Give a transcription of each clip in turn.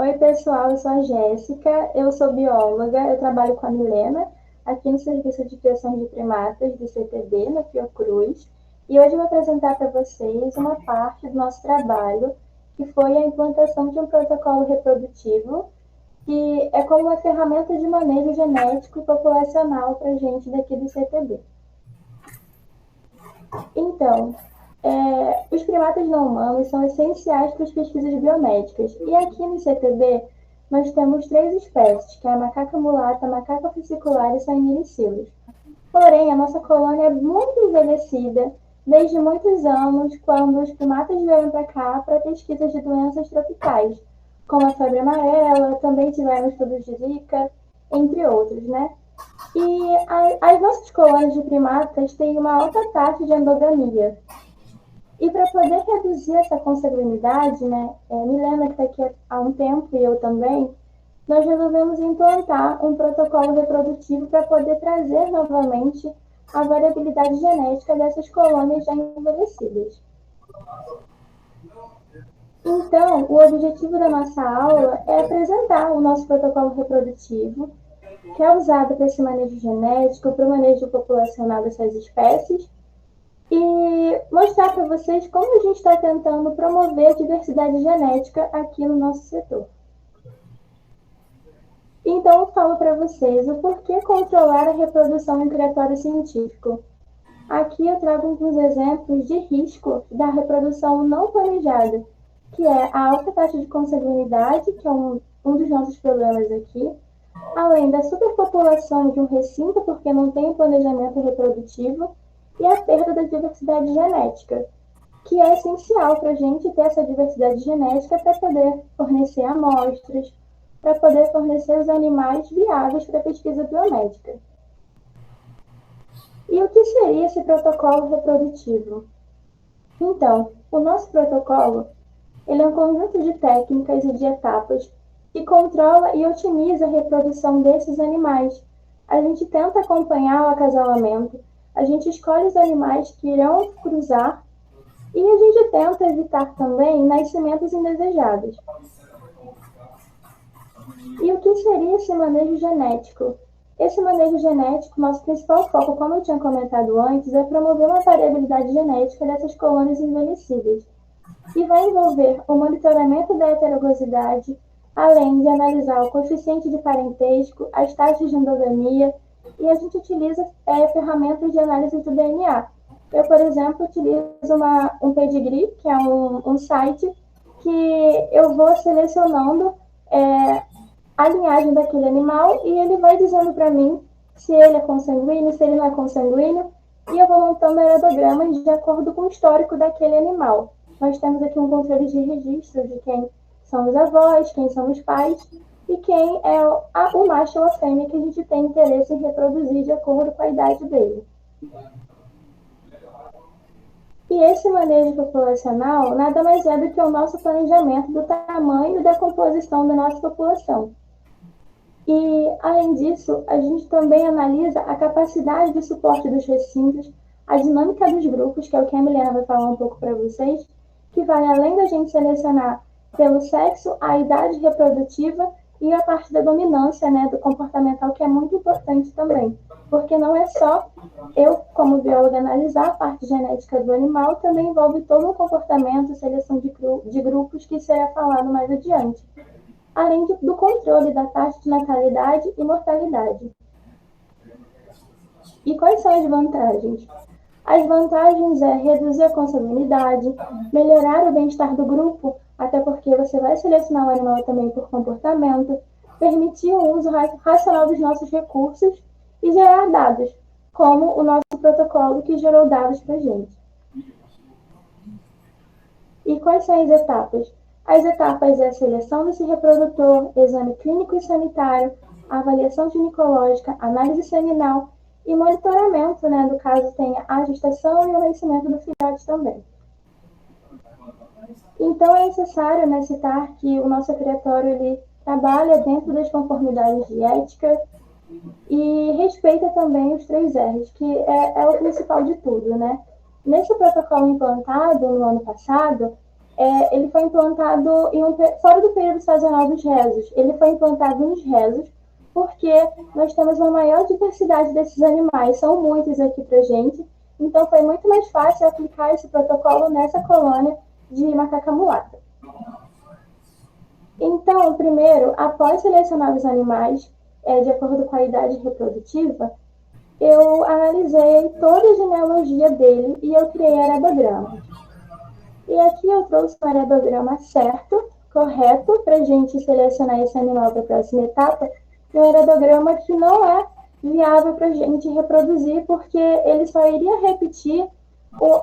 Oi, pessoal, eu sou a Jéssica, eu sou bióloga, eu trabalho com a Milena, aqui no Serviço de Criação de Primatas do CTB, na Fiocruz, e hoje eu vou apresentar para vocês uma parte do nosso trabalho, que foi a implantação de um protocolo reprodutivo, que é como uma ferramenta de manejo genético e populacional para a gente daqui do CTB. Então, os primatas não humanos são essenciais para as pesquisas biomédicas. E aqui no CTB, nós temos três espécies, que é a macaca mulata, a macaca fascicular e Sainilicilos. Porém, a nossa colônia é muito envelhecida, desde muitos anos, quando os primatas vieram para cá para pesquisas de doenças tropicais, como a febre amarela, também tivemos estudos de Zika, entre outros, né? E as nossas colônias de primatas têm uma alta taxa de endogamia. E para poder reduzir essa consanguinidade, né, Milena, que está aqui há um tempo, e eu também, nós resolvemos implantar um protocolo reprodutivo para poder trazer novamente a variabilidade genética dessas colônias já envelhecidas. Então, o objetivo da nossa aula é apresentar o nosso protocolo reprodutivo, que é usado para esse manejo genético, para o manejo populacional dessas espécies, e mostrar para vocês como a gente está tentando promover a diversidade genética aqui no nosso setor. Então, eu falo para vocês o porquê controlar a reprodução em criatório científico. Aqui eu trago alguns exemplos de risco da reprodução não planejada, que é a alta taxa de consanguinidade, que é um dos nossos problemas aqui, além da superpopulação de um recinto, porque não tem planejamento reprodutivo, e a perda da diversidade genética, que é essencial para a gente ter essa diversidade genética para poder fornecer amostras, para poder fornecer os animais viáveis para a pesquisa biomédica. E o que seria esse protocolo reprodutivo? Então, o nosso protocolo ele é um conjunto de técnicas e de etapas que controla e otimiza a reprodução desses animais. A gente tenta acompanhar o acasalamento, a gente escolhe os animais que irão cruzar e a gente tenta evitar também nascimentos indesejados. E o que seria esse manejo genético? Esse manejo genético, nosso principal foco, como eu tinha comentado antes, é promover uma variabilidade genética dessas colônias envelhecidas. E vai envolver o monitoramento da heterogosidade, além de analisar o coeficiente de parentesco, as taxas de endogamia, e a gente utiliza ferramentas de análise do DNA. Eu, por exemplo, utilizo um pedigree, que é um site que eu vou selecionando a linhagem daquele animal e ele vai dizendo para mim se ele é consanguíneo, se ele não é consanguíneo, e eu vou montando aerodogramas de acordo com o histórico daquele animal. Nós temos aqui um controle de registro de quem são os avós, quem são os pais, e quem é o macho ou a fêmea que a gente tem interesse em reproduzir de acordo com a idade dele. E esse manejo populacional nada mais é do que o nosso planejamento do tamanho e da composição da nossa população. E, além disso, a gente também analisa a capacidade de suporte dos recintos, a dinâmica dos grupos, que é o que a Milena vai falar um pouco para vocês, que vai além da gente selecionar pelo sexo, a idade reprodutiva e a parte da dominância, né, do comportamental, que é muito importante também, porque não é só eu, como bióloga, analisar a parte genética do animal, também envolve todo o comportamento, seleção de grupos, que será falado mais adiante, além do controle da taxa de natalidade e mortalidade. E quais são as vantagens? As vantagens é reduzir a consanguinidade, melhorar o bem-estar do grupo, até porque você vai selecionar o animal também por comportamento, permitir o uso racional dos nossos recursos e gerar dados, como o nosso protocolo que gerou dados para a gente. E quais são as etapas? As etapas é a seleção desse reprodutor, exame clínico e sanitário, avaliação ginecológica, análise seminal e monitoramento, né, do caso tenha a gestação e o nascimento do filhote também. Então, é necessário, né, citar que o nosso criatório ele trabalha dentro das conformidades de ética e respeita também os 3 R's, que é o principal de tudo, né? Nesse protocolo implantado no ano passado, ele foi implantado fora do período sazonal dos rezos. Ele foi implantado nos rezos porque nós temos uma maior diversidade desses animais, são muitos aqui para gente, então foi muito mais fácil aplicar esse protocolo nessa colônia de macaca mulata. Então, primeiro, após selecionar os animais de acordo com a idade reprodutiva, eu analisei toda a genealogia dele e eu criei heredograma. E aqui eu trouxe um heredograma certo, correto, para a gente selecionar esse animal para a próxima etapa, e um heredograma que não é viável para a gente reproduzir, porque ele só iria repetir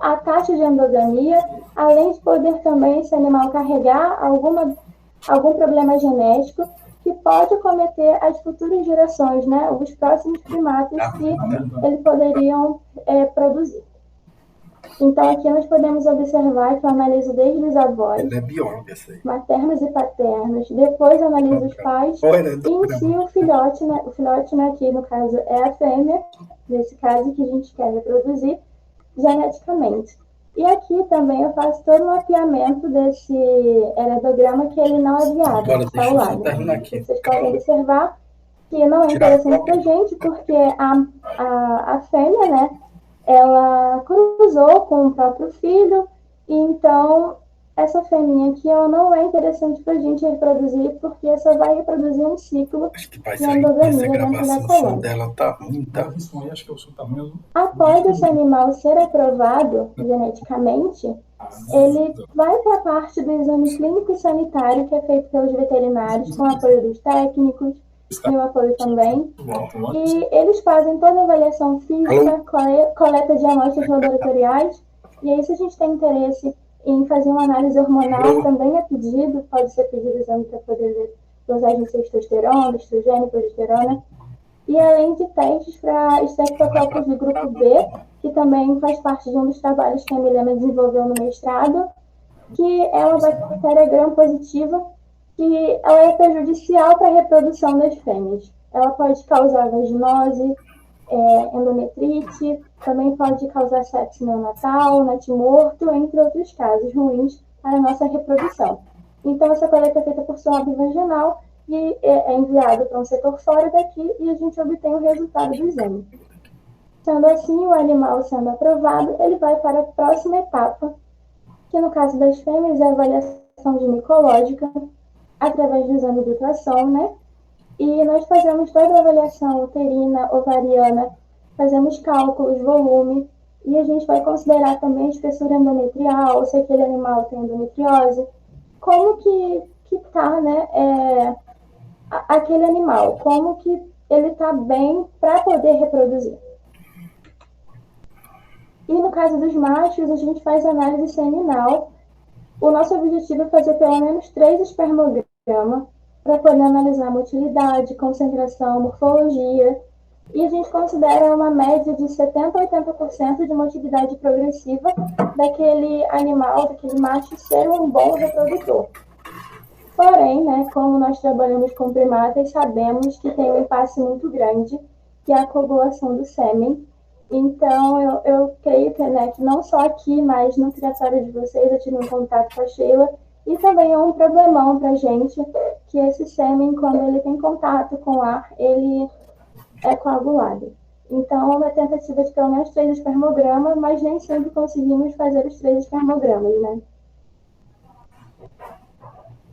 a taxa de endogamia, além de poder também esse animal carregar algum problema genético que pode acometer as futuras gerações, né, os próximos primatas que eles poderiam produzir. Então, aqui nós podemos observar que eu analiso desde os avós, maternos e paternos, depois analiso os pais, e em si o filhote, né, aqui no caso é a fêmea, nesse caso que a gente quer reproduzir, geneticamente. E aqui também eu faço todo o mapeamento desse heredograma que ele não é viável, está ao lado. Vocês podem observar que não é interessante para a gente, porque a fêmea, né, ela cruzou com o próprio filho, e então essa fêmea aqui ela não é interessante para a gente reproduzir, porque só vai reproduzir um ciclo de endogamia dentro da colônia. Após esse animal ser aprovado geneticamente, ele vai para a parte do exame clínico e sanitário, que é feito pelos veterinários, com o apoio dos técnicos, meu apoio também, e eles fazem toda a avaliação física, coleta de amostras laboratoriais, e aí se a gente tem interesse em fazer uma análise hormonal, também é pedido, pode ser pedido exame para poder ver dosagem de testosterona, estrogênio, progesterona, e além de testes para estreptococcus do grupo B, que também faz parte de um dos trabalhos que a Milena desenvolveu no mestrado, que é uma bactéria gram-positiva, que ela é prejudicial para a reprodução das fêmeas. Ela pode causar vaginose, endometrite, também pode causar sepse neonatal, natimorto, entre outros casos ruins para a nossa reprodução. Então, essa coleta é feita por swab vaginal e é enviado para um setor fora daqui e a gente obtém o resultado do exame. Sendo assim, o animal sendo aprovado, ele vai para a próxima etapa, que no caso das fêmeas é a avaliação ginecológica, através do exame de ultrassom, né? E nós fazemos toda a avaliação uterina, ovariana, fazemos cálculos, volume, e a gente vai considerar também a espessura endometrial, se aquele animal tem endometriose, como que tá, né, aquele animal, como que ele tá bem para poder reproduzir. E no caso dos machos, a gente faz análise seminal. O nosso objetivo é fazer pelo menos 3 espermogramas para poder analisar a motilidade, concentração, morfologia. E a gente considera uma média de 70% a 80% de motilidade progressiva daquele animal, daquele macho, ser um bom reprodutor. Porém, né, como nós trabalhamos com primatas, sabemos que tem um impasse muito grande, que é a coagulação do sêmen. Então, eu creio que, né, que não só aqui, mas no criatório de vocês, eu tive um contato com a Sheila, e também é um problemão para a gente, que esse sêmen, quando ele tem contato com o ar, ele é coagulado. Então, uma tentativa de pelo menos 3 espermogramas, mas nem sempre conseguimos fazer os 3 espermogramas, né?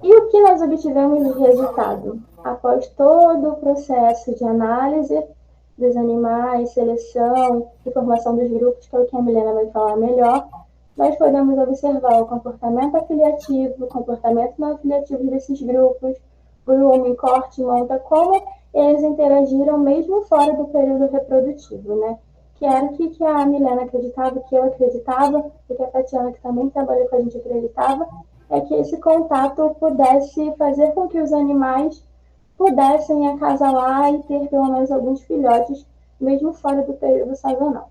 E o que nós obtivemos de resultado? Após todo o processo de análise dos animais, seleção e formação dos grupos, que é o que a Milena vai falar melhor, nós podemos observar o comportamento afiliativo, o comportamento não afiliativo desses grupos, volume, corte, monta, como eles interagiram mesmo fora do período reprodutivo, né? Que era o que a Milena acreditava, que eu acreditava, e que a Tatiana, que também trabalhou com a gente, acreditava, é que esse contato pudesse fazer com que os animais pudessem acasalar e ter pelo menos alguns filhotes, mesmo fora do período sazonal.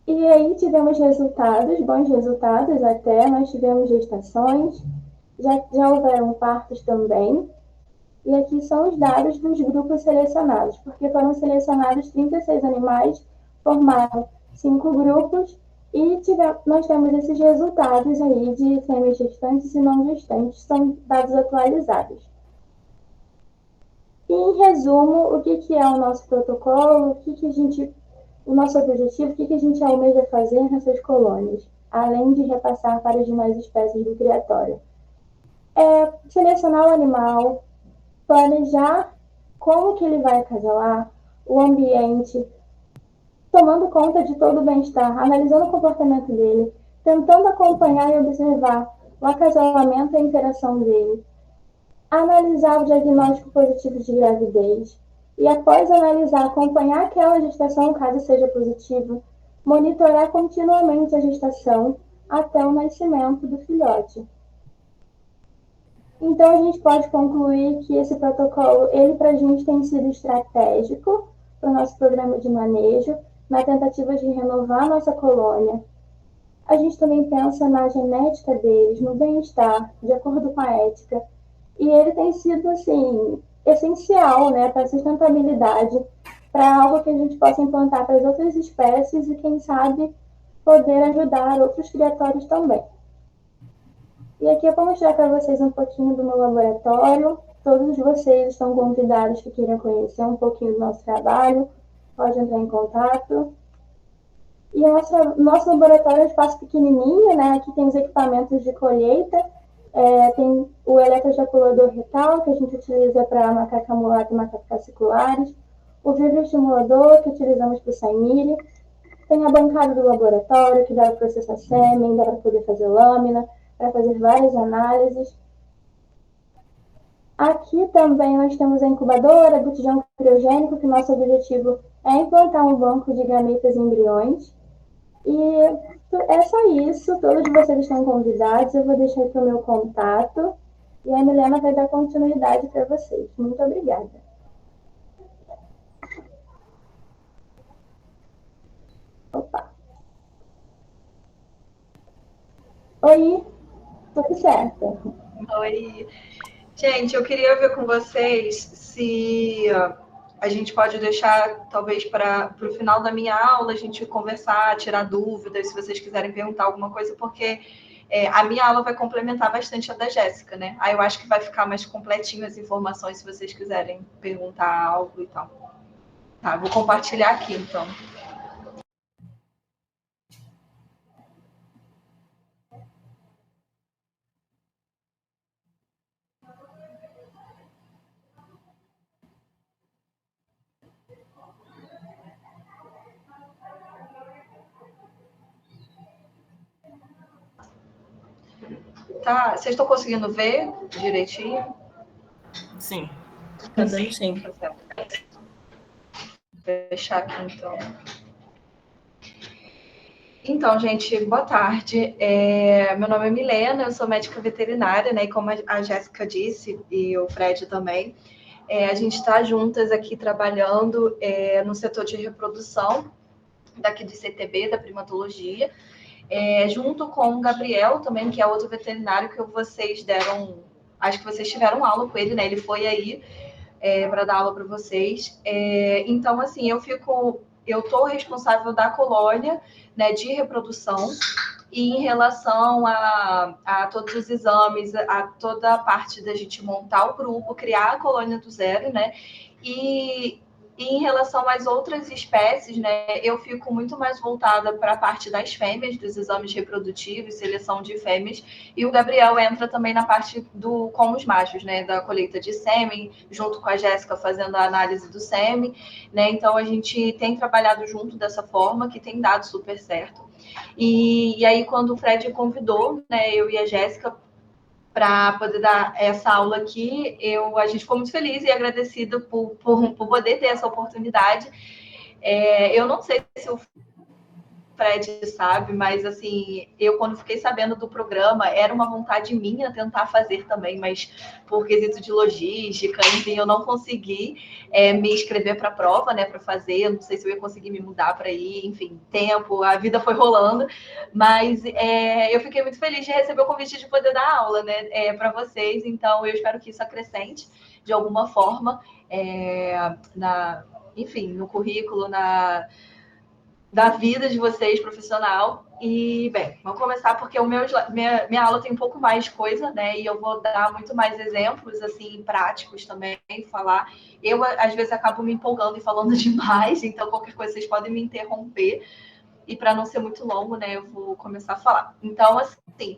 E aí tivemos resultados, bons resultados até, nós tivemos gestações, já houveram partos também, e aqui são os dados dos grupos selecionados, porque foram selecionados 36 animais, formaram 5 grupos, E nós temos esses resultados aí de fêmeas gestantes e não gestantes, são dados atualizados. E, em resumo, o que é o nosso protocolo, o nosso objetivo, o que a gente almeja fazer nessas colônias, além de repassar para as demais espécies do criatório. É selecionar o animal, planejar como que ele vai acasalar, o ambiente, tomando conta de todo o bem-estar, analisando o comportamento dele, tentando acompanhar e observar o acasalamento e a interação dele, analisar o diagnóstico positivo de gravidez e, após analisar, acompanhar aquela gestação, caso seja positivo, monitorar continuamente a gestação até o nascimento do filhote. Então, a gente pode concluir que esse protocolo, ele para a gente tem sido estratégico para o nosso programa de manejo, na tentativa de renovar a nossa colônia. A gente também pensa na genética deles, no bem-estar, de acordo com a ética. E ele tem sido, assim, essencial, né, para a sustentabilidade, para algo que a gente possa implantar para as outras espécies e, quem sabe, poder ajudar outros criatórios também. E aqui eu vou mostrar para vocês um pouquinho do meu laboratório. Todos vocês estão convidados que queiram conhecer um pouquinho do nosso trabalho, pode entrar em contato. E o nosso laboratório é um espaço pequenininho, né? Aqui tem os equipamentos de colheita, tem o eletroejaculador retal, que a gente utiliza para macaca mulata e macaca fasciculares, o vibroestimulador, que utilizamos para o saimiri, tem a bancada do laboratório, que dá para processar sêmen, dá para poder fazer lâmina, para fazer várias análises. Aqui também nós temos a incubadora, botijão criogênico, que nosso objetivo é implantar um banco de gametas e embriões. E é só isso, todos vocês estão convidados, eu vou deixar aqui o meu contato e a Milena vai dar continuidade para vocês. Muito obrigada. Opa. Oi, tudo certo? Oi. Gente, eu queria ver com vocês se a gente pode deixar, talvez, para o final da minha aula, a gente conversar, tirar dúvidas, se vocês quiserem perguntar alguma coisa, porque a minha aula vai complementar bastante a da Jéssica, né? Aí eu acho que vai ficar mais completinho as informações, se vocês quiserem perguntar algo e tal. Tá, vou compartilhar aqui, então. Tá, vocês estão conseguindo ver direitinho? Sim, tá dando sim. Vou fechar aqui, então. Então, gente, boa tarde. Meu nome é Milena, eu sou médica veterinária, né? E como a Jéssica disse, e o Fred também, a gente está juntas aqui trabalhando no setor de reprodução daqui do CTB, da primatologia, junto com o Gabriel também, que é outro veterinário que vocês deram, acho que vocês tiveram aula com ele, né? Ele foi aí para dar aula para vocês. Então, assim, eu estou responsável da colônia, né, de reprodução, e em relação a todos os exames, a toda a parte da gente montar o grupo, criar a colônia do zero, né? E em relação às outras espécies, né, eu fico muito mais voltada para a parte das fêmeas, dos exames reprodutivos, seleção de fêmeas, e o Gabriel entra também na parte com os machos, né, da colheita de sêmen, junto com a Jéssica fazendo a análise do sêmen, né, então a gente tem trabalhado junto dessa forma, que tem dado super certo. E aí, quando o Fred convidou, né, eu e a Jéssica, para poder dar essa aula aqui, a gente ficou muito feliz e agradecida por poder ter essa oportunidade. Eu não sei se o Fred sabe, mas assim, eu quando fiquei sabendo do programa, era uma vontade minha tentar fazer também, mas por quesito de logística, enfim, eu não consegui me inscrever para a prova, né, para fazer, eu não sei se eu ia conseguir me mudar para ir, enfim, tempo, a vida foi rolando, mas eu fiquei muito feliz de receber o convite de poder dar aula, né, para vocês, então eu espero que isso acrescente de alguma forma, enfim, no currículo, da vida de vocês profissional. E, bem, vamos começar porque minha aula tem um pouco mais de coisa, né? E eu vou dar muito mais exemplos, assim, práticos também, falar. Eu, às vezes, acabo me empolgando e falando demais, então qualquer coisa vocês podem me interromper. E para não ser muito longo, né, eu vou começar a falar. Então, assim,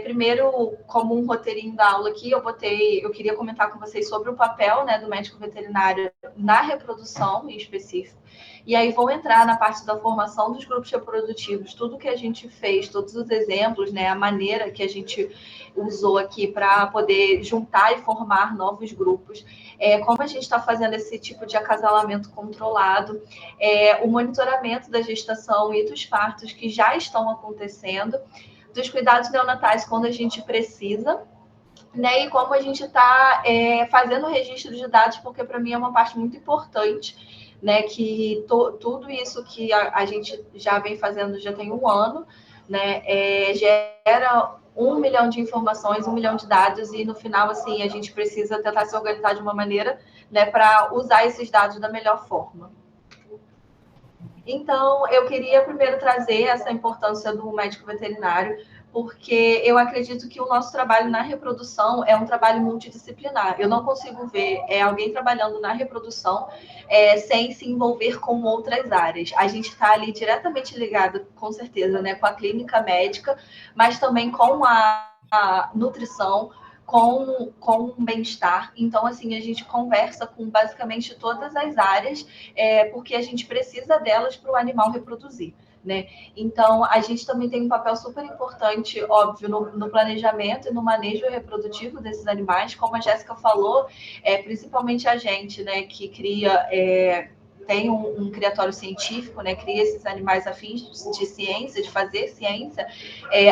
primeiro, como um roteirinho da aula aqui, eu queria comentar com vocês sobre o papel, né, do médico veterinário na reprodução, em específico. E aí vou entrar na parte da formação dos grupos reprodutivos, tudo que a gente fez, todos os exemplos, né, a maneira que a gente usou aqui para poder juntar e formar novos grupos, como a gente está fazendo esse tipo de acasalamento controlado, o monitoramento da gestação e dos partos que já estão acontecendo, dos cuidados neonatais quando a gente precisa, né? E como a gente está fazendo o registro de dados, porque para mim é uma parte muito importante, né? Que tudo isso que a gente já vem fazendo já tem um ano, né? Gera 1 milhão de informações, 1 milhão de dados, e no final, assim, a gente precisa tentar se organizar de uma maneira, né, para usar esses dados da melhor forma. Então, eu queria primeiro trazer essa importância do médico veterinário, porque eu acredito que o nosso trabalho na reprodução é um trabalho multidisciplinar. Eu não consigo ver alguém trabalhando na reprodução sem se envolver com outras áreas. A gente está ali diretamente ligado, com certeza, né, com a clínica médica, mas também com a nutrição, com o bem-estar. Então, assim, a gente conversa com basicamente todas as áreas, porque a gente precisa delas para o animal reproduzir, né? Então, a gente também tem um papel super importante, óbvio, no planejamento e no manejo reprodutivo desses animais, como a Jéssica falou, principalmente a gente, né, que cria... tem um criatório científico, né, cria esses animais a fins de ciência, de fazer ciência,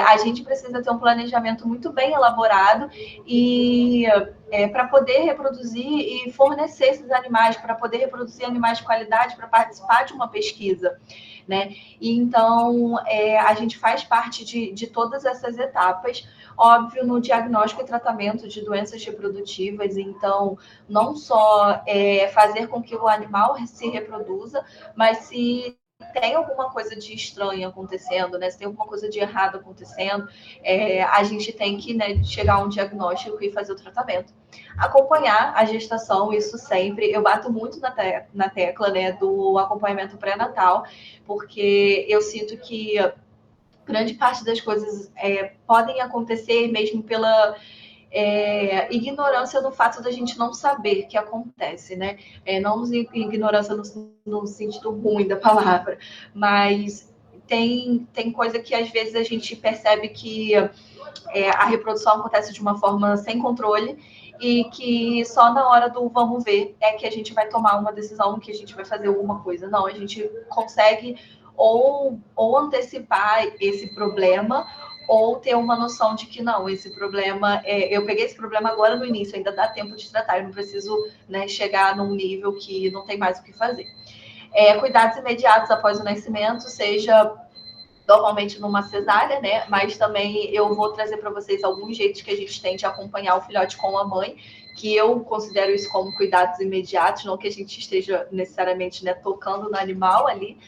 a gente precisa ter um planejamento muito bem elaborado e para poder reproduzir e fornecer esses animais, para poder reproduzir animais de qualidade, para participar de uma pesquisa, né? E então, a gente faz parte de todas essas etapas, óbvio, no diagnóstico e tratamento de doenças reprodutivas. Então, não só fazer com que o animal se reproduza, mas se tem alguma coisa de estranho acontecendo, né? Se tem alguma coisa de errado acontecendo, a gente tem que, né, chegar a um diagnóstico e fazer o tratamento. Acompanhar a gestação, isso sempre. Eu bato muito na tecla, né, do acompanhamento pré-natal, porque eu sinto que grande parte das coisas podem acontecer mesmo pela ignorância do fato da gente não saber que acontece, né? Não ignorância no sentido ruim da palavra, mas tem coisa que às vezes a gente percebe que a reprodução acontece de uma forma sem controle e que só na hora do vamos ver é que a gente vai tomar uma decisão, que a gente vai fazer alguma coisa. Não, a gente consegue ou antecipar esse problema ou ter uma noção de que não, esse problema, eu peguei esse problema agora no início, ainda dá tempo de tratar, eu não preciso, né, chegar num nível que não tem mais o que fazer. Cuidados imediatos após o nascimento, seja normalmente numa cesárea, né? Mas também eu vou trazer para vocês alguns jeitos que a gente tem de acompanhar o filhote com a mãe, que eu considero isso como cuidados imediatos, não que a gente esteja necessariamente, né, tocando no animal ali.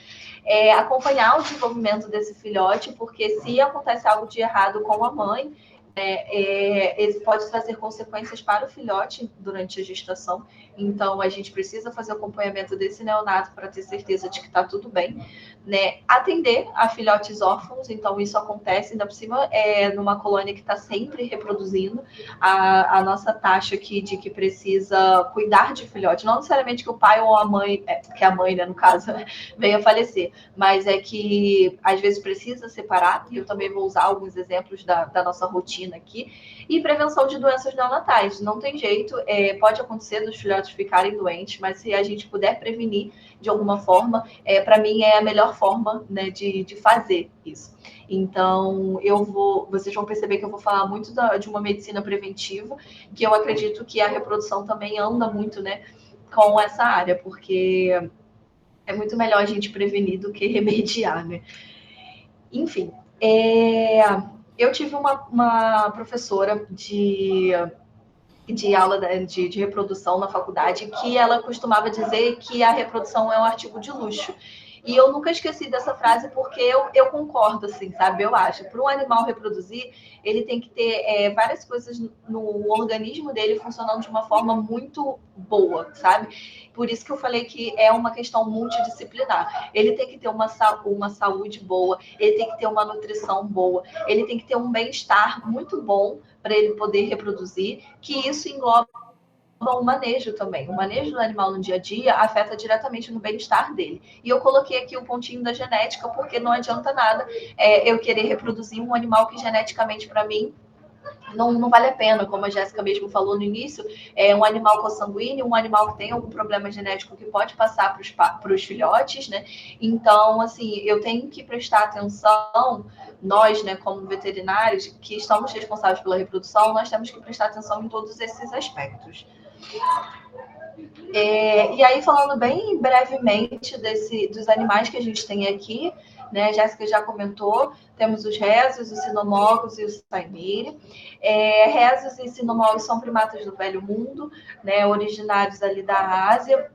Acompanhar o desenvolvimento desse filhote, porque se acontece algo de errado com a mãe, ele pode trazer consequências para o filhote durante a gestação. Então, a gente precisa fazer o acompanhamento desse neonato para ter certeza de que está tudo bem, né? Atender a filhotes órfãos, então isso acontece, ainda por cima, numa colônia que está sempre reproduzindo. A nossa taxa aqui de que precisa cuidar de filhote, não necessariamente que o pai ou a mãe, que a mãe, né, no caso, venha a falecer, mas é que às vezes precisa separar, e eu também vou usar alguns exemplos da nossa rotina aqui, e prevenção de doenças neonatais. Não tem jeito, pode acontecer dos filhotes ficarem doentes, mas se a gente puder prevenir de alguma forma, para mim é a melhor forma, né, de fazer isso. Então, vocês vão perceber que eu vou falar muito de uma medicina preventiva, que eu acredito que a reprodução também anda muito, né, com essa área, porque é muito melhor a gente prevenir do que remediar, né? Enfim, eu tive uma professora de aula de reprodução na faculdade que ela costumava dizer que a reprodução é um artigo de luxo. E eu nunca esqueci dessa frase porque eu concordo, assim, sabe? Eu acho. Para um animal reproduzir, ele tem que ter várias coisas no organismo dele funcionando de uma forma muito boa, sabe? Por isso que eu falei que é uma questão multidisciplinar. Ele tem que ter uma saúde boa, ele tem que ter uma nutrição boa, ele tem que ter um bem-estar muito bom para ele poder reproduzir, que isso engloba o manejo também. O manejo do animal no dia a dia afeta diretamente no bem-estar dele. E eu coloquei aqui o pontinho da genética, porque não adianta nada eu querer reproduzir um animal que geneticamente, para mim, não vale a pena, como a Jéssica mesmo falou no início, um animal consanguíneo, um animal que tem algum problema genético que pode passar para os filhotes, né? Então, assim, eu tenho que prestar atenção, nós, né, como veterinários, que estamos responsáveis pela reprodução, nós temos que prestar atenção em todos esses aspectos. E aí, falando bem brevemente dos animais que a gente tem aqui, né? A Jéssica já comentou, temos os rhésus, os sinomogos e os saimiri. Rhésus e sinomogos são primatas do Velho Mundo, né? Originários ali da Ásia,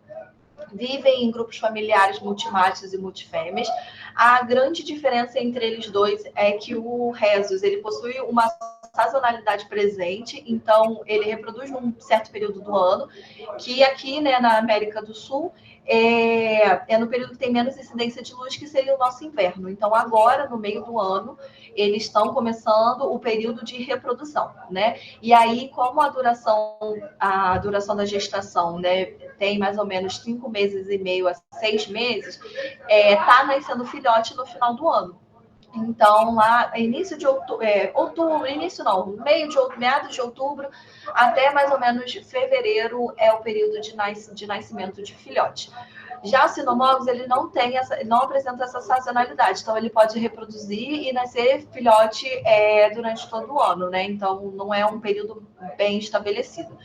vivem em grupos familiares multimachos e multifêmeas. A grande diferença entre eles dois é que o rhésus, ele possui uma sazonalidade presente, então ele reproduz num certo período do ano, que aqui, né, na América do Sul, é no período que tem menos incidência de luz, que seria o nosso inverno. Então, agora, no meio do ano, eles estão começando o período de reprodução, né? E aí, como a duração da gestação, né, tem mais ou menos 5 meses e meio a 6 meses, tá nascendo filhote no final do ano. Então, lá, início de outubro, início não, meados de outubro, até mais ou menos fevereiro é o período de nascimento de filhote. Já o sinomogos, ele não apresenta essa sazonalidade, então ele pode reproduzir e nascer filhote durante todo o ano, né? Então, não é um período bem estabelecido.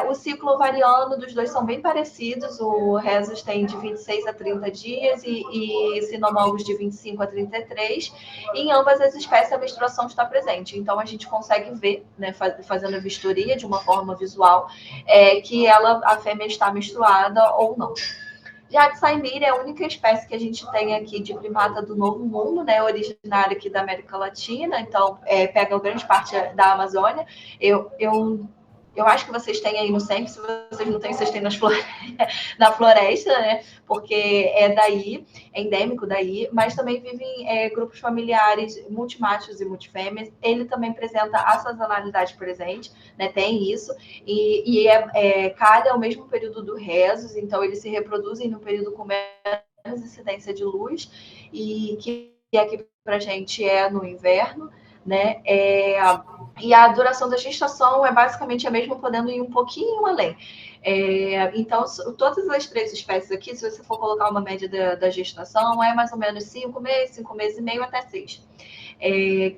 O ciclo ovariano dos dois são bem parecidos. O rhésus tem de 26 a 30 dias e sinomogos de 25 a 33. Em ambas as espécies, a menstruação está presente. Então, a gente consegue ver, né, fazendo a vistoria de uma forma visual, que a fêmea está menstruada ou não. Já a saimiri é a única espécie que a gente tem aqui de primata do Novo Mundo, né, originária aqui da América Latina, então pega grande parte da Amazônia. Eu acho que vocês têm aí no SEMP, se vocês não têm, vocês têm na floresta, né? Porque é daí, é endêmico daí, mas também vivem grupos familiares multimachos e multifêmeas. Ele também apresenta a sazonalidade presente, né? Tem isso, e calha ao mesmo período do rhésus, então eles se reproduzem no período com menos incidência de luz, e que aqui pra gente é no inverno, né? E a duração da gestação é basicamente a mesma, podendo ir um pouquinho além. Então, todas as 3 espécies aqui, se você for colocar uma média da gestação, é mais ou menos 5 meses e meio até 6.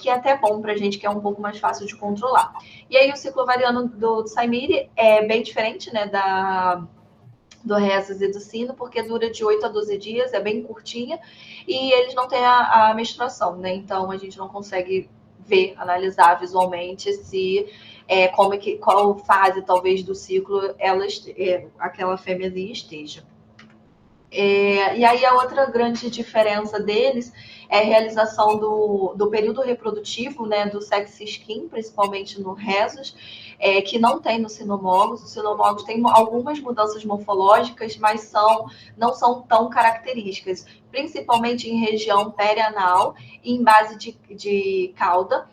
Que é até bom para a gente, que é um pouco mais fácil de controlar. E aí, o ciclo ovariano do saimiri é bem diferente, né, do rhésus e do sino, porque dura de 8 a 12 dias, é bem curtinha, e eles não têm a menstruação, né? Então, a gente não consegue analisar visualmente se qual fase talvez do ciclo aquela fêmeazinha esteja. E aí a outra grande diferença deles é a realização do período reprodutivo, né, do sex skin, principalmente no rhésus, que não tem no sinomogos. O sinomogos tem algumas mudanças morfológicas, mas não são tão características, principalmente em região perianal e em base de cauda.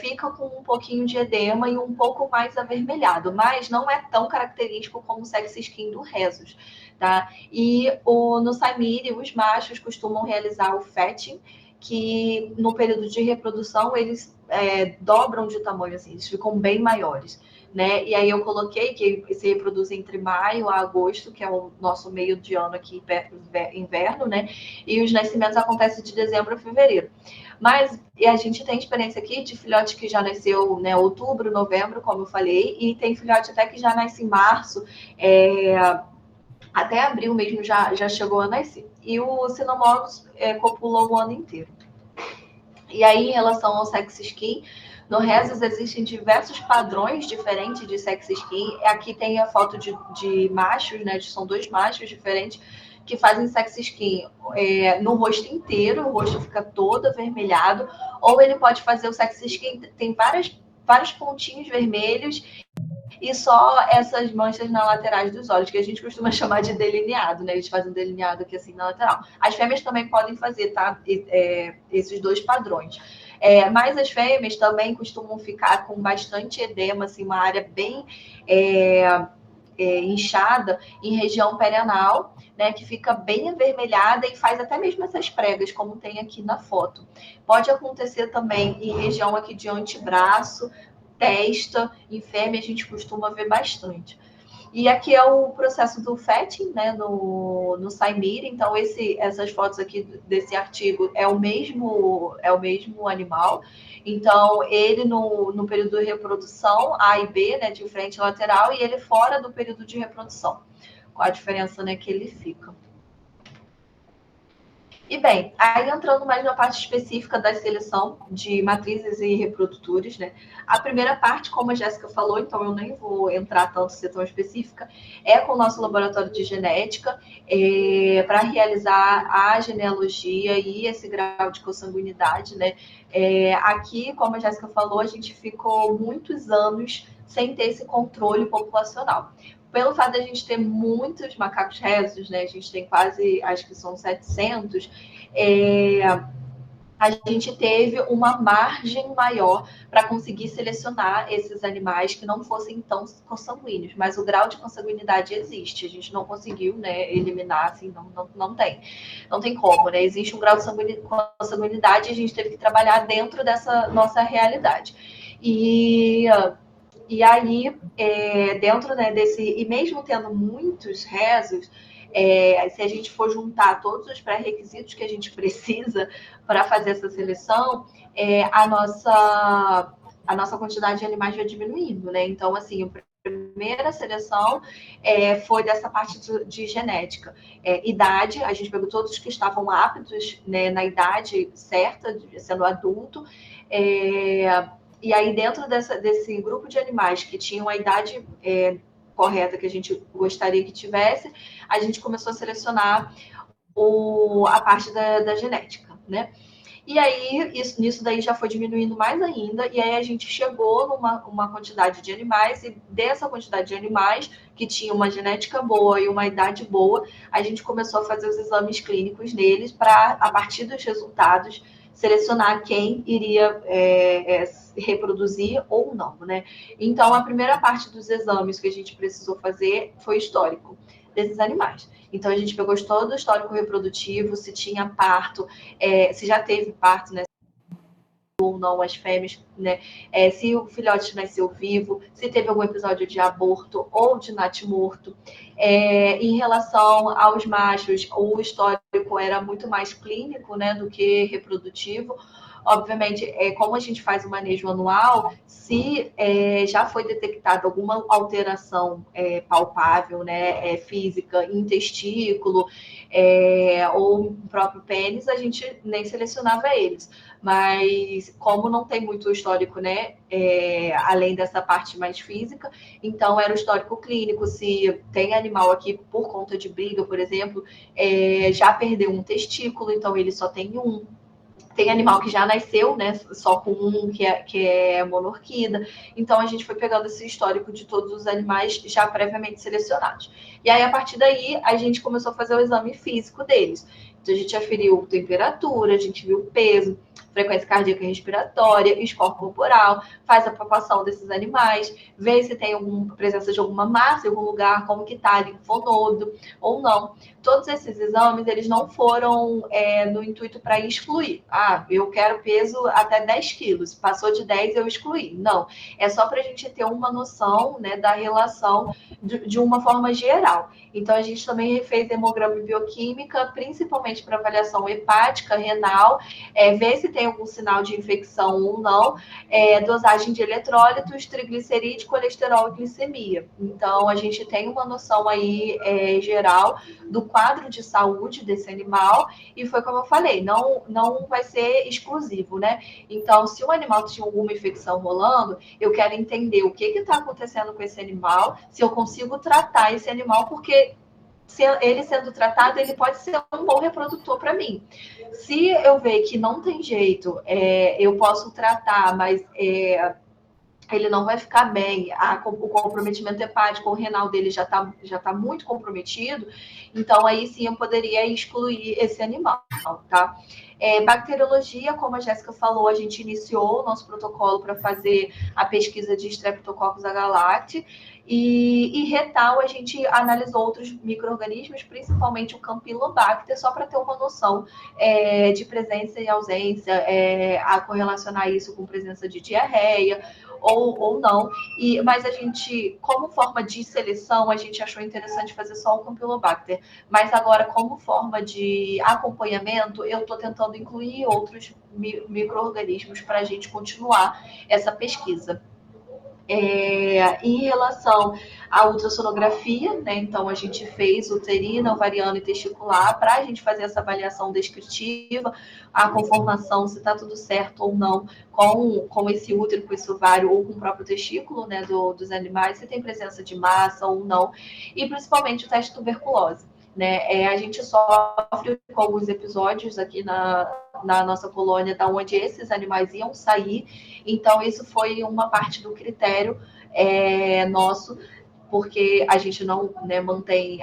Fica com um pouquinho de edema e um pouco mais avermelhado, mas não é tão característico como o sex skin do rhésus. Tá? E no saimiri, os machos costumam realizar o fatting, que no período de reprodução eles dobram de tamanho, assim, eles ficam bem maiores, né? E aí eu coloquei que se reproduzem entre maio a agosto, que é o nosso meio de ano aqui, inverno, né? E os nascimentos acontecem de dezembro a fevereiro. Mas a gente tem experiência aqui de filhote que já nasceu, né, outubro, novembro, como eu falei, e tem filhote até que já nasce em março, até abril mesmo já chegou a nascer. E o sinomogos copula o ano inteiro. E aí, em relação ao sex skin, no rhésus existem diversos padrões diferentes de sex skin. Aqui tem a foto de machos, né? São 2 machos diferentes que fazem sex skin no rosto inteiro, o rosto fica todo avermelhado, ou ele pode fazer o sex skin, tem vários pontinhos vermelhos e só essas manchas nas laterais dos olhos, que a gente costuma chamar de delineado, né? Eles fazem um delineado aqui assim na lateral. As fêmeas também podem fazer, tá? Esses dois padrões. Mas as fêmeas também costumam ficar com bastante edema, assim, uma área bem inchada em região perianal, né, que fica bem avermelhada e faz até mesmo essas pregas, como tem aqui na foto. Pode acontecer também em região aqui de antebraço, testa, em fêmea a gente costuma ver bastante. E aqui é o processo do fatting, né, no Saimiri. Então, essas fotos aqui desse artigo é o mesmo animal. Então, ele no período de reprodução, A e B, né, de frente e lateral, e ele fora do período de reprodução. Qual a diferença, né, que ele fica? E bem, aí entrando mais na parte específica da seleção de matrizes e reprodutores, né? A primeira parte, como a Jéssica falou, então eu nem vou entrar tanto, ser tão específica, é com o nosso laboratório de genética, para realizar a genealogia e esse grau de consanguinidade, né? Aqui, como a Jéssica falou, a gente ficou muitos anos sem ter esse controle populacional. Pelo fato de a gente ter muitos macacos rezos, né? A gente tem quase, acho que são 700, a gente teve uma margem maior para conseguir selecionar esses animais que não fossem tão consanguíneos, mas o grau de consanguinidade existe, a gente não conseguiu, né, eliminar, assim, não tem como, né? Existe um grau de consanguinidade e a gente teve que trabalhar dentro dessa nossa realidade. E aí, dentro, né, e mesmo tendo muitos rezos, se a gente for juntar todos os pré-requisitos que a gente precisa para fazer essa seleção, a nossa quantidade de animais vai diminuindo, né? Então, assim, a primeira seleção foi dessa parte de genética. Idade, a gente pegou todos que estavam aptos, né, na idade certa, sendo adulto, e aí, dentro desse grupo de animais que tinham a idade correta que a gente gostaria que tivesse, a gente começou a selecionar a parte da genética, né? E aí, nisso daí já foi diminuindo mais ainda, e aí a gente chegou numa quantidade de animais, e dessa quantidade de animais, que tinha uma genética boa e uma idade boa, a gente começou a fazer os exames clínicos neles, para, a partir dos resultados, selecionar quem iria reproduzir ou não, né? Então, a primeira parte dos exames que a gente precisou fazer foi histórico desses animais. Então, a gente pegou todo o histórico reprodutivo, se tinha parto, se já teve parto, né? Ou não as fêmeas, né? Se o filhote nasceu vivo, se teve algum episódio de aborto ou de natimorto. Em relação aos machos, o histórico era muito mais clínico, né, do que reprodutivo. Obviamente, como a gente faz o manejo anual, se já foi detectada alguma alteração palpável, né, física, em testículo ou no próprio pênis, a gente nem selecionava eles. Mas como não tem muito histórico, né, além dessa parte mais física, então era o histórico clínico, se tem animal aqui por conta de briga, por exemplo, já perdeu um testículo, então ele só tem um. Tem animal que já nasceu, né, só com um, que é monorquida. Então, a gente foi pegando esse histórico de todos os animais já previamente selecionados. E aí, a partir daí, a gente começou a fazer o exame físico deles. Então, a gente aferiu temperatura, a gente viu peso, frequência cardíaca e respiratória, score corporal, faz a palpação desses animais, vê se tem alguma presença de alguma massa em algum lugar, como que tá, linfonodo ou não. Todos esses exames, eles não foram no intuito para excluir. Ah, eu quero peso até 10 quilos, passou de 10 eu excluí. Não, é só para a gente ter uma noção, né, da relação de uma forma geral. Então, a gente também fez hemograma e bioquímica, principalmente para avaliação hepática, renal, ver se tem algum sinal de infecção ou não, dosagem de eletrólitos, triglicerídeo, colesterol e glicemia. Então, a gente tem uma noção aí geral do quadro de saúde desse animal, e foi como eu falei, não vai ser exclusivo, né? Então, se o animal tinha alguma infecção rolando, eu quero entender o que está acontecendo com esse animal, se eu consigo tratar esse animal, porque ele sendo tratado, ele pode ser um bom reprodutor para mim. Se eu ver que não tem jeito, eu posso tratar, mas ele não vai ficar bem, o comprometimento hepático, o renal dele já tá muito comprometido, então aí sim eu poderia excluir esse animal, tá? Bacteriologia, como a Jéssica falou, a gente iniciou o nosso protocolo para fazer a pesquisa de Streptococcus agalacti, e retal a gente analisou outros micro-organismos, principalmente o Campylobacter, só para ter uma noção de presença e ausência, a correlacionar isso com presença de diarreia, ou não. Mas a gente, como forma de seleção, a gente achou interessante fazer só o Campylobacter. Mas agora, como forma de acompanhamento, eu estou tentando incluir outros micro-organismos para a gente continuar essa pesquisa. Em relação à ultrassonografia, né? Então a gente fez uterina, ovariana e testicular para a gente fazer essa avaliação descritiva, a conformação, se está tudo certo ou não com esse útero, com esse ovário ou com o próprio testículo, né, dos animais, se tem presença de massa ou não, e principalmente o teste de tuberculose. Né? A gente sofre com alguns episódios aqui na nossa colônia, da onde esses animais iam sair, então isso foi uma parte do critério nosso, porque a gente não mantém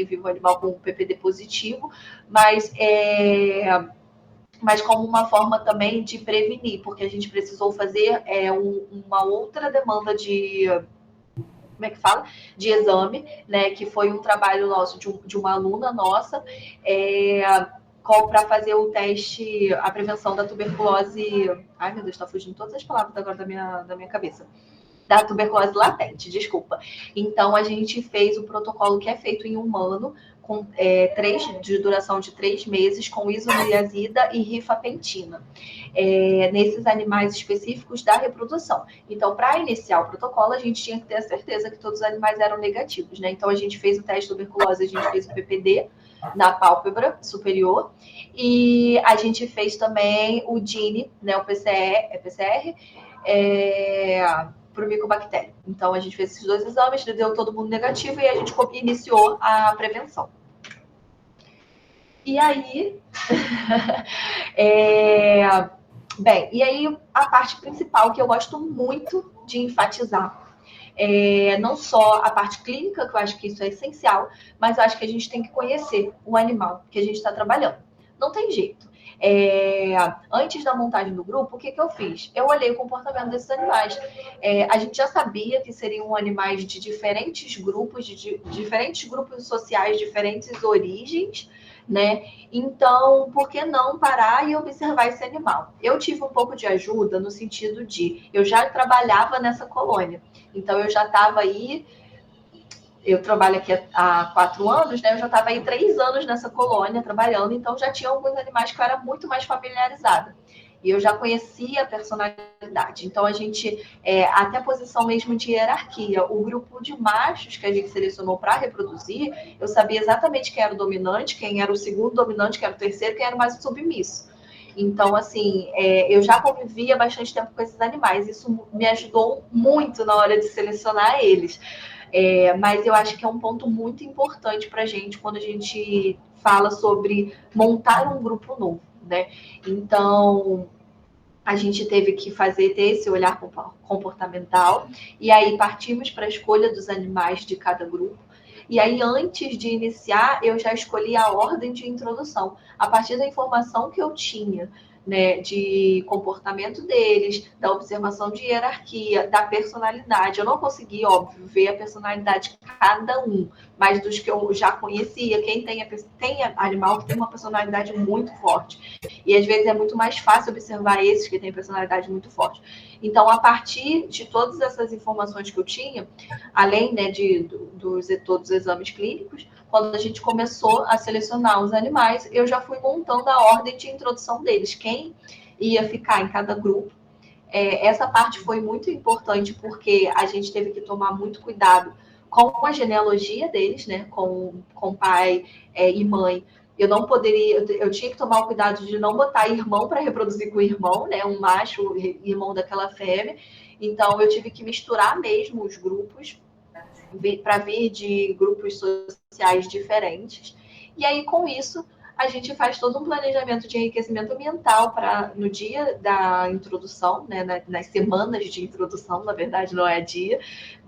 vivo o animal com PPD positivo, mas como uma forma também de prevenir, porque a gente precisou fazer uma outra demanda de de exame, né, que foi um trabalho nosso, de uma aluna nossa, para fazer o teste, a prevenção da tuberculose. Ai, meu Deus, está fugindo todas as palavras agora da minha cabeça. Da tuberculose latente, desculpa. Então, a gente fez o protocolo que é feito em humano, de duração de 3 meses, com isoniazida e rifapentina, nesses animais específicos da reprodução. Então, para iniciar o protocolo, a gente tinha que ter a certeza que todos os animais eram negativos, né? Então, a gente fez o teste de tuberculose, a gente fez o PPD na pálpebra superior, e a gente fez também o DINE, né, o PCR, para o micobactério. Então, a gente fez esses 2 exames, deu todo mundo negativo, e a gente iniciou a prevenção. E aí, e aí a parte principal que eu gosto muito de enfatizar, não só a parte clínica, que eu acho que isso é essencial, mas eu acho que a gente tem que conhecer o animal que a gente está trabalhando. Não tem jeito. Antes da montagem do grupo, o que eu fiz? Eu olhei o comportamento desses animais. A gente já sabia que seriam animais de diferentes grupos, de diferentes grupos sociais, diferentes origens, né? Então, por que não parar e observar esse animal? Eu tive um pouco de ajuda no sentido de eu já trabalhava nessa colônia, então eu já estava aí. Eu trabalho aqui há 4 anos, né? Eu já estava aí 3 anos nessa colônia trabalhando, então já tinha alguns animais que eu era muito mais familiarizada. E eu já conhecia a personalidade. Então, a gente, até a posição mesmo de hierarquia, o grupo de machos que a gente selecionou para reproduzir, eu sabia exatamente quem era o dominante, quem era o segundo dominante, quem era o terceiro, quem era o mais submisso. Então, assim, eu já convivia bastante tempo com esses animais. Isso me ajudou muito na hora de selecionar eles. Mas eu acho que é um ponto muito importante para a gente quando a gente fala sobre montar um grupo novo, né? Então, a gente teve que ter esse olhar comportamental, e aí partimos para a escolha dos animais de cada grupo. E aí, antes de iniciar, eu já escolhi a ordem de introdução. A partir da informação que eu tinha, né, de comportamento deles, da observação de hierarquia, da personalidade. Eu não consegui, óbvio, ver a personalidade de cada um, mas dos que eu já conhecia, quem tem animal que tem uma personalidade muito forte. E às vezes é muito mais fácil observar esses que têm personalidade muito forte. Então, a partir de todas essas informações que eu tinha, além, né, todos os exames clínicos, quando a gente começou a selecionar os animais, eu já fui montando a ordem de introdução deles, quem ia ficar em cada grupo. Essa parte foi muito importante, porque a gente teve que tomar muito cuidado com a genealogia deles, né, com pai e mãe. Eu tinha que tomar o cuidado de não botar irmão para reproduzir com irmão, né, um macho irmão daquela fêmea. Então, eu tive que misturar mesmo os grupos, para vir de grupos sociais diferentes. E aí, com isso, a gente faz todo um planejamento de enriquecimento ambiental para no dia da introdução, né, nas semanas de introdução, na verdade, não é dia,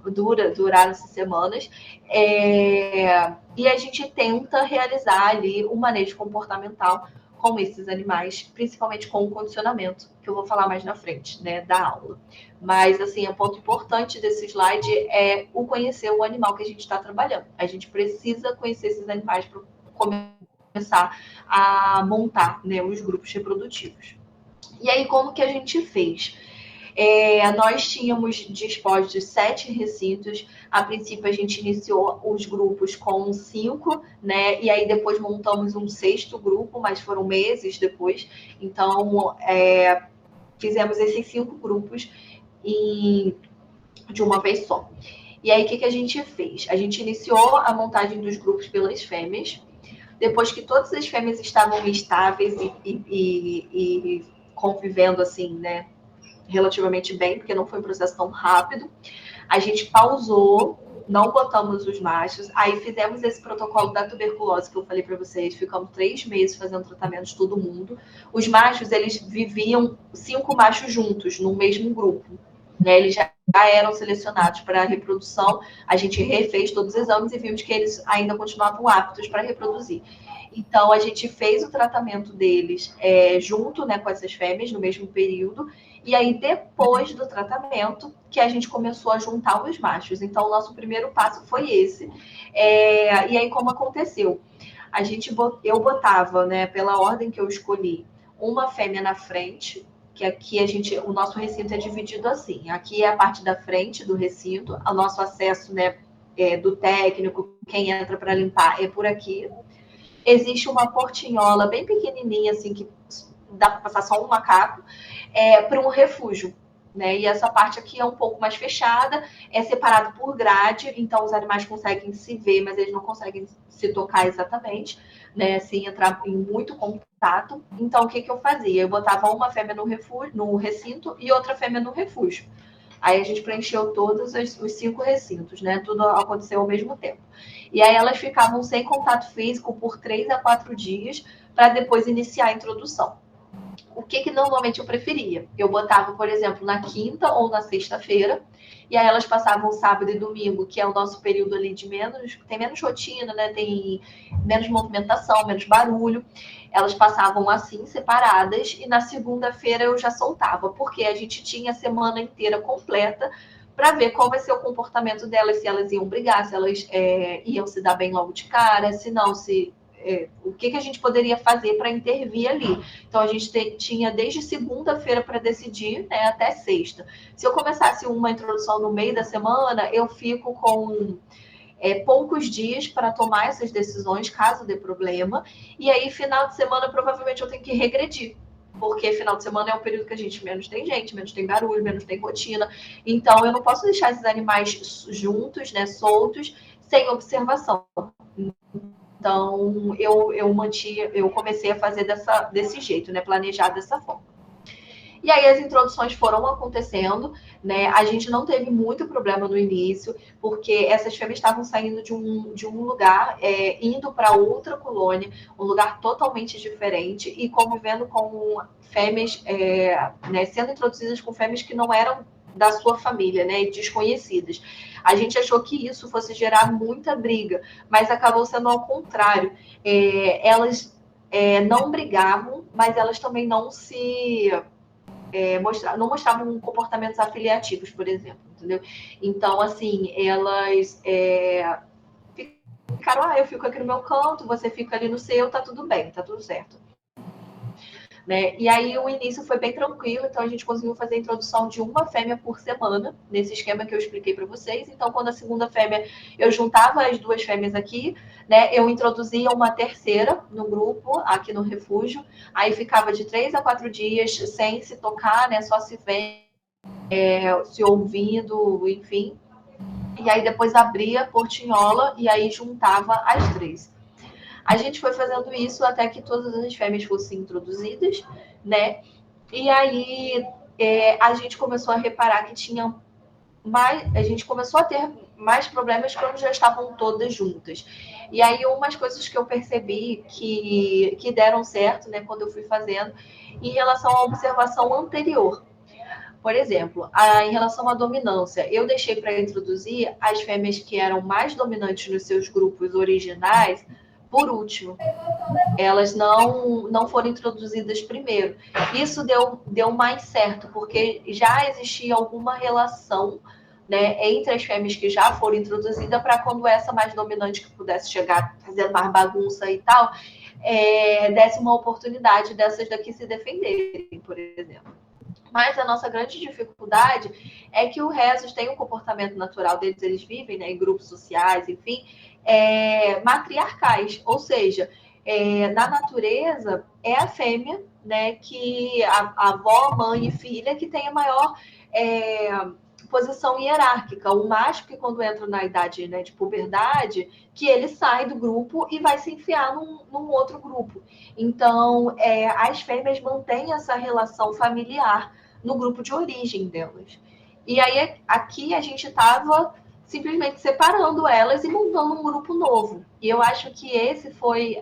duraram essas semanas, e a gente tenta realizar ali um manejo comportamental com esses animais, principalmente com o condicionamento, que eu vou falar mais na frente, né, da aula. Mas, assim, um ponto importante desse slide é o conhecer o animal que a gente está trabalhando. A gente precisa conhecer esses animais para começar a montar, né, os grupos reprodutivos. E aí, como que a gente fez? Nós tínhamos dispostos 7 recintos. A princípio, a gente iniciou os grupos com 5, né? E aí depois montamos um 6º grupo, mas foram meses depois. Então, fizemos esses 5 grupos de uma vez só. E aí, o que a gente fez? A gente iniciou a montagem dos grupos pelas fêmeas. Depois que todas as fêmeas estavam estáveis e convivendo assim, né, relativamente bem, porque não foi um processo tão rápido, a gente pausou, não botamos os machos, aí fizemos esse protocolo da tuberculose que eu falei para vocês, ficamos 3 meses fazendo tratamento de todo mundo. Os machos, eles viviam 5 machos juntos, no mesmo grupo, né? Eles já eram selecionados para a reprodução, a gente refez todos os exames e vimos que eles ainda continuavam aptos para reproduzir. Então, a gente fez o tratamento deles junto, né, com essas fêmeas, no mesmo período, e aí, depois do tratamento, que a gente começou a juntar os machos. Então, o nosso primeiro passo foi esse. E aí, como aconteceu? Eu botava, né, pela ordem que eu escolhi, uma fêmea na frente, que aqui o nosso recinto é dividido assim. Aqui é a parte da frente do recinto, o nosso acesso, né, do técnico, quem entra para limpar é por aqui. Existe uma portinhola bem pequenininha, assim, que dá para passar só um macaco, para um refúgio. Né? E essa parte aqui é um pouco mais fechada, é separado por grade, então os animais conseguem se ver, mas eles não conseguem se tocar exatamente, né? Sem entrar em muito contato. Então, o que eu fazia? Eu botava uma fêmea no recinto e outra fêmea no refúgio. Aí a gente preencheu todos os 5 recintos, né? Tudo aconteceu ao mesmo tempo. E aí elas ficavam sem contato físico por 3 a 4 dias para depois iniciar a introdução. O que normalmente eu preferia? Eu botava, por exemplo, na quinta ou na sexta-feira, e aí elas passavam sábado e domingo, que é o nosso período ali tem menos rotina, né? Tem menos movimentação, menos barulho. Elas passavam assim, separadas, e na segunda-feira eu já soltava, porque a gente tinha a semana inteira completa para ver qual vai ser o comportamento delas, se elas iam brigar, se elas iam se dar bem logo de cara, se não, o que a gente poderia fazer para intervir ali. Então, a gente tinha desde segunda-feira para decidir, né, até sexta. Se eu começasse uma introdução no meio da semana, eu fico com poucos dias para tomar essas decisões, caso dê problema. E aí, final de semana, provavelmente eu tenho que regredir. Porque final de semana é um período que a gente menos tem gente, menos tem barulho, menos tem rotina. Então, eu não posso deixar esses animais juntos, né, soltos, sem observação. Então, eu comecei a fazer desse jeito, né? Planejar dessa forma. E aí as introduções foram acontecendo, né? A gente não teve muito problema no início, porque essas fêmeas estavam saindo de um lugar, indo para outra colônia, um lugar totalmente diferente, e convivendo com fêmeas, né, sendo introduzidas com fêmeas que não eram da sua família, né, desconhecidas. A gente achou que isso fosse gerar muita briga, mas acabou sendo ao contrário. Elas não brigavam, mas elas também não não mostravam comportamentos afiliativos, por exemplo, entendeu? Então, assim, elas ficaram, eu fico aqui no meu canto, você fica ali no seu, tá tudo bem, tá tudo certo. Né? E aí o início foi bem tranquilo, então a gente conseguiu fazer a introdução de uma fêmea por semana, nesse esquema que eu expliquei para vocês. Então, quando a segunda fêmea, eu juntava as 2 fêmeas aqui, né? Eu introduzia uma terceira no grupo, aqui no refúgio, aí ficava de 3 a 4 dias sem se tocar, né? Só se vendo, se ouvindo, enfim. E aí depois abria a portinhola e aí juntava as 3. A gente foi fazendo isso até que todas as fêmeas fossem introduzidas, né? E aí a gente começou a reparar que tinha a gente começou a ter mais problemas quando já estavam todas juntas. E aí, umas coisas que eu percebi que deram certo, né, quando eu fui fazendo, em relação à observação anterior. Por exemplo, em relação à dominância, eu deixei para introduzir as fêmeas que eram mais dominantes nos seus grupos originais por último. Elas não foram introduzidas primeiro. Isso deu mais certo, porque já existia alguma relação, né, entre as fêmeas que já foram introduzidas para quando essa mais dominante que pudesse chegar fazendo mais bagunça e tal, desse uma oportunidade dessas daqui se defenderem, por exemplo. Mas a nossa grande dificuldade é que os rezos têm um comportamento natural deles, eles vivem, né, em grupos sociais, enfim, matriarcais, ou seja, na natureza é a fêmea, né, que a avó, mãe e filha que tem a maior posição hierárquica. O macho que quando entra na idade, né, de puberdade, que ele sai do grupo e vai se enfiar num outro grupo. Então, as fêmeas mantêm essa relação familiar no grupo de origem delas. E aí, aqui a gente estava simplesmente separando elas e montando um grupo novo. E eu acho que esse foi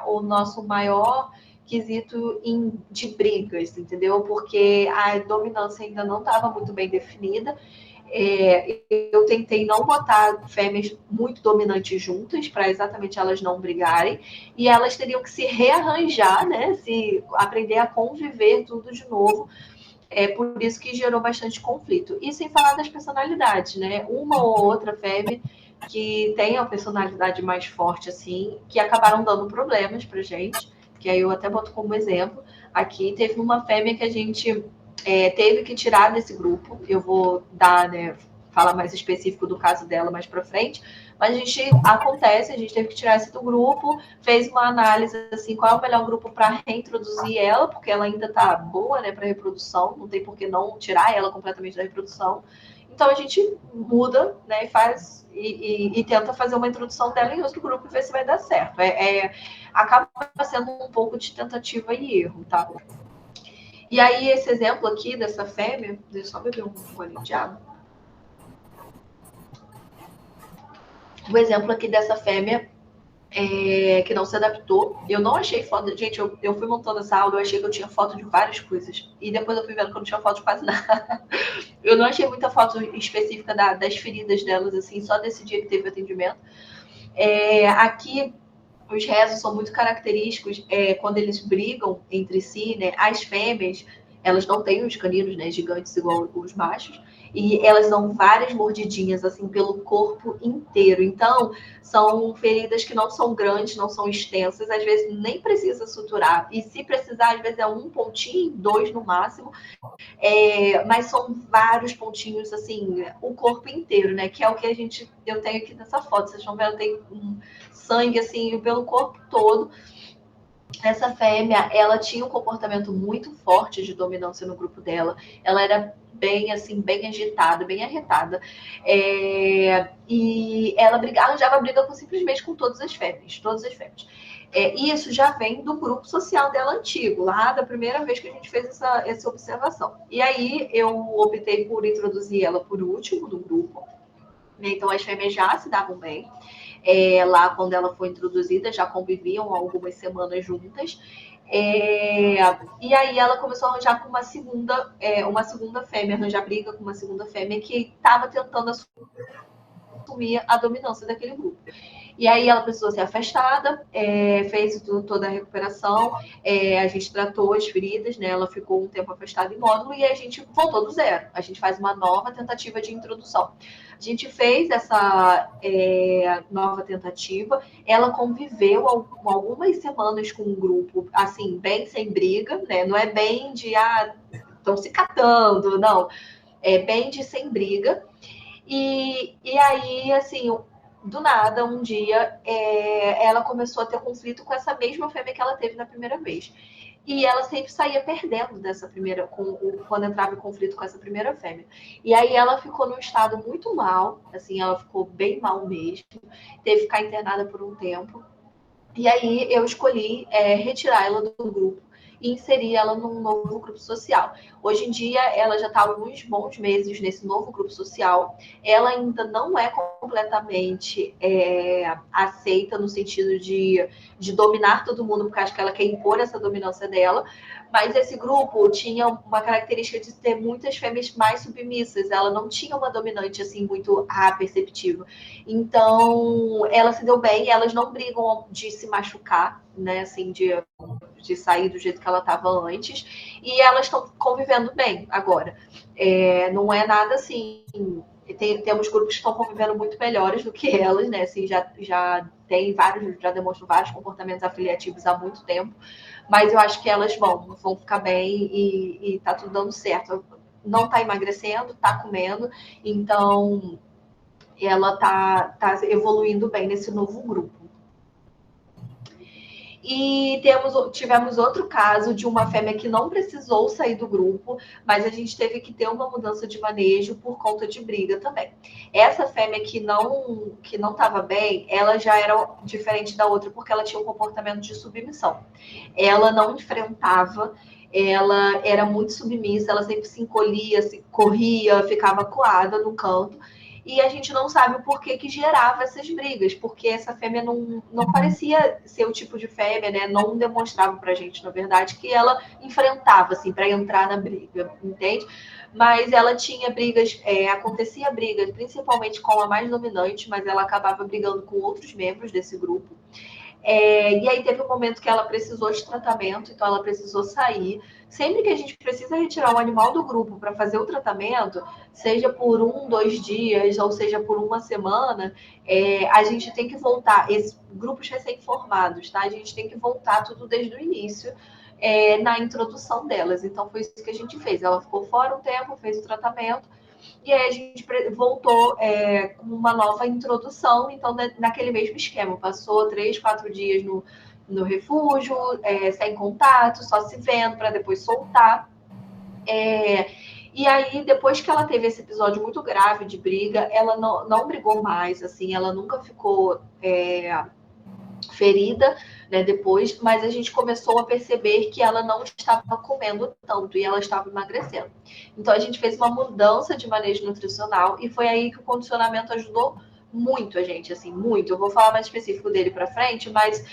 o nosso maior quesito de brigas, entendeu? Porque a dominância ainda não estava muito bem definida. Eu tentei não botar fêmeas muito dominantes juntas para exatamente elas não brigarem, e elas teriam que se rearranjar, né? Se aprender a conviver tudo de novo. Por isso que gerou bastante conflito. E sem falar das personalidades, né? Uma ou outra fêmea que tem a personalidade mais forte, assim, que acabaram dando problemas pra gente, que aí eu até boto como exemplo. Aqui teve uma fêmea que a gente teve que tirar desse grupo. Eu vou dar, né, falar mais específico do caso dela mais para frente, mas a gente teve que tirar esse do grupo, fez uma análise assim, qual é o melhor grupo para reintroduzir ela, porque ela ainda está boa, né, para reprodução, não tem por que não tirar ela completamente da reprodução. Então a gente muda, né, e tenta fazer uma introdução dela em outro grupo e ver se vai dar certo. Acaba sendo um pouco de tentativa e erro, tá? E aí, esse exemplo aqui dessa fêmea, deixa eu só beber um golinho de água. O exemplo aqui dessa fêmea que não se adaptou. Eu não achei foto. Gente, eu fui montando essa aula, eu achei que eu tinha foto de várias coisas. E depois eu fui vendo que eu não tinha foto de quase nada. Eu não achei muita foto específica das feridas delas, assim, só desse dia que teve atendimento. Aqui, os rezos são muito característicos quando eles brigam entre si, né? As fêmeas, elas não têm os caninos, né, gigantes igual os machos, e elas dão várias mordidinhas assim pelo corpo inteiro. Então, são feridas que não são grandes, não são extensas, às vezes nem precisa suturar. E se precisar, às vezes é um pontinho, 2 no máximo. Mas são vários pontinhos, assim, o corpo inteiro, né? Que é o que eu tenho aqui nessa foto. Vocês estão vendo, tem sangue, assim, pelo corpo todo. Essa fêmea, ela tinha um comportamento muito forte de dominância no grupo dela. Ela era bem, assim, bem agitada, bem arretada. E ela arranjava briga simplesmente com todas as fêmeas, todas as fêmeas. E isso já vem do grupo social dela antigo, lá da primeira vez que a gente fez essa observação. E aí eu optei por introduzir ela por último do grupo. Então as fêmeas já se davam bem. Lá quando ela foi introduzida, já conviviam algumas semanas juntas. E aí ela começou a arranjar com uma segunda fêmea, arranjar briga com uma segunda fêmea que estava tentando assumir a dominância daquele grupo. E aí ela precisou ser afastada, fez toda a recuperação, a gente tratou as feridas, né? Ela ficou um tempo afastada em módulo e a gente voltou do zero. A gente faz uma nova tentativa de introdução. A gente fez essa nova tentativa, ela conviveu algumas semanas com um grupo, assim, bem sem briga, né? Não é bem de, estão se catando, não. É bem de sem briga. E aí, assim, do nada, um dia, ela começou a ter conflito com essa mesma fêmea que ela teve na primeira vez. E ela sempre saía perdendo dessa primeira, quando entrava em conflito com essa primeira fêmea. E aí ela ficou num estado muito mal, assim, ela ficou bem mal mesmo, teve que ficar internada por um tempo. E aí eu escolhi retirar ela do grupo e inserir ela num novo grupo social. Hoje em dia, ela já está há alguns bons meses nesse novo grupo social. Ela ainda não é completamente aceita no sentido de dominar todo mundo, porque acho que ela quer impor essa dominância dela. Mas esse grupo tinha uma característica de ter muitas fêmeas mais submissas. Ela não tinha uma dominante assim muito perceptiva. Então, ela se deu bem. Elas não brigam de se machucar, né? Assim, de sair do jeito que ela estava antes. E elas estão convivendo bem agora. Não é nada assim. Temos grupos que estão convivendo muito melhores do que elas, né? Assim, já tem vários, já demonstram vários comportamentos afiliativos há muito tempo. Mas eu acho que elas vão ficar bem e tá tudo dando certo. Não tá emagrecendo, tá comendo, então ela tá evoluindo bem nesse novo grupo. E tivemos outro caso de uma fêmea que não precisou sair do grupo, mas a gente teve que ter uma mudança de manejo por conta de briga também. Essa fêmea que não estava bem, ela já era diferente da outra, porque ela tinha um comportamento de submissão. Ela não enfrentava, ela era muito submissa, ela sempre se encolhia, corria, ficava coada no canto. E a gente não sabe o porquê que gerava essas brigas, porque essa fêmea não parecia ser o tipo de fêmea, né? Não demonstrava pra gente, na verdade, que ela enfrentava, assim, para entrar na briga, entende? Mas ela tinha brigas, acontecia brigas, principalmente com a mais dominante, mas ela acabava brigando com outros membros desse grupo. E aí teve um momento que ela precisou de tratamento, então ela precisou sair. Sempre que a gente precisa retirar um animal do grupo para fazer o tratamento, seja por 2 dias, ou seja por uma semana, a gente tem que voltar, esses grupos recém-formados, tá? A gente tem que voltar tudo desde o início, na introdução delas. Então foi isso que a gente fez. Ela ficou fora um tempo, fez o tratamento, e aí a gente voltou com uma nova introdução, então naquele mesmo esquema. Passou 3, 4 dias no refúgio, sem contato, só se vendo para depois soltar. E aí, depois que ela teve esse episódio muito grave de briga, ela não brigou mais, assim, ela nunca ficou ferida, né, depois, mas a gente começou a perceber que ela não estava comendo tanto e ela estava emagrecendo. Então a gente fez uma mudança de manejo nutricional e foi aí que o condicionamento ajudou muito a gente, assim, muito. Eu vou falar mais específico dele para frente, mas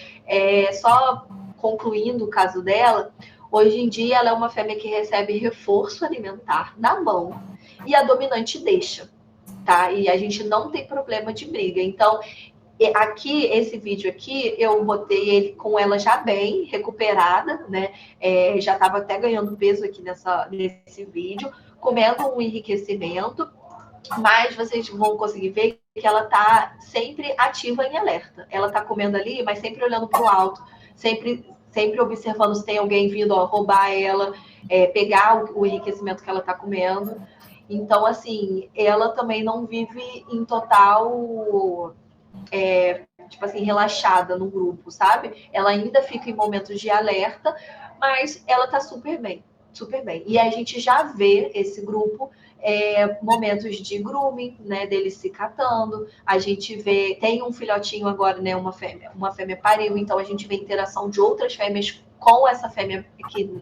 só concluindo o caso dela, hoje em dia ela é uma fêmea que recebe reforço alimentar na mão e a dominante deixa, tá? E a gente não tem problema de briga. Então, aqui, esse vídeo aqui, eu botei ele com ela já bem recuperada, né? Já estava até ganhando peso aqui nesse vídeo, comendo um enriquecimento, mas vocês vão conseguir ver que ela está sempre ativa em alerta. Ela está comendo ali, mas sempre olhando para o alto, sempre observando se tem alguém vindo roubar ela, pegar o enriquecimento que ela está comendo. Então, assim, ela também não vive em total tipo assim, relaxada no grupo, sabe? Ela ainda fica em momentos de alerta, mas ela tá super bem, super bem. E a gente já vê esse grupo momentos de grooming, né, deles se catando. A gente vê, tem um filhotinho agora, né, uma fêmea pariu, então a gente vê interação de outras fêmeas com essa fêmea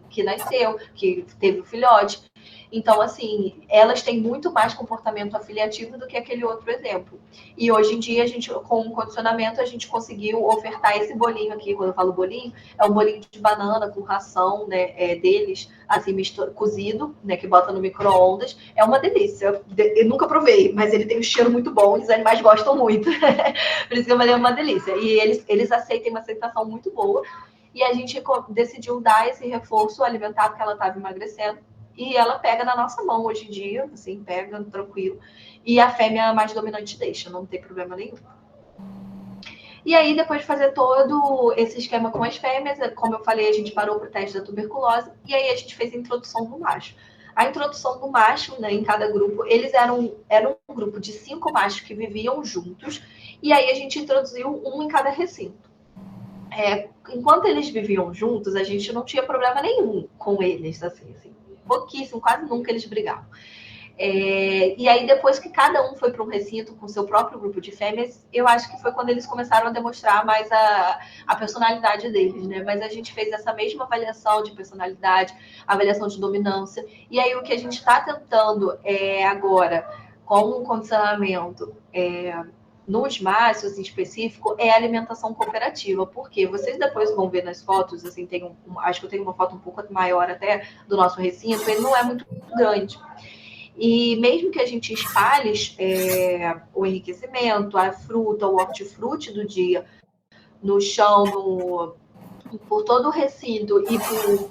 que nasceu, que teve o filhote. Então, assim, elas têm muito mais comportamento afiliativo do que aquele outro exemplo. E hoje em dia, a gente, com o condicionamento, a gente conseguiu ofertar esse bolinho aqui. Quando eu falo bolinho, é um bolinho de banana com ração, né, deles, assim, cozido, né, que bota no micro-ondas. É uma delícia. Eu nunca provei, mas ele tem um cheiro muito bom e os animais gostam muito. Por isso que eu falei, é uma delícia. E eles aceitam uma aceitação muito boa. E a gente decidiu dar esse reforço alimentar porque ela estava emagrecendo. E ela pega na nossa mão hoje em dia, assim, pega tranquilo. E a fêmea mais dominante deixa, não tem problema nenhum. E aí, depois de fazer todo esse esquema com as fêmeas, como eu falei, a gente parou para o teste da tuberculose, e aí a gente fez a introdução do macho. A introdução do macho, né, em cada grupo, eles eram um grupo de 5 machos que viviam juntos, e aí a gente introduziu um em cada recinto. Enquanto eles viviam juntos, a gente não tinha problema nenhum com eles, assim. Pouquíssimo, quase nunca eles brigavam. E aí, depois que cada um foi para um recinto com seu próprio grupo de fêmeas, eu acho que foi quando eles começaram a demonstrar mais a personalidade deles, né? Mas a gente fez essa mesma avaliação de personalidade, avaliação de dominância. E aí, o que a gente está tentando agora, com um condicionamento nos machos em específico, é a alimentação cooperativa. Porque vocês depois vão ver nas fotos, assim, acho que eu tenho uma foto um pouco maior até do nosso recinto, ele não é muito grande. E mesmo que a gente espalhe o enriquecimento, a fruta, o hortifruti do dia no chão, por todo o recinto e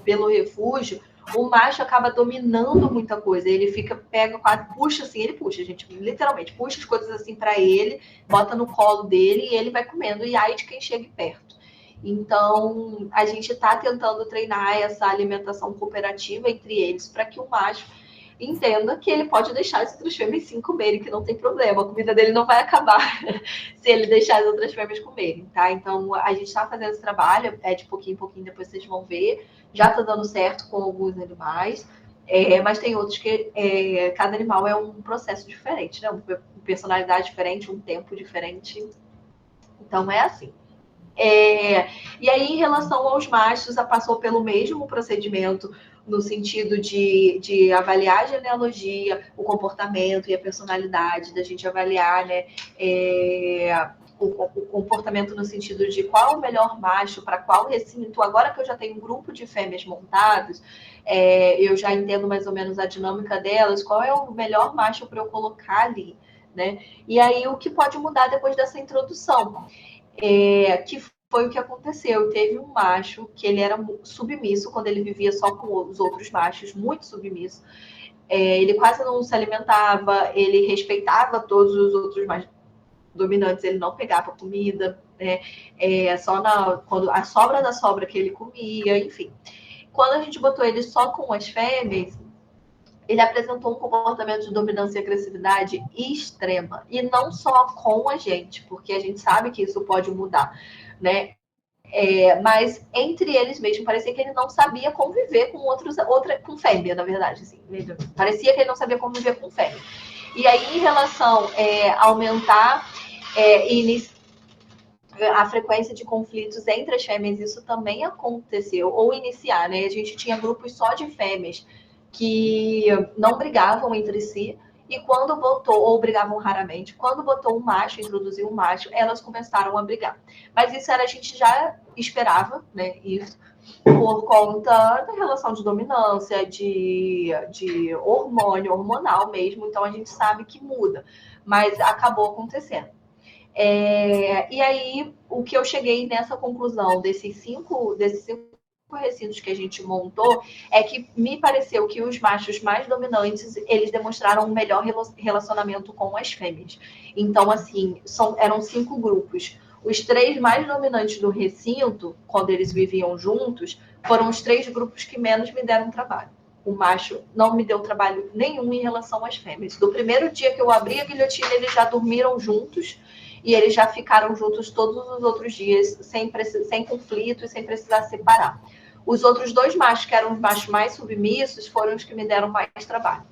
pelo refúgio, o macho acaba dominando muita coisa. Ele pega quase, puxa assim, ele puxa, gente, literalmente, puxa as coisas assim para ele, bota no colo dele e ele vai comendo, e ai de quem chegue perto. Então, a gente está tentando treinar essa alimentação cooperativa entre eles para que o macho entenda que ele pode deixar as outras fêmeas sim comerem, que não tem problema, a comida dele não vai acabar se ele deixar as outras fêmeas comerem, tá? Então, a gente está fazendo esse trabalho, de pouquinho em pouquinho, depois vocês vão ver, já está dando certo com alguns animais, mas tem outros que cada animal é um processo diferente, né? Uma personalidade diferente, um tempo diferente, então é assim. E aí, em relação aos machos, passou pelo mesmo procedimento, no sentido de avaliar a genealogia, o comportamento e a personalidade, da gente avaliar, né, o comportamento no sentido de qual o melhor macho para qual recinto. Agora que eu já tenho um grupo de fêmeas montados, eu já entendo mais ou menos a dinâmica delas, qual é o melhor macho para eu colocar ali, né? E aí, o que pode mudar depois dessa introdução? Que foi o que aconteceu. Teve um macho que ele era submisso quando ele vivia só com os outros machos, muito submisso. Ele quase não se alimentava, ele respeitava todos os outros machos dominantes, ele não pegava comida, né? Só quando a sobra da sobra que ele comia, enfim. Quando a gente botou ele só com as fêmeas, ele apresentou um comportamento de dominância e agressividade extrema. E não só com a gente, porque a gente sabe que isso pode mudar, né? Mas entre eles mesmo, parecia que ele não sabia conviver com com fêmea, na verdade. Assim, parecia que ele não sabia conviver com fêmea. E aí, em relação a aumentar a frequência de conflitos entre as fêmeas, isso também aconteceu, ou iniciar, né? A gente tinha grupos só de fêmeas que não brigavam entre si, e quando botou, ou brigavam raramente, quando botou um macho, introduziu um macho, elas começaram a brigar. Mas isso a gente já esperava, né? Isso, por conta da relação de dominância, de hormonal mesmo, então a gente sabe que muda, mas acabou acontecendo. E aí, o que eu cheguei nessa conclusão desses cinco recintos que a gente montou é que me pareceu que os machos mais dominantes, eles demonstraram um melhor relacionamento com as fêmeas. Então, assim, eram 5 grupos. Os 3 mais dominantes do recinto, quando eles viviam juntos, foram os 3 grupos que menos me deram trabalho. O macho não me deu trabalho nenhum em relação às fêmeas. Do primeiro dia que eu abri a guilhotina, eles já dormiram juntos, e eles já ficaram juntos todos os outros dias, sem conflito e sem precisar separar. Os outros 2 machos, que eram os machos mais submissos, foram os que me deram mais trabalho.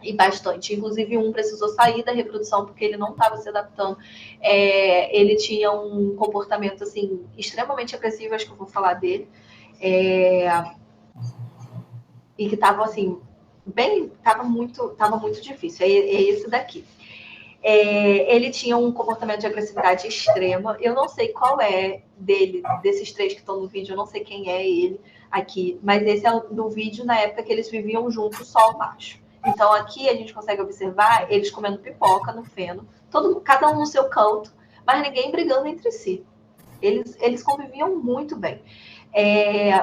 E bastante. Inclusive, um precisou sair da reprodução porque ele não estava se adaptando. Ele tinha um comportamento, assim, extremamente agressivo, acho que eu vou falar dele. E que estava, assim, estava muito difícil. É esse daqui. Ele tinha um comportamento de agressividade extrema. Eu não sei qual é desses 3 que estão no vídeo, eu não sei quem é ele aqui, mas esse é do vídeo na época que eles viviam juntos, só o macho. Então aqui a gente consegue observar eles comendo pipoca no feno, cada um no seu canto, mas ninguém brigando entre si. Eles conviviam muito bem.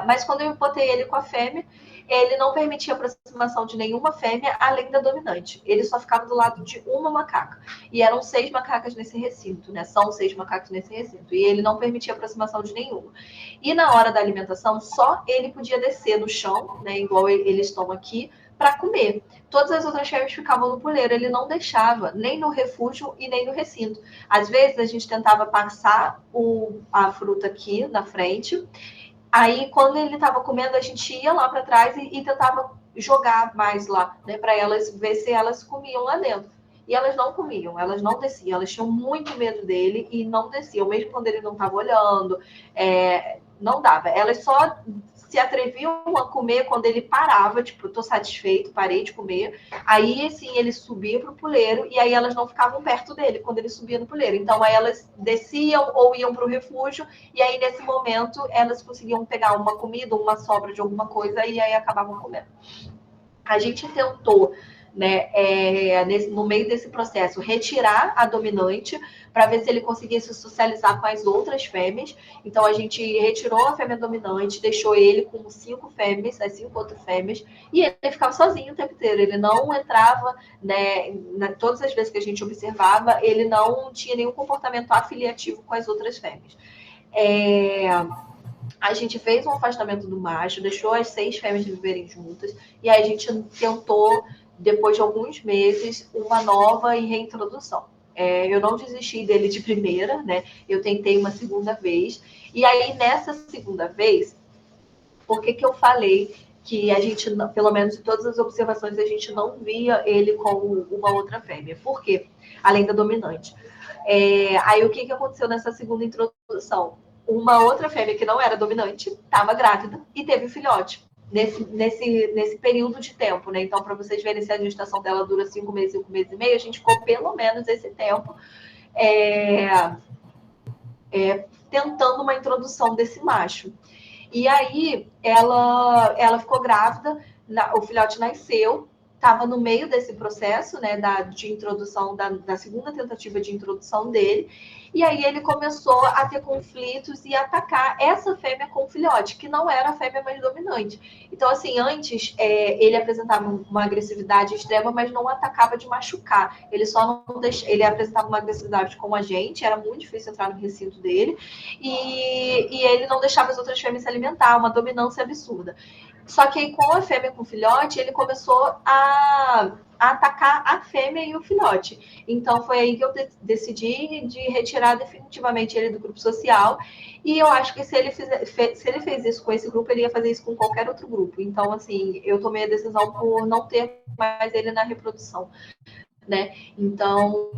Mas quando eu botei ele com a fêmea, ele não permitia a aproximação de nenhuma fêmea além da dominante. Ele só ficava do lado de uma macaca. E eram 6 macacas nesse recinto, né? São 6 macacos nesse recinto. E ele não permitia a aproximação de nenhuma. E na hora da alimentação, só ele podia descer no chão, né? Igual eles estão aqui, para comer. Todas as outras fêmeas ficavam no puleiro. Ele não deixava, nem no refúgio e nem no recinto. Às vezes a gente tentava passar a fruta aqui na frente. Aí, quando ele estava comendo, a gente ia lá para trás e tentava jogar mais lá, né, para elas ver se elas comiam lá dentro. E elas não comiam, elas não desciam, elas tinham muito medo dele e não desciam, mesmo quando ele não estava olhando, não dava. Elas só se atreviam a comer quando ele parava, tipo, eu tô satisfeito, parei de comer. Aí, assim, ele subia pro puleiro e aí elas não ficavam perto dele quando ele subia no puleiro. Então, aí elas desciam ou iam pro refúgio e aí, nesse momento, elas conseguiam pegar uma comida, uma sobra de alguma coisa e aí acabavam comendo. A gente tentou, né, no meio desse processo, retirar a dominante para ver se ele conseguia se socializar com as outras fêmeas. Então, a gente retirou a fêmea dominante, deixou ele com 5 fêmeas, as 5 outras fêmeas, e ele ficava sozinho o tempo inteiro. Ele não entrava, né, todas as vezes que a gente observava, ele não tinha nenhum comportamento afiliativo com as outras fêmeas. A gente fez um afastamento do macho, deixou as 6 fêmeas viverem juntas, e aí a gente tentou, depois de alguns meses, uma nova reintrodução. Eu não desisti dele de primeira, né? Eu tentei uma segunda vez, e aí nessa segunda vez, por que eu falei que a gente, pelo menos em todas as observações, a gente não via ele como uma outra fêmea? Por quê? Além da dominante. Aí o que aconteceu nessa segunda introdução? Uma outra fêmea que não era dominante estava grávida e teve um filhote nesse período de tempo, né? Então, para vocês verem se a gestação dela dura 5 meses, 5 meses e meio, a gente ficou pelo menos esse tempo tentando uma introdução desse macho. E aí ela ficou grávida, o filhote nasceu, estava no meio desse processo, né, de introdução, da segunda tentativa de introdução dele, e aí ele começou a ter conflitos e atacar essa fêmea com o filhote, que não era a fêmea mais dominante. Então, assim, antes ele apresentava uma agressividade extrema, mas não atacava de machucar. Ele só não ele apresentava uma agressividade com a gente, era muito difícil entrar no recinto dele, e ele não deixava as outras fêmeas se alimentar, uma dominância absurda. Só que aí, com a fêmea com o filhote, ele começou a atacar a fêmea e o filhote. Então, foi aí que eu decidi de retirar definitivamente ele do grupo social. E eu acho que se ele fez isso com esse grupo, ele ia fazer isso com qualquer outro grupo. Então, assim, eu tomei a decisão por não ter mais ele na reprodução, né? Então,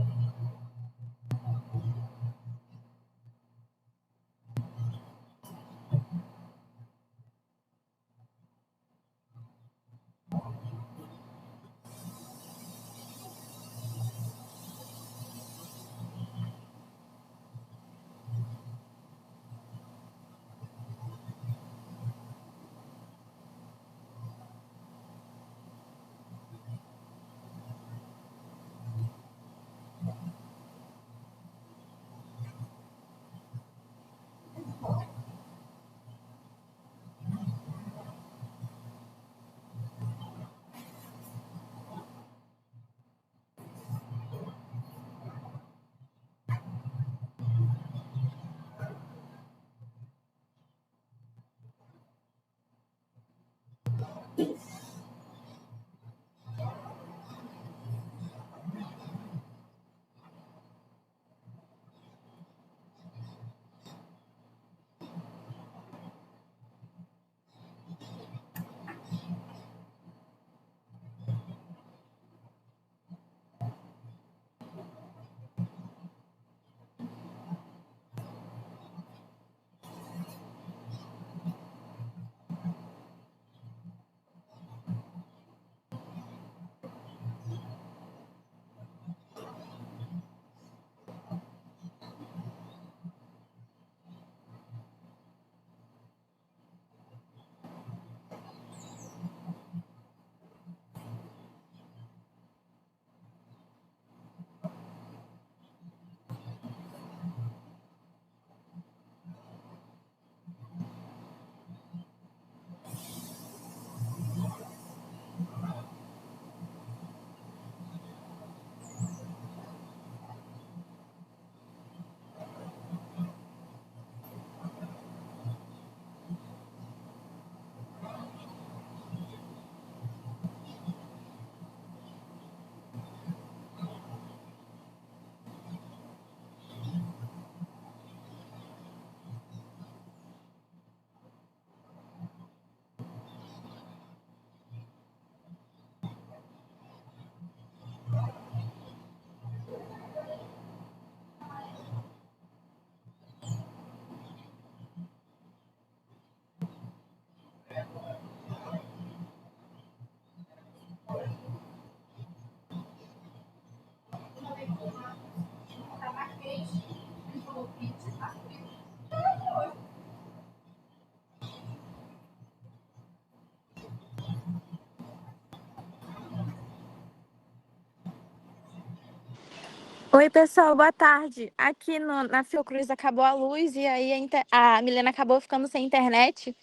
Oi, pessoal, boa tarde. Aqui na Fiocruz acabou a luz e aí a Milena acabou ficando sem internet.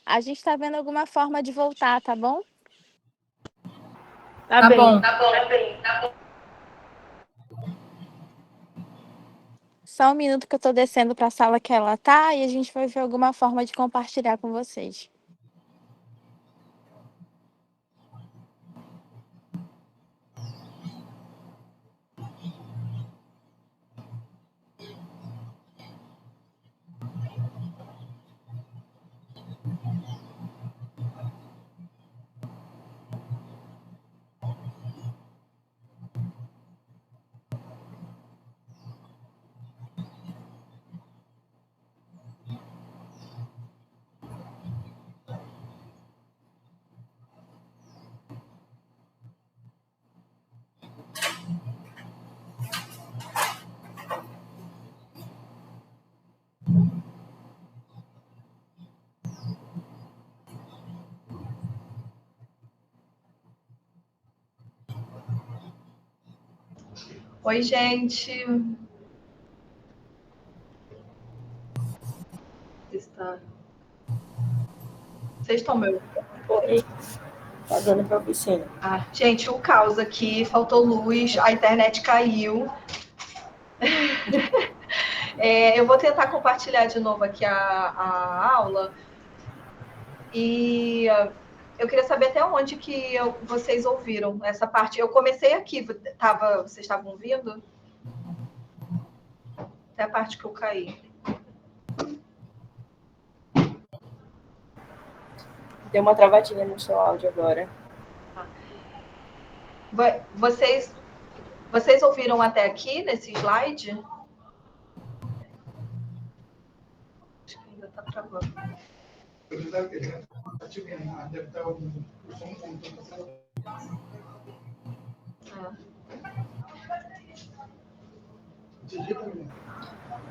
A gente está vendo alguma forma de voltar, tá bom? Tá bem. Só um minuto que eu tô descendo para a sala que ela tá e a gente vai ver alguma forma de compartilhar com vocês. Oi, gente. Vocês estão me ouvindo? Oi. Tá dando pra oficina. Gente, o caos aqui, faltou luz, a internet caiu. Eu vou tentar compartilhar de novo aqui a aula. E eu queria saber até onde que vocês ouviram essa parte. Eu comecei aqui, vocês estavam ouvindo? Até a parte que eu caí. Deu uma travadinha no seu áudio agora. Vocês ouviram até aqui nesse slide? Acho que ainda está travando.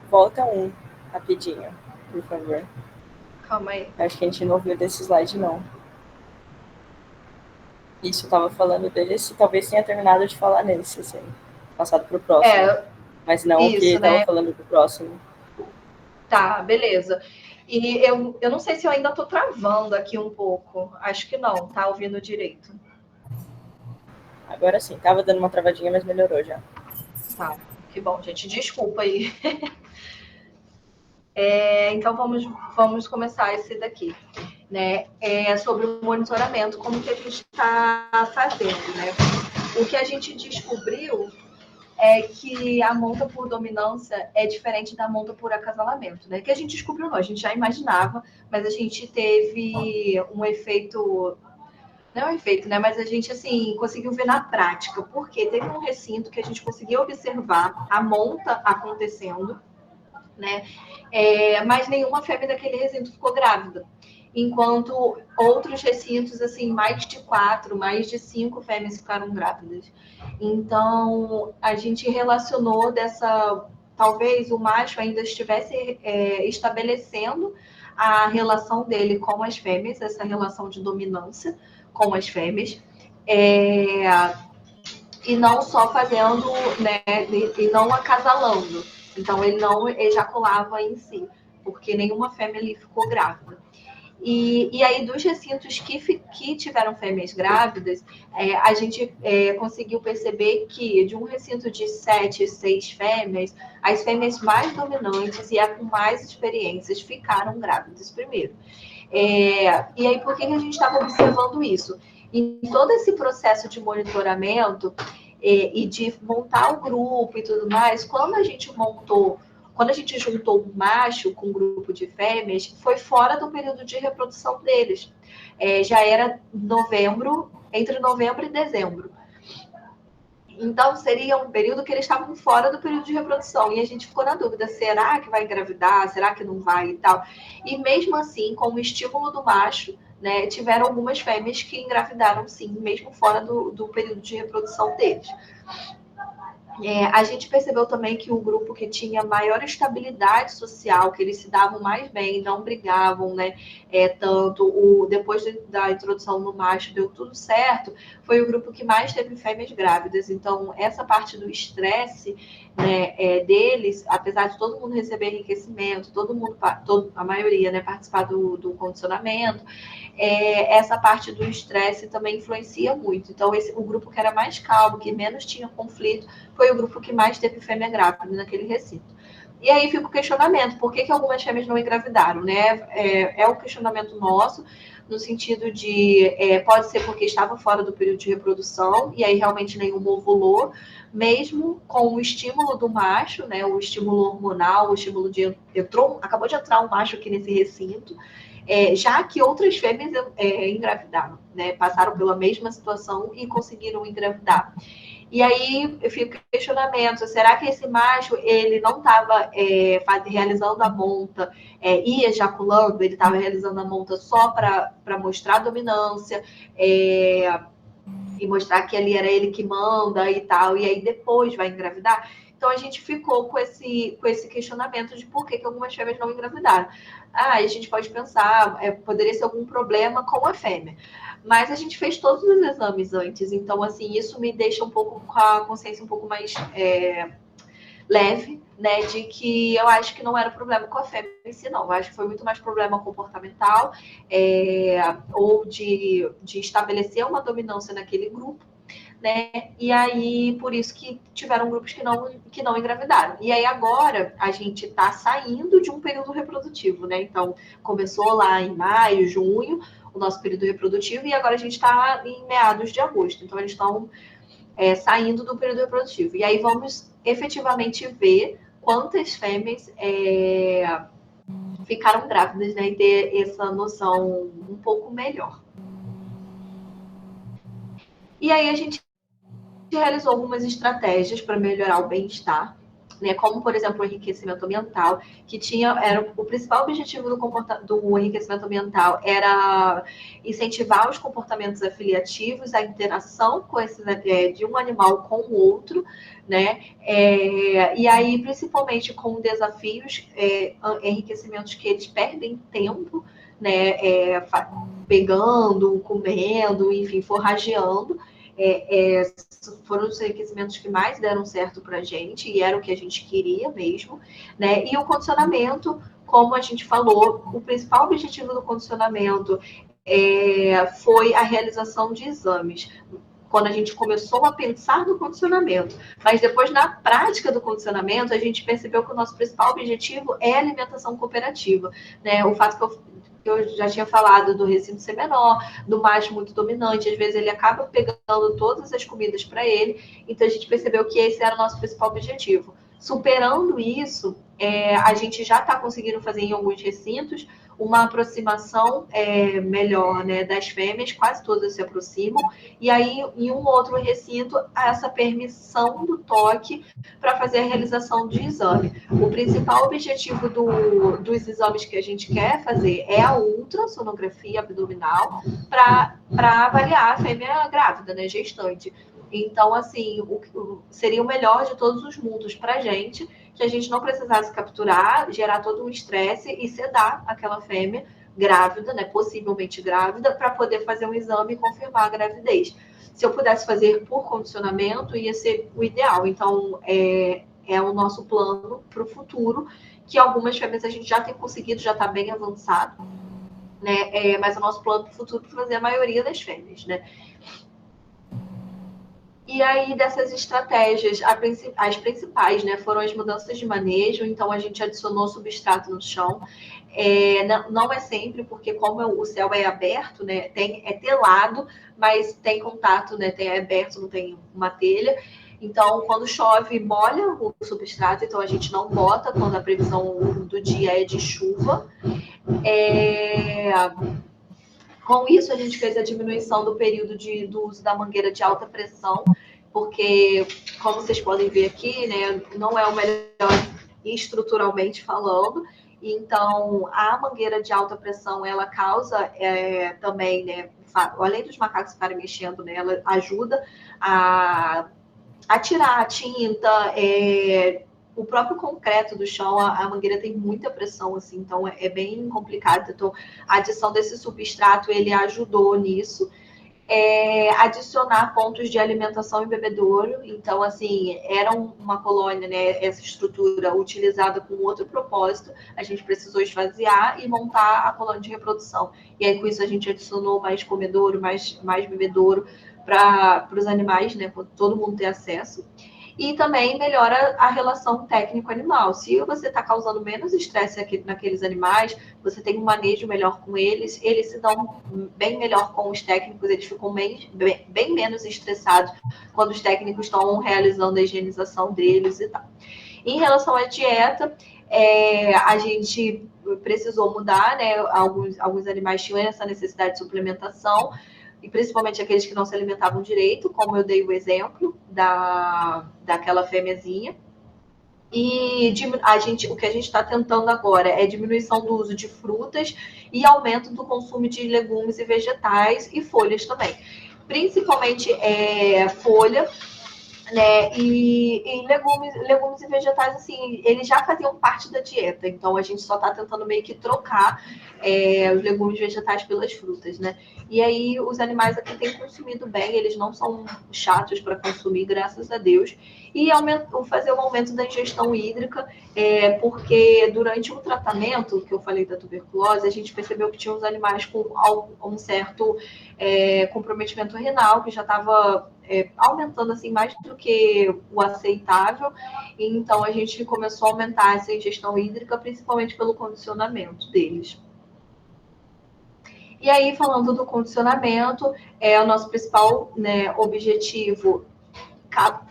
Volta rapidinho, por favor. Calma aí. Acho que a gente não ouviu desse slide, não. Isso, eu tava falando dele, talvez tenha terminado de falar nesse, assim, passado pro próximo. Mas não isso, o que tava falando pro próximo. Tá, beleza. E eu não sei se eu ainda tô travando aqui um pouco. Acho que não, tá ouvindo direito. Agora sim, tava dando uma travadinha, mas melhorou já. Tá, que bom, gente. Desculpa aí. Então, vamos começar esse daqui, né? Sobre o monitoramento, como que a gente está fazendo, né? O que a gente descobriu é que a monta por dominância é diferente da monta por acasalamento, né? Que a gente descobriu, não, a gente já imaginava, mas a gente teve um efeito, não é um efeito, né? Mas a gente, assim, conseguiu ver na prática, porque teve um recinto que a gente conseguiu observar a monta acontecendo, né? Mas nenhuma fêmea daquele recinto ficou grávida. Enquanto outros recintos, assim, mais de 4, mais de 5 fêmeas ficaram grávidas. Então, a gente relacionou talvez o macho ainda estivesse estabelecendo a relação dele com as fêmeas, essa relação de dominância com as fêmeas, e não só fazendo, né, e não acasalando. Então, ele não ejaculava em si, porque nenhuma fêmea ali ficou grávida. E aí, dos recintos que tiveram fêmeas grávidas, a gente conseguiu perceber que de um recinto de 7, 6 fêmeas, as fêmeas mais dominantes e a com mais experiências ficaram grávidas primeiro. E aí, por que a gente estava observando isso? Em todo esse processo de monitoramento e de montar o grupo e tudo mais, quando a gente juntou o macho com um grupo de fêmeas, foi fora do período de reprodução deles. Já era entre novembro e dezembro. Então, seria um período que eles estavam fora do período de reprodução. E a gente ficou na dúvida, será que vai engravidar? Será que não vai e tal? E mesmo assim, com o estímulo do macho, né, tiveram algumas fêmeas que engravidaram, sim, mesmo fora do período de reprodução deles. A gente percebeu também que o grupo que tinha maior estabilidade social, que eles se davam mais bem, não brigavam, né? Depois da introdução no macho, deu tudo certo, foi o grupo que mais teve fêmeas grávidas. Então, essa parte do estresse, né, deles, apesar de todo mundo receber enriquecimento, a maioria, né, participar do condicionamento, essa parte do estresse também influencia muito. Então, o grupo que era mais calmo, que menos tinha conflito, foi o grupo que mais teve fêmea grávida naquele recinto. E aí fica o questionamento, por que algumas fêmeas não engravidaram, né? É um questionamento nosso, no sentido de, pode ser porque estava fora do período de reprodução, e aí realmente nenhum ovulou, mesmo com o estímulo do macho, né? O estímulo hormonal, o estímulo acabou de entrar um macho aqui nesse recinto, já que outras fêmeas engravidaram, né? Passaram pela mesma situação e conseguiram engravidar. E aí eu fico questionamento, será que esse macho ele não estava realizando a monta e ejaculando, ele estava realizando a monta só para mostrar dominância e mostrar que ali era ele que manda e tal, e aí depois vai engravidar? Então a gente ficou com esse questionamento de por que algumas fêmeas não engravidaram. A gente pode pensar, poderia ser algum problema com a fêmea. Mas a gente fez todos os exames antes, então, assim, isso me deixa um pouco com a consciência um pouco mais leve, né, de que eu acho que não era problema com a fêmea em si, não. Eu acho que foi muito mais problema comportamental ou de estabelecer uma dominância naquele grupo, né? E aí, por isso que tiveram grupos que não engravidaram. E aí, agora, a gente está saindo de um período reprodutivo, né? Então, começou lá em maio, junho, o nosso período reprodutivo, e agora a gente está em meados de agosto. Então, eles estão saindo do período reprodutivo. E aí, vamos efetivamente ver quantas fêmeas ficaram grávidas, né? E ter essa noção um pouco melhor. E aí, a gente realizou algumas estratégias para melhorar o bem-estar, né, como, por exemplo, o enriquecimento ambiental, que era o principal objetivo do enriquecimento ambiental era incentivar os comportamentos afiliativos, a interação com de um animal com o outro, né, e aí, principalmente com desafios, enriquecimentos que eles perdem tempo, né, pegando, comendo, enfim, forrageando, foram os enriquecimentos que mais deram certo para a gente, e era o que a gente queria mesmo, né? E o condicionamento, como a gente falou, o principal objetivo do condicionamento foi a realização de exames, quando a gente começou a pensar no condicionamento. Mas depois, na prática do condicionamento, a gente percebeu que o nosso principal objetivo é a alimentação cooperativa, né? O fato que eu já tinha falado do recinto ser menor, do macho muito dominante, às vezes ele acaba pegando todas as comidas para ele, então a gente percebeu que esse era o nosso principal objetivo. Superando isso, a gente já está conseguindo fazer em alguns recintos uma aproximação melhor, né, das fêmeas, quase todas se aproximam, e aí em um outro recinto há essa permissão do toque para fazer a realização de exame. O principal objetivo dos exames que a gente quer fazer é a ultrassonografia abdominal para avaliar a fêmea grávida, né, gestante. Então, assim, seria o melhor de todos os mundos para a gente, que a gente não precisasse capturar, gerar todo um estresse e sedar aquela fêmea grávida, né, possivelmente grávida, para poder fazer um exame e confirmar a gravidez. Se eu pudesse fazer por condicionamento, ia ser o ideal. Então, é o nosso plano para o futuro, que algumas fêmeas a gente já tem conseguido, já está bem avançado, né? Mas o nosso plano para o futuro é fazer a maioria das fêmeas, né? E aí, dessas estratégias, as principais, né, foram as mudanças de manejo. Então, a gente adicionou substrato no chão. Não é sempre, porque como o céu é aberto, né, é telado, mas tem contato, né, é aberto, não tem uma telha. Então, quando chove, molha o substrato. Então, a gente não bota quando a previsão do dia é de chuva. Com isso, a gente fez a diminuição do período do uso da mangueira de alta pressão, porque, como vocês podem ver aqui, né, não é o melhor estruturalmente falando. Então, a mangueira de alta pressão, ela causa também, né, além dos macacos ficarem mexendo, né, ela ajuda a atirar a tinta, o próprio concreto do chão, a mangueira tem muita pressão, assim, então é bem complicado. Então, a adição desse substrato, ele ajudou nisso. Adicionar pontos de alimentação e bebedouro. Então, assim, era uma colônia, né, essa estrutura utilizada com outro propósito. A gente precisou esvaziar e montar a colônia de reprodução. E aí, com isso, a gente adicionou mais comedouro, mais bebedouro para os animais, né, para todo mundo ter acesso. E também melhora a relação técnico-animal. Se você está causando menos estresse naqueles animais, você tem um manejo melhor com eles se dão bem melhor com os técnicos, eles ficam bem menos estressados quando os técnicos estão realizando a higienização deles e tal. Em relação à dieta, a gente precisou mudar, né? Alguns animais tinham essa necessidade de suplementação, e principalmente aqueles que não se alimentavam direito, como eu dei o exemplo daquela fêmeazinha. E o que a gente está tentando agora é diminuição do uso de frutas e aumento do consumo de legumes e vegetais e folhas também. Principalmente folha, né? E legumes e vegetais, assim, eles já faziam parte da dieta, então a gente só está tentando meio que trocar os legumes e vegetais pelas frutas, né? E aí os animais aqui têm consumido bem, eles não são chatos para consumir, graças a Deus. E fazer um aumento da ingestão hídrica, porque durante o tratamento que eu falei da tuberculose, a gente percebeu que tinha uns animais com um certo comprometimento renal, que já estava aumentando assim mais do que o aceitável. Então a gente começou a aumentar essa ingestão hídrica, principalmente pelo condicionamento deles. E aí, falando do condicionamento, o nosso principal, né, objetivo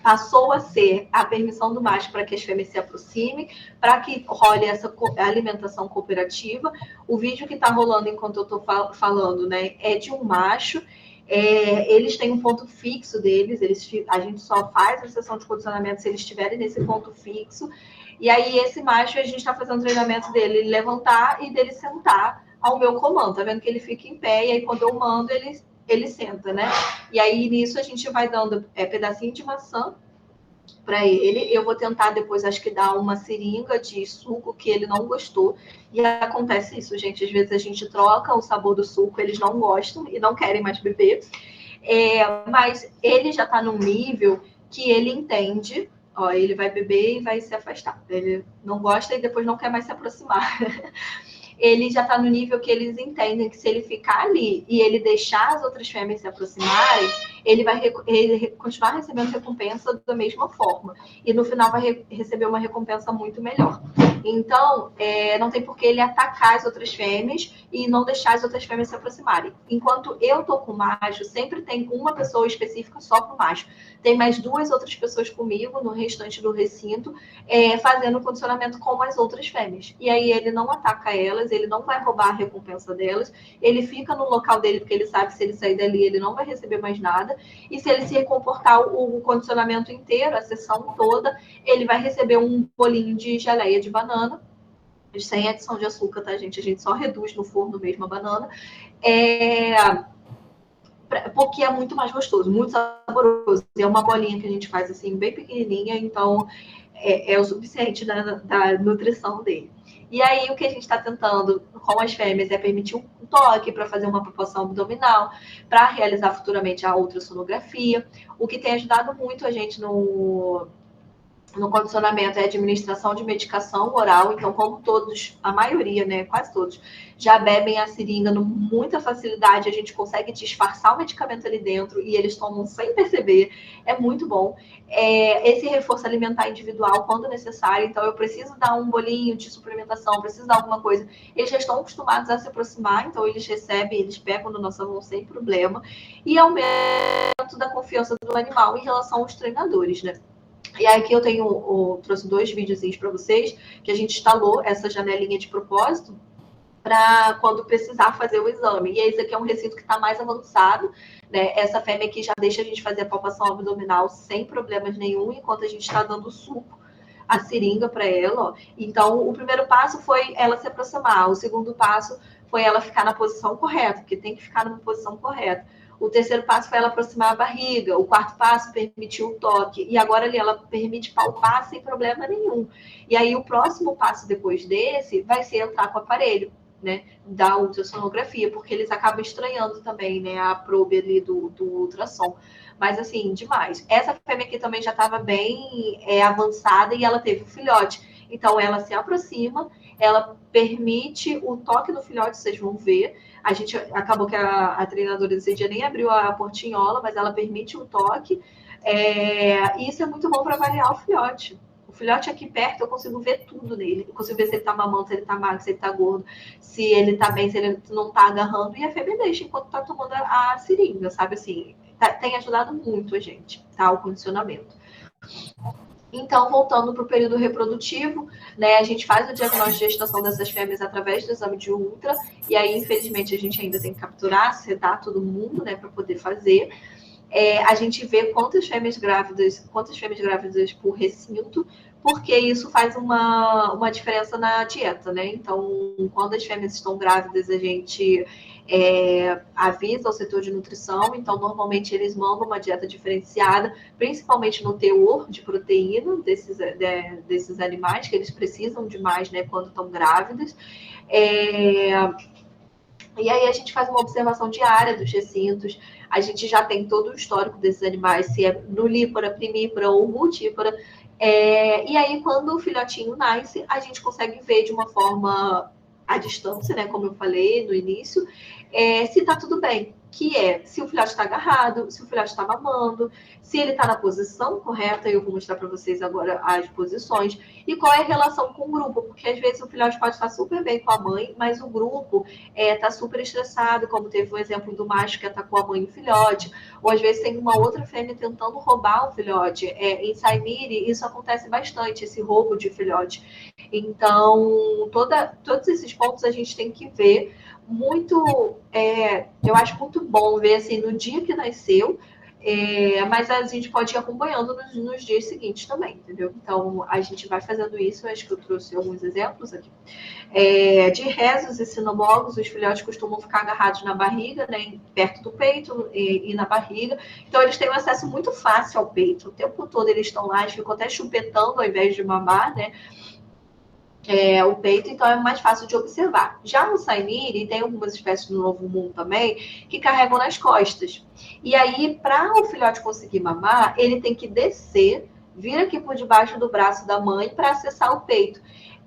passou a ser a permissão do macho para que as fêmeas se aproximem, para que role essa alimentação cooperativa. O vídeo que está rolando enquanto eu estou falando, né, é de um macho. Eles têm um ponto fixo deles, a gente só faz a sessão de condicionamento se eles estiverem nesse ponto fixo. E aí, esse macho, a gente está fazendo treinamento dele levantar e dele sentar ao meu comando. Tá vendo que ele fica em pé, e aí quando eu mando, ele senta, né? E aí, nisso, a gente vai dando pedacinho de maçã para ele. Eu vou tentar depois, acho que dar uma seringa de suco que ele não gostou. E acontece isso, gente. Às vezes a gente troca o sabor do suco, eles não gostam e não querem mais beber. Mas ele já está num nível que ele entende. Ó, ele vai beber e vai se afastar. Ele não gosta e depois não quer mais se aproximar. Ele já está no nível que eles entendem que se ele ficar ali e ele deixar as outras fêmeas se aproximarem, ele vai continuar recebendo recompensa da mesma forma. E no final vai receber uma recompensa muito melhor. Então, não tem por que ele atacar as outras fêmeas e não deixar as outras fêmeas se aproximarem. Enquanto eu tô com o macho, sempre tem uma pessoa específica só para o macho. Tem mais 2 outras pessoas comigo no restante do recinto, fazendo o condicionamento com as outras fêmeas. E aí ele não ataca elas, ele não vai roubar a recompensa delas, ele fica no local dele, porque ele sabe que se ele sair dali, ele não vai receber mais nada. E se ele se comportar o condicionamento inteiro, a sessão toda, ele vai receber um bolinho de geleia de banana, sem adição de açúcar, tá, gente? A gente só reduz no forno mesmo a banana. Porque é muito mais gostoso, muito saboroso. É uma bolinha que a gente faz assim, bem pequenininha, então é o suficiente da nutrição dele. E aí, o que a gente está tentando com as fêmeas é permitir um toque para fazer uma palpação abdominal, para realizar futuramente a ultrassonografia. O que tem ajudado muito a gente no condicionamento é a administração de medicação oral. Então, como todos, a maioria, né, quase todos, já bebem a seringa com muita facilidade, a gente consegue disfarçar o medicamento ali dentro e eles tomam sem perceber. É muito bom. Esse reforço alimentar individual, quando necessário. Então, eu preciso dar um bolinho de suplementação, preciso dar alguma coisa. Eles já estão acostumados a se aproximar, então eles recebem, eles pegam na nossa mão sem problema. E aumento da confiança do animal em relação aos treinadores, né? E aí aqui eu trouxe 2 videozinhos para vocês, que a gente instalou essa janelinha de propósito para quando precisar fazer o exame. E esse aqui é um recinto que está mais avançado, né? Essa fêmea aqui já deixa a gente fazer a palpação abdominal sem problemas nenhum, enquanto a gente está dando suco, a seringa para ela. Ó. Então, o primeiro passo foi ela se aproximar. O segundo passo foi ela ficar na posição correta, porque tem que ficar na posição correta. O terceiro passo foi ela aproximar a barriga. O quarto passo permitiu o toque. E agora ali ela permite palpar sem problema nenhum. E aí o próximo passo depois desse vai ser entrar com o aparelho, né, da ultrassonografia, porque eles acabam estranhando também, né, a probe ali do ultrassom. Mas, assim, demais. Essa fêmea aqui também já estava bem avançada e ela teve o filhote. Então, ela se aproxima, ela permite o toque no filhote, vocês vão ver. A gente acabou que a treinadora desse dia nem abriu a portinhola, mas ela permite o toque. E isso é muito bom para avaliar o filhote. O filhote aqui perto, eu consigo ver tudo nele. Eu consigo ver se ele tá mamando, se ele tá magro, se ele tá gordo, se ele tá bem, se ele não tá agarrando. E a fêmea deixa enquanto tá tomando a seringa, sabe? Assim, tem ajudado muito a gente, tá? O condicionamento. Então, voltando para o período reprodutivo, né, a gente faz o diagnóstico de gestação dessas fêmeas através do exame de ultra, e aí, infelizmente, a gente ainda tem que capturar, setar todo mundo, né, para poder fazer. A gente vê quantas fêmeas grávidas por recinto, porque isso faz uma diferença na dieta, né? Então, quando as fêmeas estão grávidas, a gente avisa o setor de nutrição, então normalmente eles mandam uma dieta diferenciada, principalmente no teor de proteína desses animais, que eles precisam demais, né, quando estão grávidas. E aí a gente faz uma observação diária dos recintos, a gente já tem todo o histórico desses animais, se é nulípara, primípara ou multípara. E aí, quando o filhotinho nasce, a gente consegue ver de uma forma à distância, né, como eu falei no início, se está tudo bem. Que é se o filhote está agarrado, se o filhote está mamando, se ele está na posição correta, eu vou mostrar para vocês agora as posições, e qual é a relação com o grupo, porque às vezes o filhote pode estar super bem com a mãe, mas o grupo está super estressado, como teve o exemplo do macho que atacou a mãe e o filhote, ou às vezes tem uma outra fêmea tentando roubar o filhote. Em Saimiri, isso acontece bastante, esse roubo de filhote. Então, todos esses pontos a gente tem que ver muito, eu acho muito bom ver assim no dia que nasceu, mas a gente pode ir acompanhando nos dias seguintes também, entendeu? Então a gente vai fazendo isso. Eu acho que eu trouxe alguns exemplos aqui. De rezos e sinomólogos, os filhotes costumam ficar agarrados na barriga, né, perto do peito e na barriga. Então eles têm um acesso muito fácil ao peito. O tempo todo eles estão lá, eles ficam até chupetando ao invés de mamar, né? O peito, então é mais fácil de observar. Já no Saimiri, tem algumas espécies do Novo Mundo também, que carregam nas costas. E aí, para o filhote conseguir mamar, ele tem que descer, vir aqui por debaixo do braço da mãe para acessar o peito.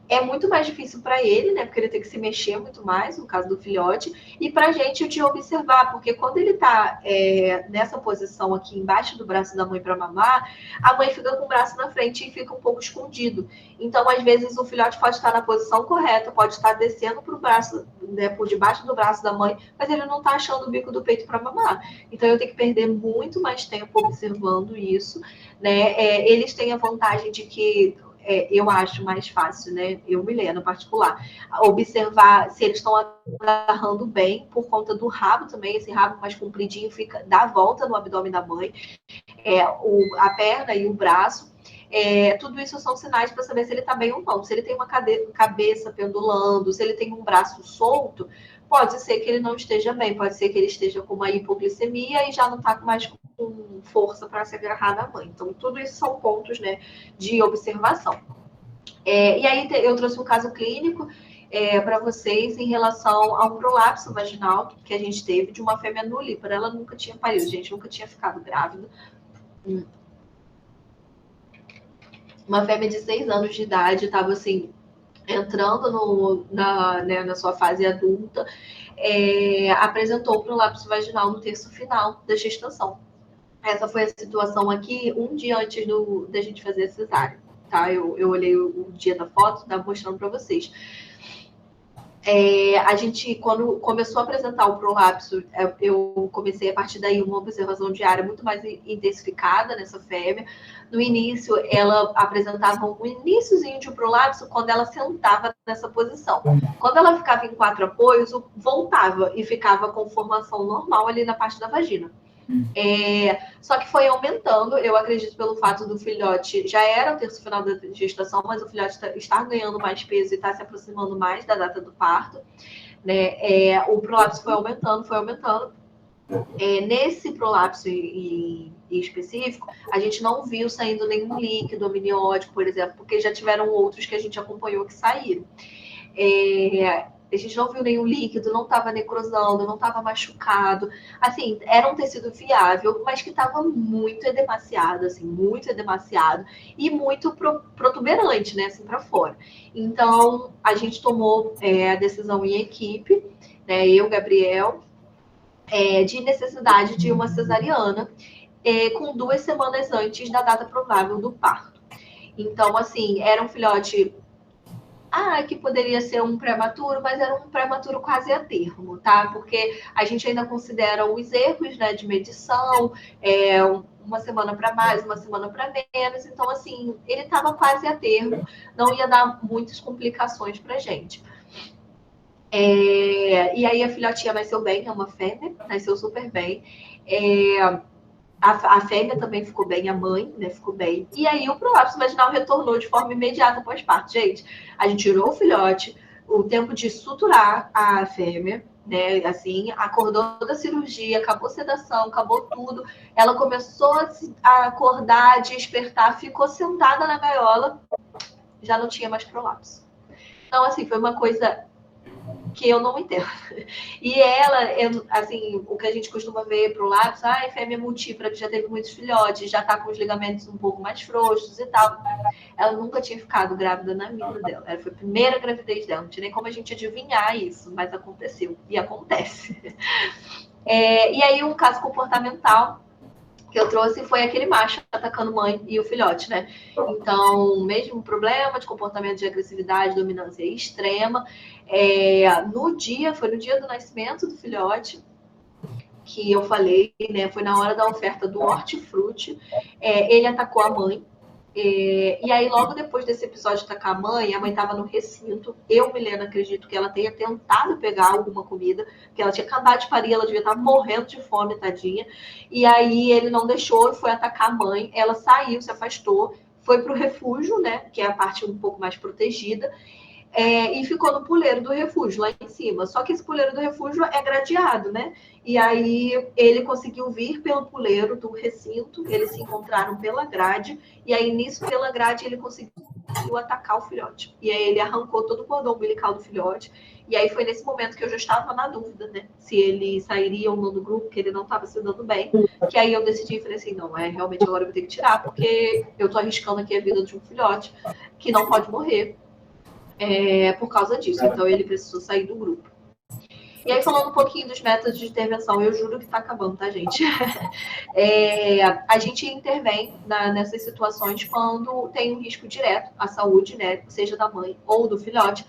É muito mais difícil para ele, né? Porque ele tem que se mexer muito mais, no caso do filhote, e para a gente de observar, porque quando ele está nessa posição aqui embaixo do braço da mãe para mamar, a mãe fica com o braço na frente e fica um pouco escondido. Então, às vezes, o filhote pode estar na posição correta, pode estar descendo para o braço, né, por debaixo do braço da mãe, mas ele não está achando o bico do peito para mamar. Então, eu tenho que perder muito mais tempo observando isso, né? Eles têm a vantagem de que eu acho mais fácil, né? Eu, Milena, em particular, observar se eles estão agarrando bem, por conta do rabo também, esse rabo mais compridinho dá a volta no abdômen da mãe, a perna e o braço. Tudo isso são sinais para saber se ele está bem ou não. Se ele tem uma cabeça pendulando, se ele tem um braço solto, pode ser que ele não esteja bem, pode ser que ele esteja com uma hipoglicemia e já não está mais com força para se agarrar na mãe. Então, tudo isso são pontos, né, de observação. E aí eu trouxe um caso clínico para vocês em relação a um prolapso vaginal que a gente teve de uma fêmea nulípara. Ela nunca tinha parido, gente, nunca tinha ficado grávida. Uma fêmea de 6 anos de idade, estava assim, entrando na sua fase adulta, apresentou prolapso vaginal no terço final da gestação. Essa foi a situação aqui, um dia antes da gente fazer a cesárea, tá? Eu olhei o dia da foto, estava mostrando para vocês. A gente, quando começou a apresentar o prolapso, eu comecei a partir daí uma observação diária muito mais intensificada nessa fêmea. No início, ela apresentava um iniciozinho de prolapso quando ela sentava nessa posição. Quando ela ficava em 4 apoios, voltava e ficava com formação normal ali na parte da vagina. Só que foi aumentando, eu acredito pelo fato do filhote, já era o terço final da gestação, mas o filhote está ganhando mais peso e está se aproximando mais da data do parto, né? O prolapso foi aumentando, Nesse prolapso em específico, a gente não viu saindo nenhum líquido amniótico, por exemplo, porque já tiveram outros que a gente acompanhou que saíram. A gente não viu nenhum líquido, não estava necrosando, não estava machucado. Assim, era um tecido viável, mas que estava muito edemaciado, assim, muito edemaciado e muito protuberante, né, assim, para fora. Então, a gente tomou a decisão em equipe, né, eu, Gabriel, de necessidade de uma cesariana, com 2 semanas antes da data provável do parto. Então, assim, era um filhote que poderia ser um prematuro, mas era um prematuro quase a termo, tá? Porque a gente ainda considera os erros, né, de medição, uma semana para mais, uma semana para menos. Então, assim, ele estava quase a termo, não ia dar muitas complicações para a gente. E aí a filhotinha nasceu bem, é uma fêmea, nasceu super bem. A fêmea também ficou bem, a mãe, né, ficou bem. E aí o prolapso vaginal retornou de forma imediata pós-parto. Gente, a gente tirou o filhote, o tempo de suturar a fêmea, né, assim, acordou da cirurgia, acabou a sedação, acabou tudo. Ela começou a acordar, a despertar, ficou sentada na gaiola, já não tinha mais prolapso. Então, assim, foi uma coisa que eu não entendo. E ela, assim, o que a gente costuma ver pro lado, fêmea multípara, que já teve muitos filhotes, já tá com os ligamentos um pouco mais frouxos e tal. Ela nunca tinha ficado grávida na vida dela. Ela foi a primeira gravidez dela. Não tinha nem como a gente adivinhar isso, mas aconteceu. E acontece. E aí, um caso comportamental que eu trouxe foi aquele macho atacando mãe e o filhote, né? Então, mesmo problema de comportamento de agressividade, dominância extrema. Foi no dia do nascimento do filhote que eu falei, né? Foi na hora da oferta do hortifruti. Ele atacou a mãe. E aí, logo depois desse episódio de atacar a mãe estava no recinto. Eu, Milena, acredito que ela tenha tentado pegar alguma comida, porque ela tinha acabado de parir, ela devia estar morrendo de fome, tadinha. E aí ele não deixou e foi atacar a mãe. Ela saiu, se afastou, foi para o refúgio, né? Que é a parte um pouco mais protegida. E ficou no puleiro do refúgio, lá em cima. Só que esse puleiro do refúgio é gradeado, né? E aí ele conseguiu vir pelo puleiro do recinto, eles se encontraram pela grade, e aí nisso, pela grade, ele conseguiu atacar o filhote. E aí ele arrancou todo o cordão umbilical do filhote, e aí foi nesse momento que eu já estava na dúvida, né? Se ele sairia ou não do grupo, que ele não estava se dando bem, que aí eu decidi e falei assim, não, realmente agora eu vou ter que tirar, porque eu tô arriscando aqui a vida de um filhote que não pode morrer, por causa disso. Então, ele precisou sair do grupo. E aí, falando um pouquinho dos métodos de intervenção, eu juro que tá acabando, tá, gente? A gente intervém nessas situações quando tem um risco direto à saúde, né? Seja da mãe ou do filhote.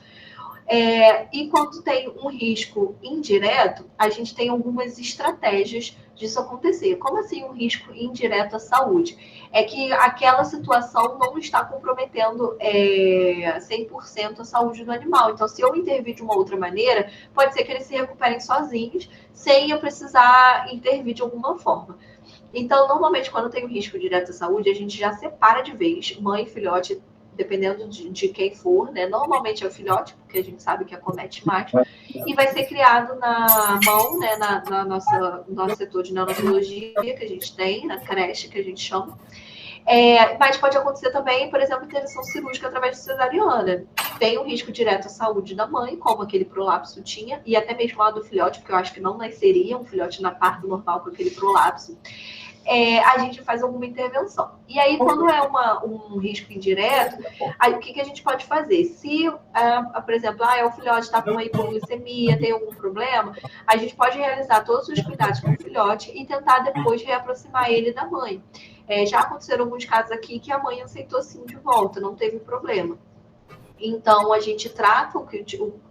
E quando tem um risco indireto, a gente tem algumas estratégias disso acontecer. Como assim um risco indireto à saúde? É que aquela situação não está comprometendo 100% a saúde do animal. Então, se eu intervir de uma outra maneira, pode ser que eles se recuperem sozinhos, sem eu precisar intervir de alguma forma. Então, normalmente, quando tem um risco direto à saúde, a gente já separa de vez mãe e filhote, dependendo de quem for, né? Normalmente é o filhote, porque a gente sabe que acomete mais, e vai ser criado na mão, né? No nosso setor de neonatologia que a gente tem, na creche que a gente chama. Mas pode acontecer também, por exemplo, intervenção cirúrgica através de cesariana. Tem um risco direto à saúde da mãe, como aquele prolapso tinha, e até mesmo lá do filhote, porque eu acho que não nasceria um filhote na parto normal com aquele prolapso. A gente faz alguma intervenção. E aí, quando é um risco indireto, aí, o que a gente pode fazer? Se, por exemplo, o filhote está com uma hipoglicemia, tem algum problema, a gente pode realizar todos os cuidados com o filhote e tentar depois reaproximar ele da mãe. Já aconteceram alguns casos aqui que a mãe aceitou sim de volta, não teve problema. Então, a gente trata,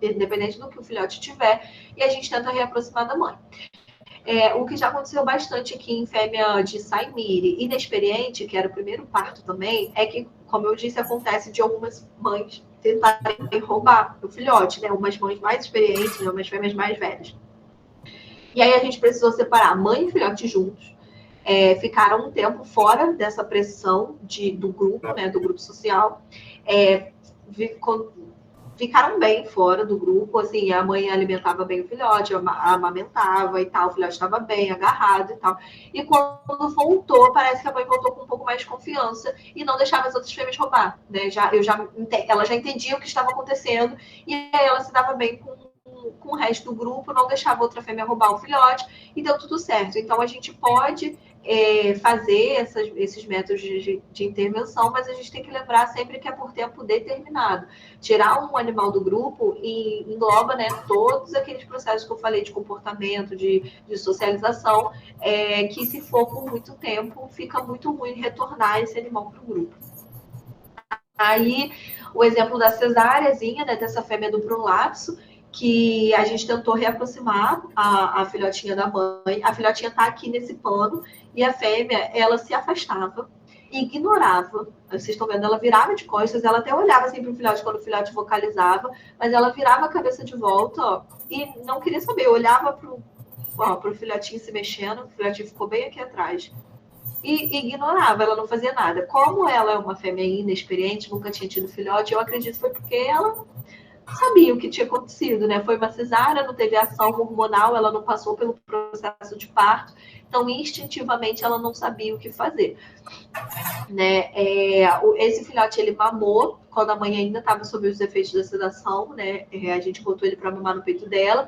independente do que o filhote tiver, e a gente tenta reaproximar da mãe. O que já aconteceu bastante aqui em fêmea de Saimiri inexperiente, que era o primeiro parto também, é que, como eu disse, acontece de algumas mães tentarem roubar o filhote, né? Umas mães mais experientes, né? Umas fêmeas mais velhas. E aí a gente precisou separar mãe e filhote juntos. Ficaram um tempo fora dessa pressão do grupo, né? Do grupo social. ficaram bem fora do grupo, assim, a mãe alimentava bem o filhote, amamentava e tal, o filhote estava bem agarrado e tal. E quando voltou, parece que a mãe voltou com um pouco mais de confiança e não deixava as outras fêmeas roubar, né? Ela já entendia o que estava acontecendo e aí ela se dava bem com o resto do grupo, não deixava outra fêmea roubar o filhote e deu tudo certo. Então a gente pode fazer esses métodos de intervenção, mas a gente tem que lembrar sempre que é por tempo determinado. Tirar um animal do grupo e engloba, né, todos aqueles processos que eu falei de comportamento, de socialização, que se for por muito tempo, fica muito ruim retornar esse animal para o grupo. Aí, o exemplo da cesáreazinha, né, dessa fêmea do prolapso, que a gente tentou reaproximar a filhotinha da mãe. A filhotinha está aqui nesse pano e a fêmea, ela se afastava, ignorava. Vocês estão vendo, ela virava de costas, ela até olhava assim para o filhote quando o filhote vocalizava, mas ela virava a cabeça de volta, ó, e não queria saber. Olhava para o filhotinho se mexendo, o filhotinho ficou bem aqui atrás. E ignorava, ela não fazia nada. Como ela é uma fêmea inexperiente, nunca tinha tido filhote, eu acredito que foi porque ela sabia o que tinha acontecido, né? Foi uma cesárea, não teve ação hormonal, ela não passou pelo processo de parto, então instintivamente ela não sabia o que fazer, né? Esse filhote ele mamou quando a mãe ainda estava sob os efeitos da sedação, né? A gente botou ele para mamar no peito dela,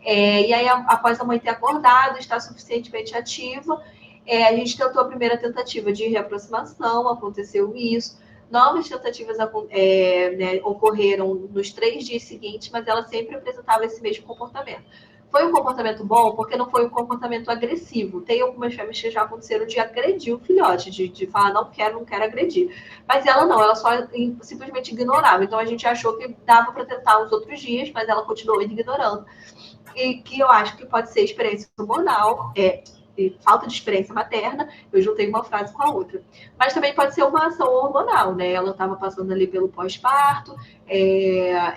e aí após a mãe ter acordado, estar suficientemente ativa, a gente tentou a primeira tentativa de reaproximação, aconteceu isso. Novas tentativas né, ocorreram nos 3 dias seguintes, mas ela sempre apresentava esse mesmo comportamento. Foi um comportamento bom porque não foi um comportamento agressivo. Tem algumas fêmeas que já aconteceram de agredir o filhote, de falar não quero agredir. Mas ela não, ela só simplesmente ignorava. Então a gente achou que dava para tentar os outros dias, mas ela continuou ignorando. E que eu acho que pode ser experiência hormonal, falta de experiência materna, eu juntei uma frase com a outra. Mas também pode ser uma ação hormonal, né? Ela estava passando ali pelo pós-parto,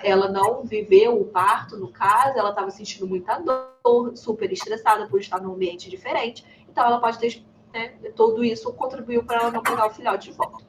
ela não viveu o parto, no caso, ela estava sentindo muita dor, super estressada por estar num ambiente diferente, então ela pode ter, né, tudo isso contribuiu para ela não pegar o filhote de volta.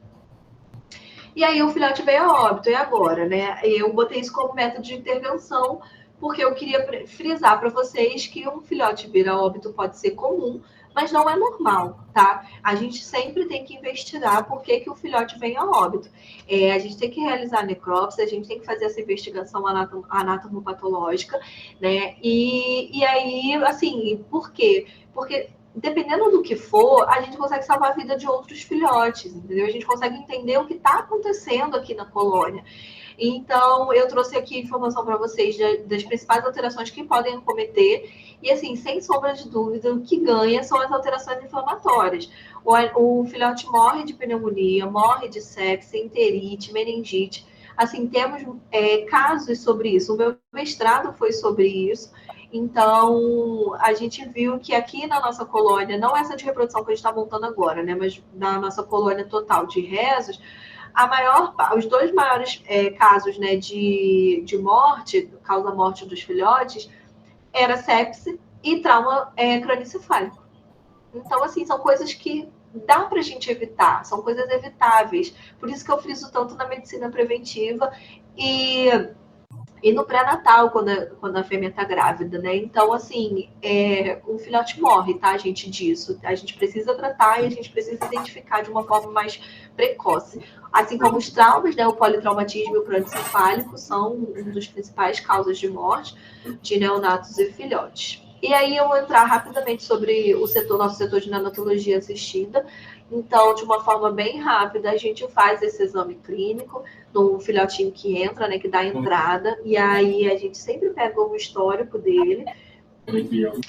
E aí o filhote veio a óbito, e agora, né? Eu botei isso como método de intervenção, porque eu queria frisar para vocês que um filhote vir a óbito pode ser comum, mas não é normal, tá? A gente sempre tem que investigar por que o filhote vem a óbito. A gente tem que realizar a necrópsia, a gente tem que fazer essa investigação anatomopatológica, né? E aí, assim, por quê? Porque dependendo do que for, a gente consegue salvar a vida de outros filhotes, entendeu? A gente consegue entender o que está acontecendo aqui na colônia. Então, eu trouxe aqui informação para vocês das principais alterações que podem acometer. E, assim, sem sombra de dúvida, o que ganha são as alterações inflamatórias. O filhote morre de pneumonia, morre de sepse, enterite, meningite. Assim, temos casos sobre isso. O meu mestrado foi sobre isso. Então, a gente viu que aqui na nossa colônia, não essa de reprodução que a gente está montando agora, né? Mas na nossa colônia total de rezos, os 2 maiores casos, né, de morte, causa morte dos filhotes, era sepse e trauma cranioencefálico. Então, assim, são coisas que dá para a gente evitar, são coisas evitáveis. Por isso que eu friso tanto na medicina preventiva e no pré-natal, quando a fêmea está grávida, né? Então, assim, o filhote morre, tá, gente, disso. A gente precisa tratar e a gente precisa identificar de uma forma mais precoce. Assim como os traumas, né? O politraumatismo e o crânioencefálico são um dos principais causas de morte de neonatos e filhotes. E aí eu vou entrar rapidamente sobre nosso setor de neonatologia assistida. Então, de uma forma bem rápida, a gente faz esse exame clínico no filhotinho que entra, né, que dá a entrada, e aí a gente sempre pega o histórico dele,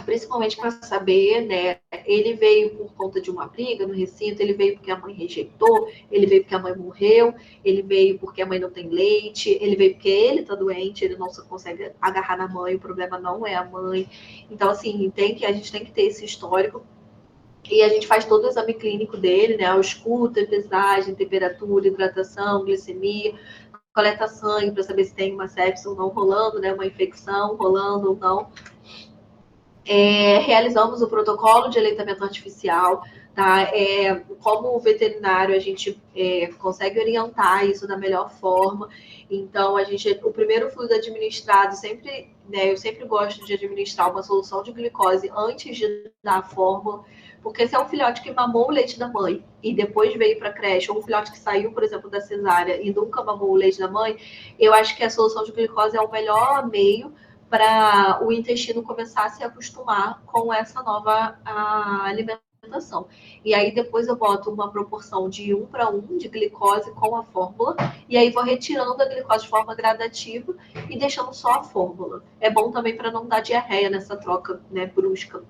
principalmente para saber, né, ele veio por conta de uma briga no recinto, ele veio porque a mãe rejeitou, ele veio porque a mãe morreu, ele veio porque a mãe não tem leite, ele veio porque ele está doente, ele não consegue agarrar na mãe, o problema não é a mãe. Então, assim, a gente tem que ter esse histórico. E a gente faz todo o exame clínico dele, né? Escuta, pesagem, temperatura, hidratação, glicemia, coleta sangue para saber se tem uma sepse ou não rolando, né? Uma infecção rolando ou não. Realizamos o protocolo de aleitamento artificial. tá? Como veterinário, a gente consegue orientar isso da melhor forma. Então, o primeiro fluido administrado sempre, né, eu sempre gosto de administrar uma solução de glicose antes de dar a fórmula, porque se é um filhote que mamou o leite da mãe e depois veio para a creche, ou um filhote que saiu, por exemplo, da cesárea e nunca mamou o leite da mãe, eu acho que a solução de glicose é o melhor meio para o intestino começar a se acostumar com essa nova alimentação. E aí depois eu boto uma proporção de 1:1 de glicose com a fórmula, e aí vou retirando a glicose de forma gradativa e deixando só a fórmula. É bom também para não dar diarreia nessa troca, né, brusca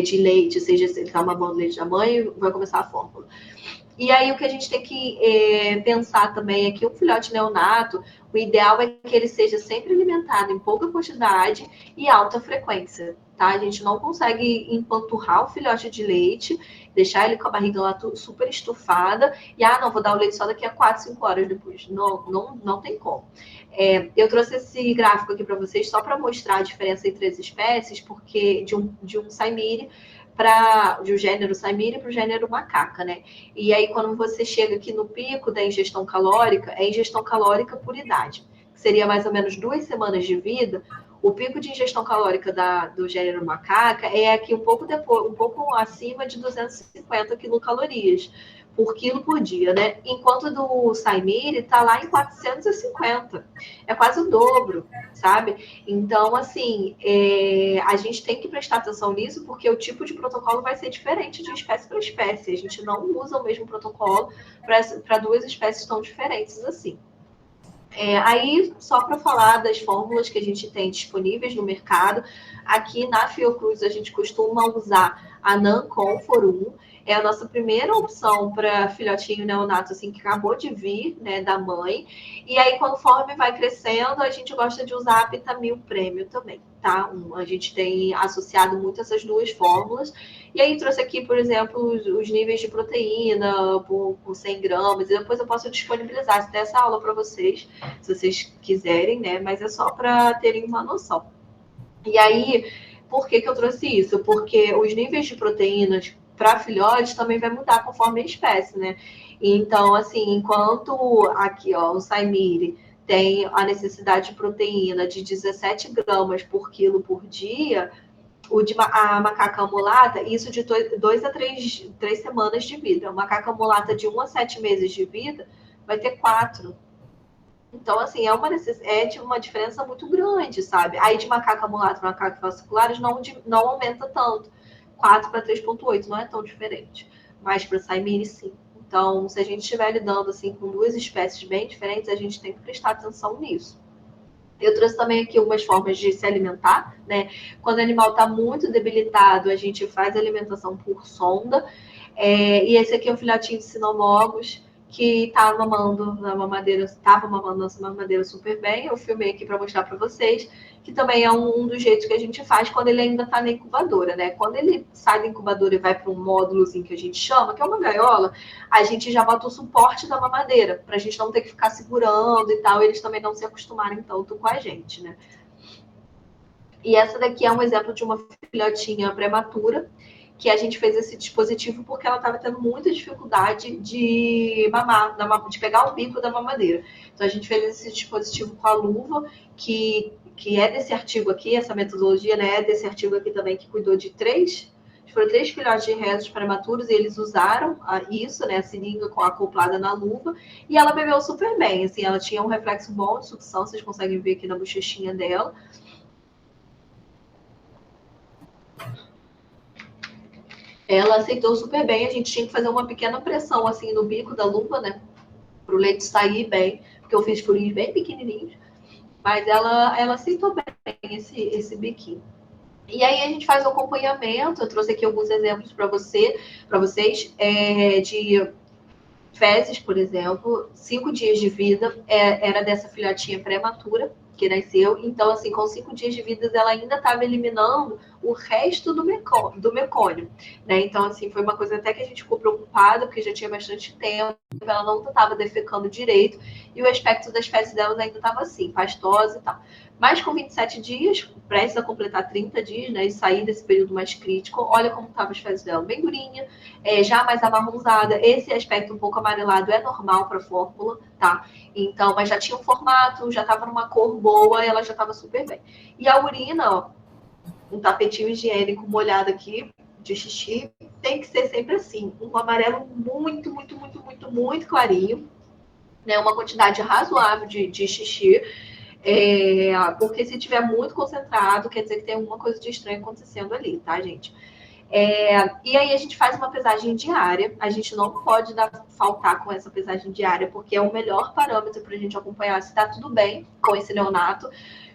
de leite, seja se ele está mamando leite da mãe, vai começar a fórmula. E aí o que a gente tem que pensar também é que um filhote neonato, o ideal é que ele seja sempre alimentado em pouca quantidade e alta frequência, tá? A gente não consegue empanturrar o filhote de leite, deixar ele com a barriga lá super estufada e, não, vou dar o leite só daqui a 4, 5 horas depois. Não tem como. Eu trouxe esse gráfico aqui para vocês só para mostrar a diferença entre as espécies, porque de um Saimiri de um gênero Saimiri para o gênero macaca, né? E aí, quando você chega aqui no pico da ingestão calórica, é ingestão calórica por idade, que seria mais ou menos 2 semanas de vida. O pico de ingestão calórica do gênero macaca é aqui um pouco acima de 250 quilocalorias por quilo por dia, né? Enquanto do Saimiri está lá em 450. É quase o dobro, sabe? Então, assim, a gente tem que prestar atenção nisso, porque o tipo de protocolo vai ser diferente de espécie para espécie. A gente não usa o mesmo protocolo para 2 espécies tão diferentes assim. Aí, só para falar das fórmulas que a gente tem disponíveis no mercado, aqui na Fiocruz a gente costuma usar a Nanconfor 1, é a nossa primeira opção para filhotinho neonato, assim, que acabou de vir, né, da mãe. E aí, conforme vai crescendo, a gente gosta de usar a Pitamil Premium também, tá? A gente tem associado muito essas 2 fórmulas. E aí, trouxe aqui, por exemplo, os níveis de proteína por 100 gramas. E depois eu posso disponibilizar essa aula para vocês, se vocês quiserem, né? Mas é só para terem uma noção. E aí, por que eu trouxe isso? Porque os níveis de proteínas para filhotes também vai mudar conforme a espécie, né? Então, assim, enquanto aqui, ó, o Saimiri tem a necessidade de proteína de 17 gramas por quilo por dia, a macaca mulata, isso de 2 a 3 semanas de vida. A macaca mulata de 1 a 7 meses de vida vai ter 4. Então, assim, é de uma diferença muito grande, sabe? Aí de macaca mulata para macaca fasciculares não aumenta tanto. 4 para 3,8 não é tão diferente. Mas para Saimiri, sim. Então, se a gente estiver lidando assim, com 2 espécies bem diferentes, a gente tem que prestar atenção nisso. Eu trouxe também aqui algumas formas de se alimentar, né? Quando o animal está muito debilitado, a gente faz alimentação por sonda. E esse aqui é um filhotinho de sinomogos que estava mamando na mamadeira super bem. Eu filmei aqui para mostrar para vocês, que também é um dos jeitos que a gente faz quando ele ainda está na incubadora, né? Quando ele sai da incubadora e vai para um módulozinho que a gente chama, que é uma gaiola, a gente já bota o suporte da mamadeira, para a gente não ter que ficar segurando e tal, eles também não se acostumarem tanto com a gente, né? E essa daqui é um exemplo de uma filhotinha prematura, que a gente fez esse dispositivo porque ela estava tendo muita dificuldade de mamar, de pegar o bico da mamadeira. Então, a gente fez esse dispositivo com a luva, que é desse artigo aqui, essa metodologia, né, é desse artigo aqui também, que cuidou de 3 filhotes de rezos prematuros, e eles usaram isso, né, a seringa acoplada na luva, e ela bebeu super bem, assim, ela tinha um reflexo bom de sucção, vocês conseguem ver aqui na bochechinha dela. Ela aceitou super bem, a gente tinha que fazer uma pequena pressão assim no bico da luva, né? Para o leite sair bem, porque eu fiz furinhos bem pequenininhos. Mas ela aceitou bem esse biquinho. E aí a gente faz o acompanhamento, eu trouxe aqui alguns exemplos para vocês, de fezes, por exemplo, 5 dias de vida, era dessa filhotinha prematura, que nasceu. Então, assim, com 5 dias de vida, ela ainda estava eliminando o resto do mecônio, né? Então, assim, foi uma coisa até que a gente ficou preocupada, porque já tinha bastante tempo, ela não estava defecando direito, e o aspecto das fezes dela ainda estava assim, pastosa e tal. Mas com 27 dias, prestes a completar 30 dias, né, e sair desse período mais crítico, olha como estavam as fezes dela, bem durinha, já mais amarronzada. Esse aspecto um pouco amarelado é normal para a fórmula, tá? Então, mas já tinha um formato, já estava numa cor boa, ela já estava super bem. E a urina, ó, um tapetinho higiênico molhado aqui, de xixi, tem que ser sempre assim, um amarelo muito, muito, muito, muito, muito clarinho, né? Uma quantidade razoável de xixi, porque se tiver muito concentrado, quer dizer que tem alguma coisa de estranho acontecendo ali, tá, gente? E aí a gente faz uma pesagem diária, a gente não pode faltar com essa pesagem diária, porque é o melhor parâmetro para a gente acompanhar se está tudo bem com esse neonato,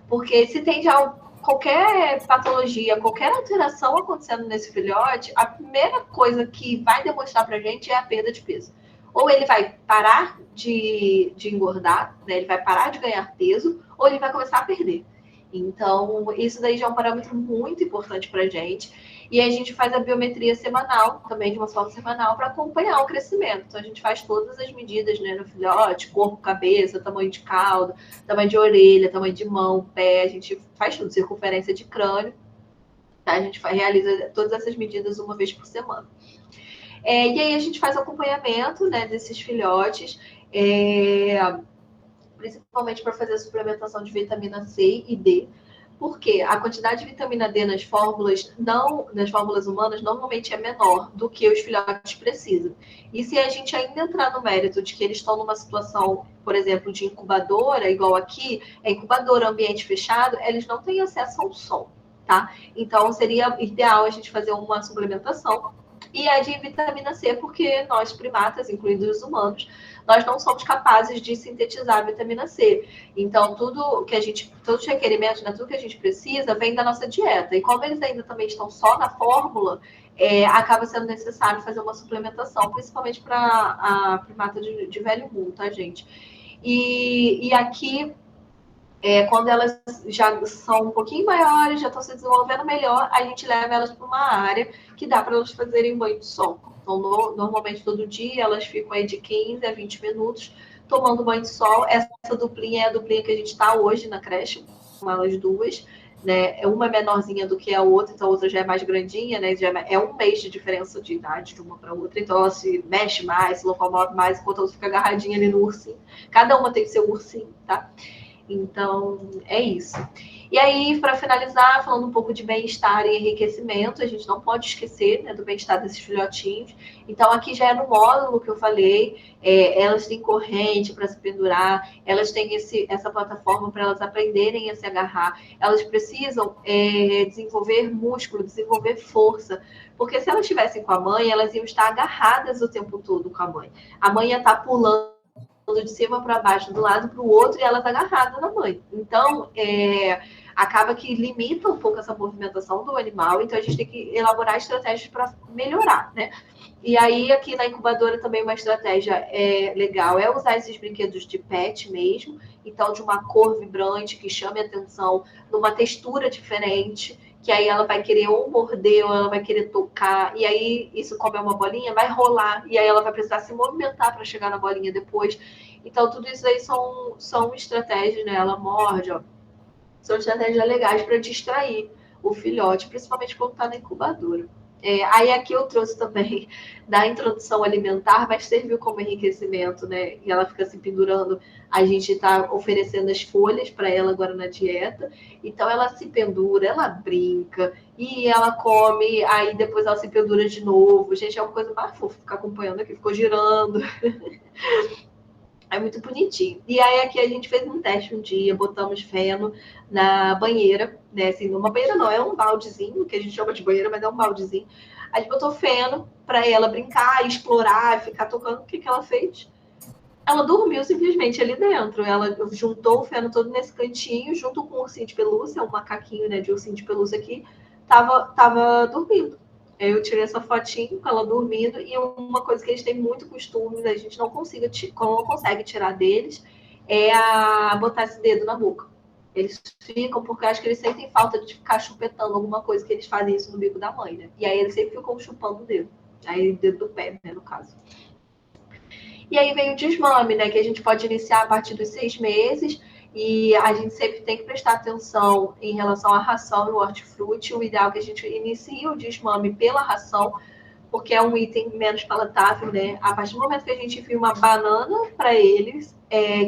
porque se tem já qualquer patologia, qualquer alteração acontecendo nesse filhote, a primeira coisa que vai demonstrar para a gente é a perda de peso. Ou ele vai parar de engordar, né? Ele vai parar de ganhar peso, ou ele vai começar a perder. Então, isso daí já é um parâmetro muito importante para a gente. E a gente faz a biometria semanal, também de uma forma semanal, para acompanhar o crescimento. Então, a gente faz todas as medidas, né, no filhote, corpo, cabeça, tamanho de cauda, tamanho de orelha, tamanho de mão, pé, a gente faz tudo, circunferência de crânio. Tá? A gente realiza todas essas medidas uma vez por semana. E aí a gente faz acompanhamento, né, desses filhotes, principalmente para fazer a suplementação de vitamina C e D, porque a quantidade de vitamina D nas fórmulas humanas normalmente é menor do que os filhotes precisam. E se a gente ainda entrar no mérito de que eles estão numa situação, por exemplo, de incubadora, igual aqui, incubadora, ambiente fechado, eles não têm acesso ao sol, tá? Então seria ideal a gente fazer uma suplementação. E a de vitamina C, porque nós primatas, incluindo os humanos, nós não somos capazes de sintetizar a vitamina C. Então, todos os requerimentos, né, tudo que a gente precisa, vem da nossa dieta. E como eles ainda também estão só na fórmula, acaba sendo necessário fazer uma suplementação, principalmente para a primata de velho mundo, tá, gente? E aqui, quando elas já são um pouquinho maiores, já estão se desenvolvendo melhor, a gente leva elas para uma área que dá para elas fazerem banho de sol. Então, normalmente, todo dia, elas ficam aí de 15 a 20 minutos tomando banho de sol. Essa duplinha é a duplinha que a gente está hoje na creche, com elas duas, né? Uma é menorzinha do que a outra, então a outra já é mais grandinha, né? É um mês de diferença de idade de uma para outra, então ela se mexe mais, se locomove mais, enquanto a outra fica agarradinha ali no ursinho. Cada uma tem que ser um ursinho, tá? Então, é isso. E aí, para finalizar, falando um pouco de bem-estar e enriquecimento, a gente não pode esquecer, né, do bem-estar desses filhotinhos. Então, aqui já é no módulo que eu falei, elas têm corrente para se pendurar, elas têm essa plataforma para elas aprenderem a se agarrar, elas precisam desenvolver músculo, desenvolver força, porque se elas estivessem com a mãe, elas iam estar agarradas o tempo todo com a mãe. A mãe ia estar pulando de cima para baixo, do lado para o outro, e ela está agarrada na mãe. Então, acaba que limita um pouco essa movimentação do animal, então a gente tem que elaborar estratégias para melhorar, né? E aí, aqui na incubadora também uma estratégia legal é usar esses brinquedos de pet mesmo, então de uma cor vibrante que chame a atenção, numa textura diferente, que aí ela vai querer ou morder, ou ela vai querer tocar, e aí isso, como é uma bolinha, vai rolar, e aí ela vai precisar se movimentar para chegar na bolinha depois. Então, tudo isso aí são estratégias, né? Ela morde, ó. São estratégias legais para distrair o filhote, principalmente quando está na incubadora. Aí aqui eu trouxe também da introdução alimentar, mas serviu como enriquecimento, né? E ela fica se pendurando. A gente está oferecendo as folhas para ela agora na dieta. Então ela se pendura, ela brinca e ela come. Aí depois ela se pendura de novo. Gente, é uma coisa mais fofa ficar acompanhando aqui, ficou girando. É muito bonitinho. E aí aqui a gente fez um teste um dia, botamos feno na banheira, né? Assim, numa banheira não, é um baldezinho, que a gente chama de banheira, mas é um baldezinho. A gente botou feno para ela brincar, explorar, ficar tocando. O que ela fez? Ela dormiu simplesmente ali dentro. Ela juntou o feno todo nesse cantinho, junto com o ursinho de pelúcia, um macaquinho, né, de ursinho de pelúcia aqui, tava dormindo. Eu tirei essa fotinho com ela dormindo, e uma coisa que eles têm muito costume, a gente não consegue tirar deles, é botar esse dedo na boca. Eles ficam porque eu acho que eles sentem falta de ficar chupetando alguma coisa, que eles fazem isso no bico da mãe, né? E aí eles sempre ficam chupando o dedo. Aí o dedo do pé, né, no caso. E aí vem o desmame, né? Que a gente pode iniciar a partir dos 6 meses. E a gente sempre tem que prestar atenção em relação à ração e o hortifruti. O ideal é que a gente inicie o desmame pela ração, porque é um item menos palatável, né? A partir do momento que a gente enfia uma banana para eles,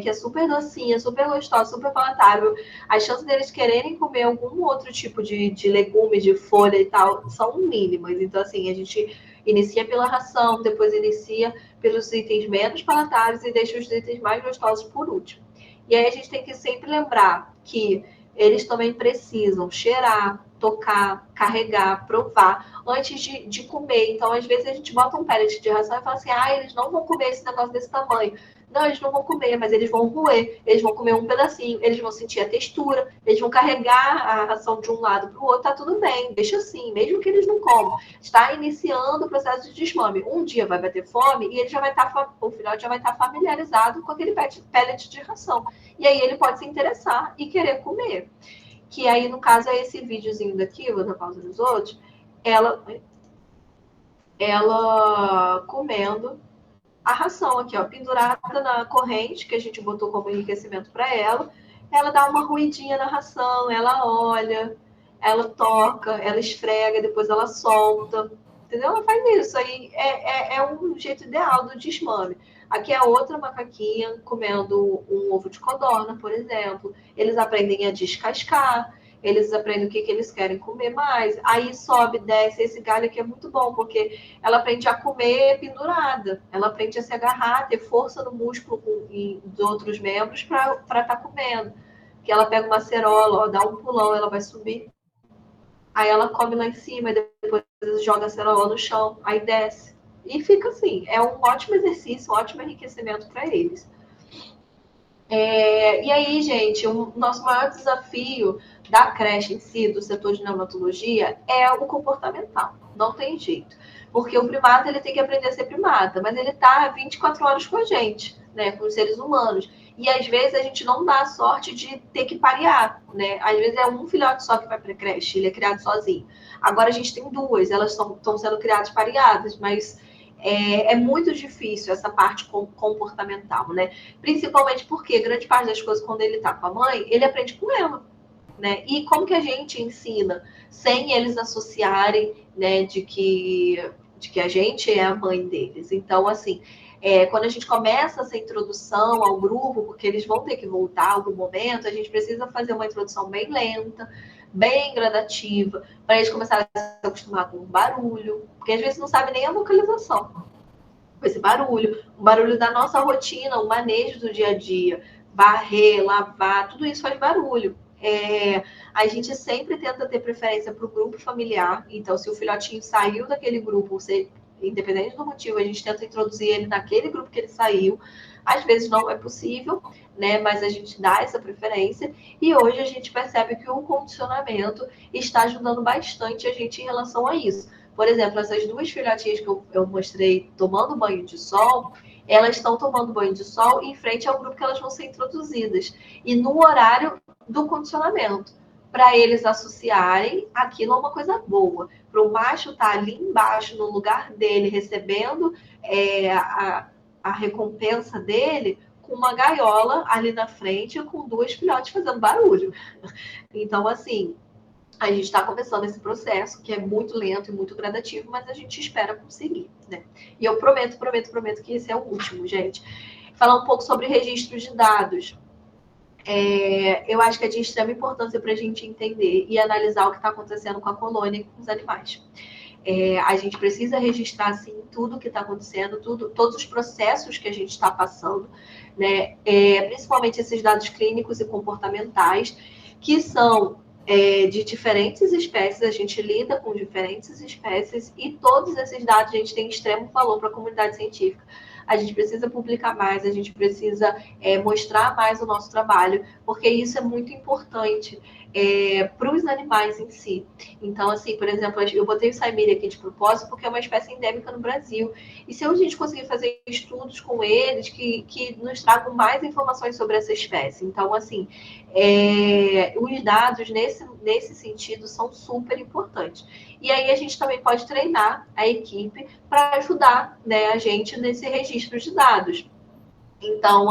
que é super docinha, super gostosa, super palatável, as chances deles quererem comer algum outro tipo de legume, de folha e tal, são mínimas. Então, assim, a gente inicia pela ração, depois inicia pelos itens menos palatáveis e deixa os itens mais gostosos por último. E aí a gente tem que sempre lembrar que eles também precisam cheirar, tocar, carregar, provar antes de comer. Então, às vezes, a gente bota um pellet de ração e fala assim, eles não vão comer esse negócio desse tamanho. Não, eles não vão comer, mas eles vão roer, eles vão comer um pedacinho, eles vão sentir a textura, eles vão carregar a ração de um lado para o outro, tá tudo bem, deixa assim, mesmo que eles não comam. Está iniciando o processo de desmame. Um dia vai bater fome e ele já vai estar, o filhote já vai estar familiarizado com aquele pellet de ração. E aí ele pode se interessar e querer comer. Que aí, no caso, é esse videozinho daqui, vou dar pausa nos outros, ela comendo a ração aqui, ó, pendurada na corrente, que a gente botou como enriquecimento para ela. Ela dá uma ruidinha na ração, ela olha, ela toca, ela esfrega, depois ela solta. Entendeu? Ela faz isso. Aí é um jeito ideal do desmame. Aqui é outra macaquinha comendo um ovo de codorna, por exemplo. Eles aprendem a descascar, eles aprendem o que eles querem comer mais. Aí sobe, desce. Esse galho aqui é muito bom, porque ela aprende a comer pendurada. Ela aprende a se agarrar, ter força no músculo e dos outros membros para estar comendo. Que ela pega uma cerola, ó, dá um pulão, ela vai subir. Aí ela come lá em cima, e depois joga a cerola no chão, aí desce. E fica assim. É um ótimo exercício, um ótimo enriquecimento para eles. E aí, gente, o nosso maior desafio da creche em si, do setor de neonatologia, é o comportamental. Não tem jeito. Porque o primata, ele tem que aprender a ser primata, mas ele está 24 horas com a gente, né, com os seres humanos. E às vezes a gente não dá a sorte de ter que parear, né? Às vezes é um filhote só que vai para a creche, ele é criado sozinho. Agora a gente tem duas, elas estão sendo criadas pareadas, mas é muito difícil essa parte comportamental, né? Principalmente porque grande parte das coisas, quando ele tá com a mãe, ele aprende com ela, né? E como que a gente ensina sem eles associarem, né, de que a gente é a mãe deles? Então, assim, quando a gente começa essa introdução ao grupo, porque eles vão ter que voltar em algum momento, a gente precisa fazer uma introdução bem lenta, bem gradativa, para eles começarem a se acostumar com o barulho, porque às vezes não sabe nem a vocalização. Com esse barulho, o barulho da nossa rotina, o manejo do dia a dia, varrer, lavar, tudo isso faz barulho. A gente sempre tenta ter preferência para o grupo familiar, então se o filhotinho saiu daquele grupo, independente do motivo, a gente tenta introduzir ele naquele grupo que ele saiu. Às vezes não é possível, né? Mas a gente dá essa preferência. E hoje a gente percebe que o condicionamento está ajudando bastante a gente em relação a isso. Por exemplo, essas duas filhotinhas que eu mostrei tomando banho de sol, elas estão tomando banho de sol em frente ao grupo que elas vão ser introduzidas. E no horário do condicionamento, para eles associarem aquilo a uma coisa boa. Para o macho estar ali embaixo, no lugar dele, recebendo a recompensa dele, com uma gaiola ali na frente, com duas filhotes fazendo barulho. Então, assim, a gente está começando esse processo, que é muito lento e muito gradativo, mas a gente espera conseguir, né? E eu prometo que esse é o último, gente. Falar um pouco sobre registro de dados. Eu acho que é de extrema importância para a gente entender e analisar o que está acontecendo com a colônia e com os animais. A gente precisa registrar, assim, tudo o que está acontecendo, todos os processos que a gente está passando, né? Principalmente esses dados clínicos e comportamentais, que são de diferentes espécies, a gente lida com diferentes espécies, e todos esses dados a gente tem extremo valor para a comunidade científica. a gente precisa publicar mais, a gente precisa mostrar mais o nosso trabalho, porque isso é muito importante para os animais em si. Então, assim, por exemplo, eu botei o Saimiri aqui de propósito porque é uma espécie endêmica no Brasil. E se a gente conseguir fazer estudos com eles que nos tragam mais informações sobre essa espécie. Então, assim, os dados nesse sentido são super importantes. E aí a gente também pode treinar a equipe para ajudar, né, a gente nesse registro de dados. Então,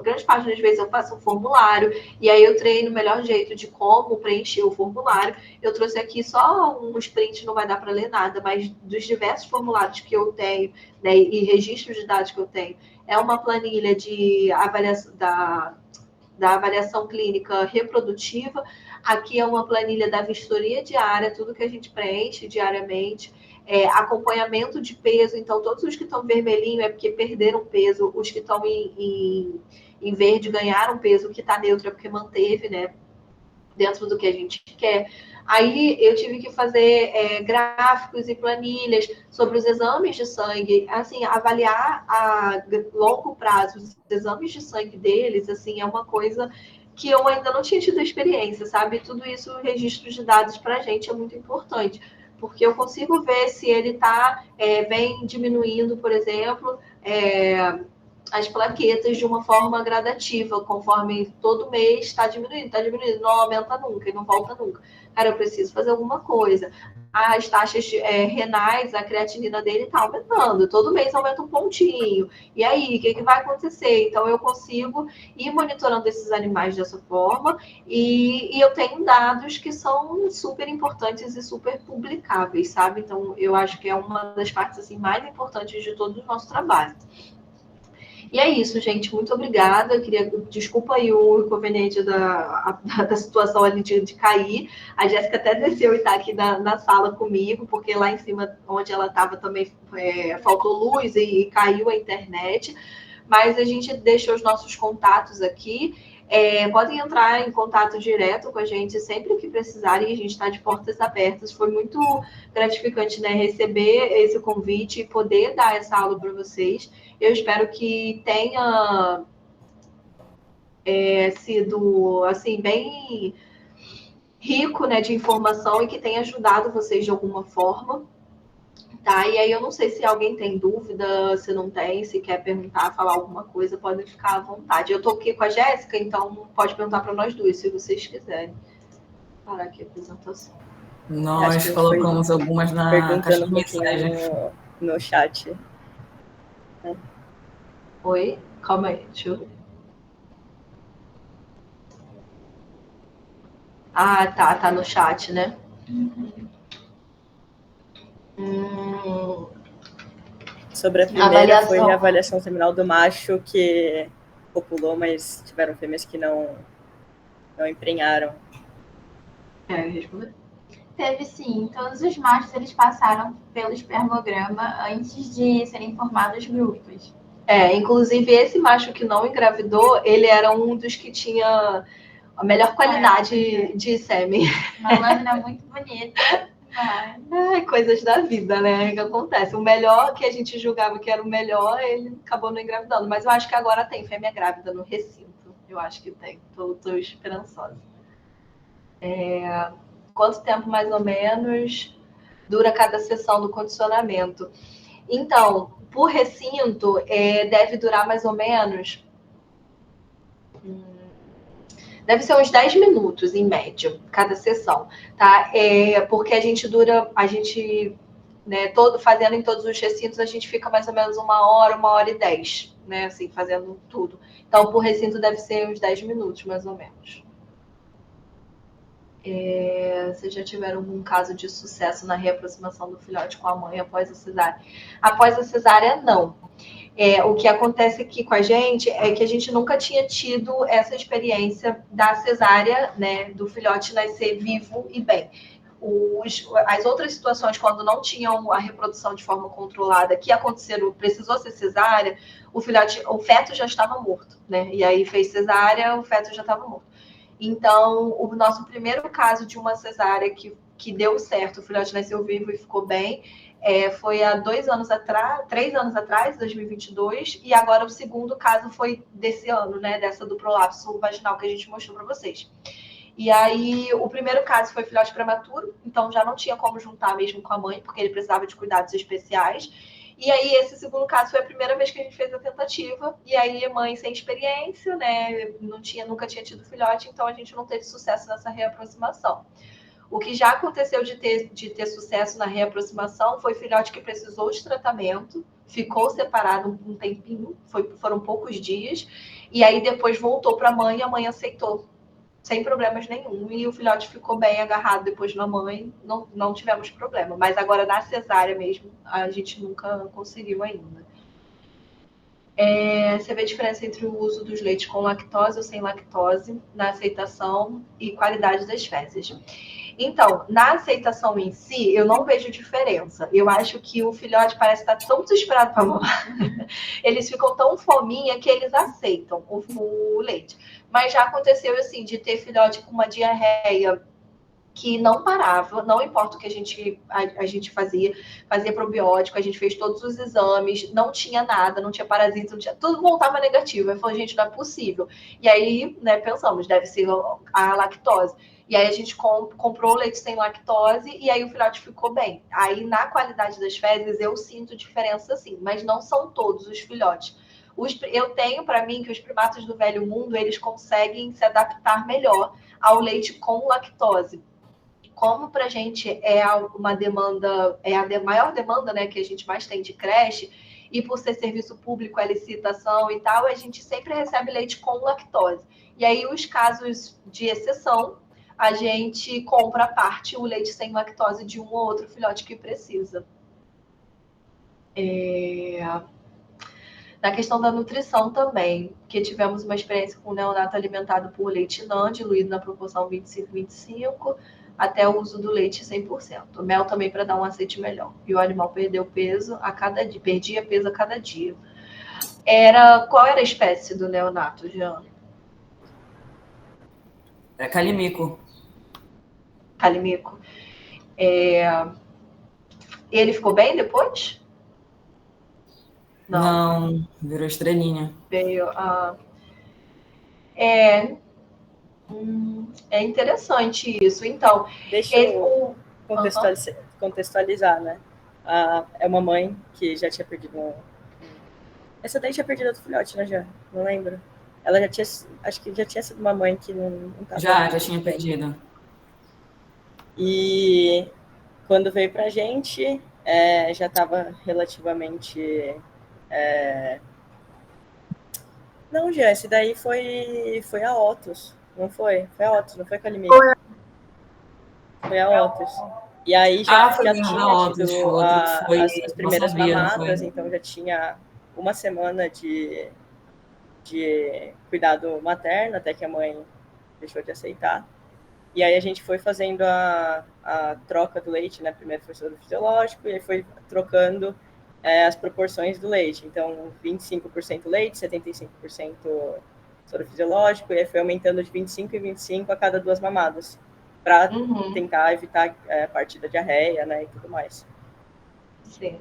grande parte das vezes eu faço um formulário e aí eu treino o melhor jeito de como preencher o formulário. Eu trouxe aqui só um sprint, não vai dar para ler nada, mas dos diversos formulários que eu tenho, né, e registros de dados que eu tenho, é uma planilha de avaliação da avaliação clínica reprodutiva. Aqui é uma planilha da vistoria diária, tudo que a gente preenche diariamente. Acompanhamento de peso, então todos os que estão vermelhinho é porque perderam peso, os que estão em verde ganharam peso, o que está neutro é porque manteve, né, dentro do que a gente quer. Aí eu tive que fazer gráficos e planilhas sobre os exames de sangue, assim, avaliar a longo prazo os exames de sangue deles, assim, é uma coisa que eu ainda não tinha tido experiência, sabe? Tudo isso, o registro de dados para a gente é muito importante, porque eu consigo ver se ele está bem diminuindo, por exemplo, as plaquetas de uma forma gradativa, conforme todo mês está diminuindo, não aumenta nunca e não volta nunca. Cara, eu preciso fazer alguma coisa. As taxas renais, a creatinina dele está aumentando, todo mês aumenta um pontinho. E aí, o que vai acontecer? Então, eu consigo ir monitorando esses animais dessa forma e eu tenho dados que são super importantes e super publicáveis, sabe? Então, eu acho que é uma das partes assim, mais importantes de todo o nosso trabalho. E é isso, gente. Muito obrigada. Desculpa aí o inconveniente da situação ali de cair. A Jéssica até desceu e está aqui na sala comigo, porque lá em cima, onde ela estava, também faltou luz e caiu a internet. Mas a gente deixou os nossos contatos aqui. Podem entrar em contato direto com a gente sempre que precisarem. A gente está de portas abertas. Foi muito gratificante, né, receber esse convite e poder dar essa aula para vocês. Eu espero que tenha sido assim bem rico, né, de informação e que tenha ajudado vocês de alguma forma. Tá? E aí eu não sei se alguém tem dúvida, se não tem, se quer perguntar, falar alguma coisa, pode ficar à vontade. Eu tô aqui com a Jéssica, então pode perguntar para nós duas, se vocês quiserem. Parar aqui a apresentação. Nós colocamos algumas na caixa de mensagem. No chat. Oi? Calma aí, deixa eu ver. Ah, tá no chat, né? Sobre a primeira, foi a avaliação seminal do macho que copulou, mas tiveram fêmeas que não emprenharam. Responder. Teve sim, todos os machos eles passaram pelo espermograma antes de serem formados grupos. Inclusive esse macho que não engravidou, ele era um dos que tinha a melhor qualidade de sêmen. Uma lâmina muito bonita. Coisas da vida, né? Que acontece. O melhor que a gente julgava que era o melhor, ele acabou não engravidando. Mas eu acho que agora tem fêmea grávida no recinto. Eu acho que tem. Tô esperançosa. Quanto tempo, mais ou menos, dura cada sessão do condicionamento? Então, por recinto, deve durar mais ou menos... Deve ser uns 10 minutos, em média, cada sessão, tá? Porque a gente né, fazendo em todos os recintos, a gente fica mais ou menos 1 hora e 10, né? Assim, fazendo tudo. Então, por recinto, deve ser uns 10 minutos, mais ou menos. Vocês já tiveram algum caso de sucesso na reaproximação do filhote com a mãe após a cesárea? Após a cesárea, não. O que acontece aqui com a gente é que a gente nunca tinha tido essa experiência da cesárea, né, do filhote nascer vivo e bem. As outras situações, quando não tinham a reprodução de forma controlada, que aconteceram, precisou ser cesárea, o feto já estava morto, né? E aí fez cesárea, o feto já estava morto. Então, o nosso primeiro caso de uma cesárea que deu certo, o filhote nasceu vivo e ficou bem, foi há 3 anos atrás, 2022, e agora o segundo caso foi desse ano, né? Dessa do prolapso vaginal que a gente mostrou para vocês. E aí, o primeiro caso foi filhote prematuro, então já não tinha como juntar mesmo com a mãe, porque ele precisava de cuidados especiais. E aí, esse segundo caso foi a primeira vez que a gente fez a tentativa. E aí, mãe sem experiência, né? Nunca tinha tido filhote, então a gente não teve sucesso nessa reaproximação. O que já aconteceu de ter sucesso na reaproximação foi filhote que precisou de tratamento, ficou separado um tempinho, foram poucos dias, e aí depois voltou para a mãe e a mãe aceitou, sem problemas nenhum. E o filhote ficou bem agarrado depois na mãe, não tivemos problema. Mas agora na cesárea mesmo, a gente nunca conseguiu ainda. Você vê a diferença entre o uso dos leites com lactose ou sem lactose na aceitação e qualidade das fezes. Então, na aceitação em si, eu não vejo diferença. Eu acho que o filhote parece estar tão desesperado para mamar. Eles ficam tão fominha que eles aceitam o leite. Mas já aconteceu, assim, de ter filhote com uma diarreia que não parava, não importa o que a gente fazia probiótico, a gente fez todos os exames, não tinha nada, não tinha parasita, tudo voltava negativo. Eu falei, gente, não é possível. E aí, né, pensamos, deve ser a lactose. E aí a gente comprou leite sem lactose e aí o filhote ficou bem. Aí na qualidade das fezes eu sinto diferença sim, mas não são todos os filhotes. Eu tenho para mim que os primatas do velho mundo, eles conseguem se adaptar melhor ao leite com lactose. Como para a gente é uma demanda, é a maior demanda, né, que a gente mais tem de creche, e por ser serviço público, é licitação e tal, a gente sempre recebe leite com lactose. E aí os casos de exceção, a gente compra à parte o leite sem lactose de um ou outro filhote que precisa. Na questão da nutrição também, que tivemos uma experiência com o neonato alimentado por leite NAN, diluído na proporção 25-25, até o uso do leite 100%. Mel também para dar um aceite melhor. E o animal perdeu peso a cada dia, perdia peso a cada dia. Qual era a espécie do neonato, Jean? É calimico. Calimico. Ele ficou bem depois? Não, virou estrelinha. Veio é interessante isso. Então, deixa eu contextualizar, né? É uma mãe que já tinha perdido essa daí tinha perdido outro filhote, né, já? Não lembro. Ela já tinha, acho que já tinha sido uma mãe que não estava... Já tinha perdido. E quando veio pra gente, já estava relativamente... Não, Jean, esse daí foi a Otus, não foi? Foi a Otus, não foi a Calimico? Foi a Otus. E aí já tinha tido as primeiras mamadas, então já tinha uma semana de cuidado materno, até que a mãe deixou de aceitar. E aí a gente foi fazendo a troca do leite, né? Primeiro foi soro fisiológico, e aí foi trocando as proporções do leite. Então, 25% leite, 75% soro fisiológico, e aí foi aumentando de 25 e 25 a cada 2 mamadas, para tentar evitar a parte da diarreia, né, e tudo mais. Sim.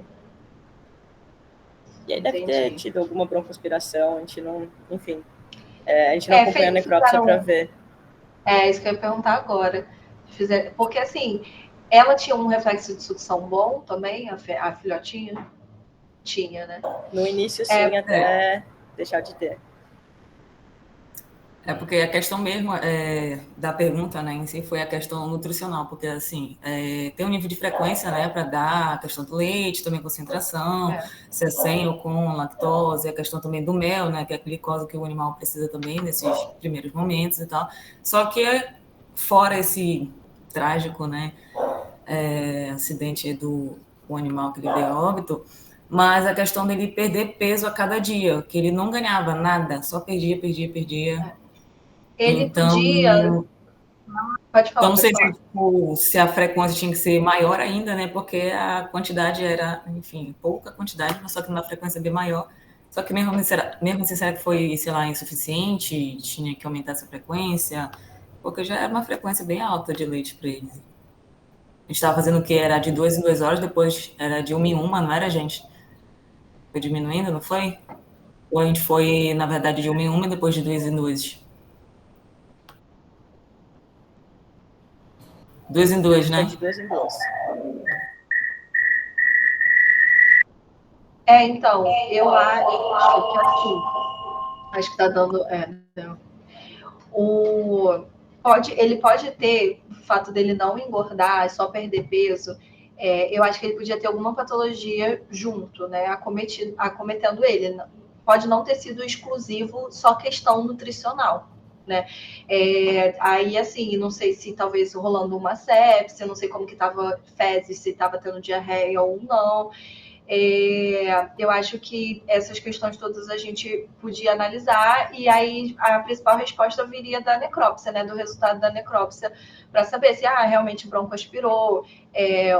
E aí deve ter tido alguma broncoaspiração, a gente não, enfim, a gente não acompanhou a necrópsia para ver. Isso que eu ia perguntar agora. Porque, assim, ela tinha um reflexo de sucção bom também, a filhotinha? Tinha, né? No início, sim, até deixar de ter. Porque a questão mesmo da pergunta, né, em si foi a questão nutricional, porque, assim, tem um nível de frequência, né, para dar a questão do leite, também concentração, se é sem ou com lactose, a questão também do mel, né, que é a glicose que o animal precisa também nesses primeiros momentos e tal. Só que, fora esse trágico, né, acidente do animal que ele veio a óbito, mas a questão dele perder peso a cada dia, que ele não ganhava nada, só perdia. Ele então, podia... Pode falar. Então, não sei se a frequência tinha que ser maior ainda, né? Porque a quantidade era, enfim, pouca quantidade, mas só que uma frequência bem maior. Só que mesmo assim, será que foi, sei lá, insuficiente? Tinha que aumentar essa frequência? Porque já era uma frequência bem alta de leite para eles. A gente estava fazendo o quê? Era de 2 em 2 horas, depois era de 1 em 1, não era, gente? Foi diminuindo, não foi? Ou a gente foi, na verdade, de 1 em 1 e depois de 2 em 2? 2 em 2, né? Foi de 2 em 2. Então, eu acho que assim, acho que tá dando. Ele pode ter, o fato dele não engordar, só perder peso, eu acho que ele podia ter alguma patologia junto, né, acometendo ele. Pode não ter sido exclusivo, só questão nutricional, né? Aí, assim, não sei se talvez rolando uma sepse, não sei como que tava fezes, se tava tendo diarreia ou não. Eu acho que essas questões todas a gente podia analisar, e aí a principal resposta viria da necrópsia, né, do resultado da necrópsia, para saber se realmente broncoaspirou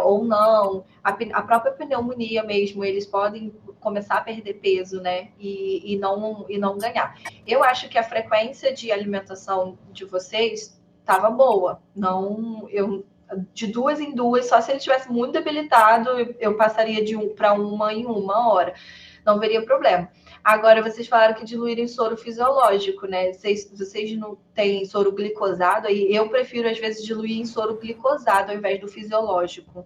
ou não. A própria pneumonia mesmo, eles podem começar a perder peso, né, e não ganhar. Eu acho que a frequência de alimentação de vocês estava boa. De 2 em 2, só se ele estivesse muito debilitado, eu passaria de 1 para 1 em 1 hora. Não veria problema. Agora, vocês falaram que diluírem soro fisiológico, né? Vocês não têm soro glicosado? Aí eu prefiro, às vezes, diluir em soro glicosado ao invés do fisiológico.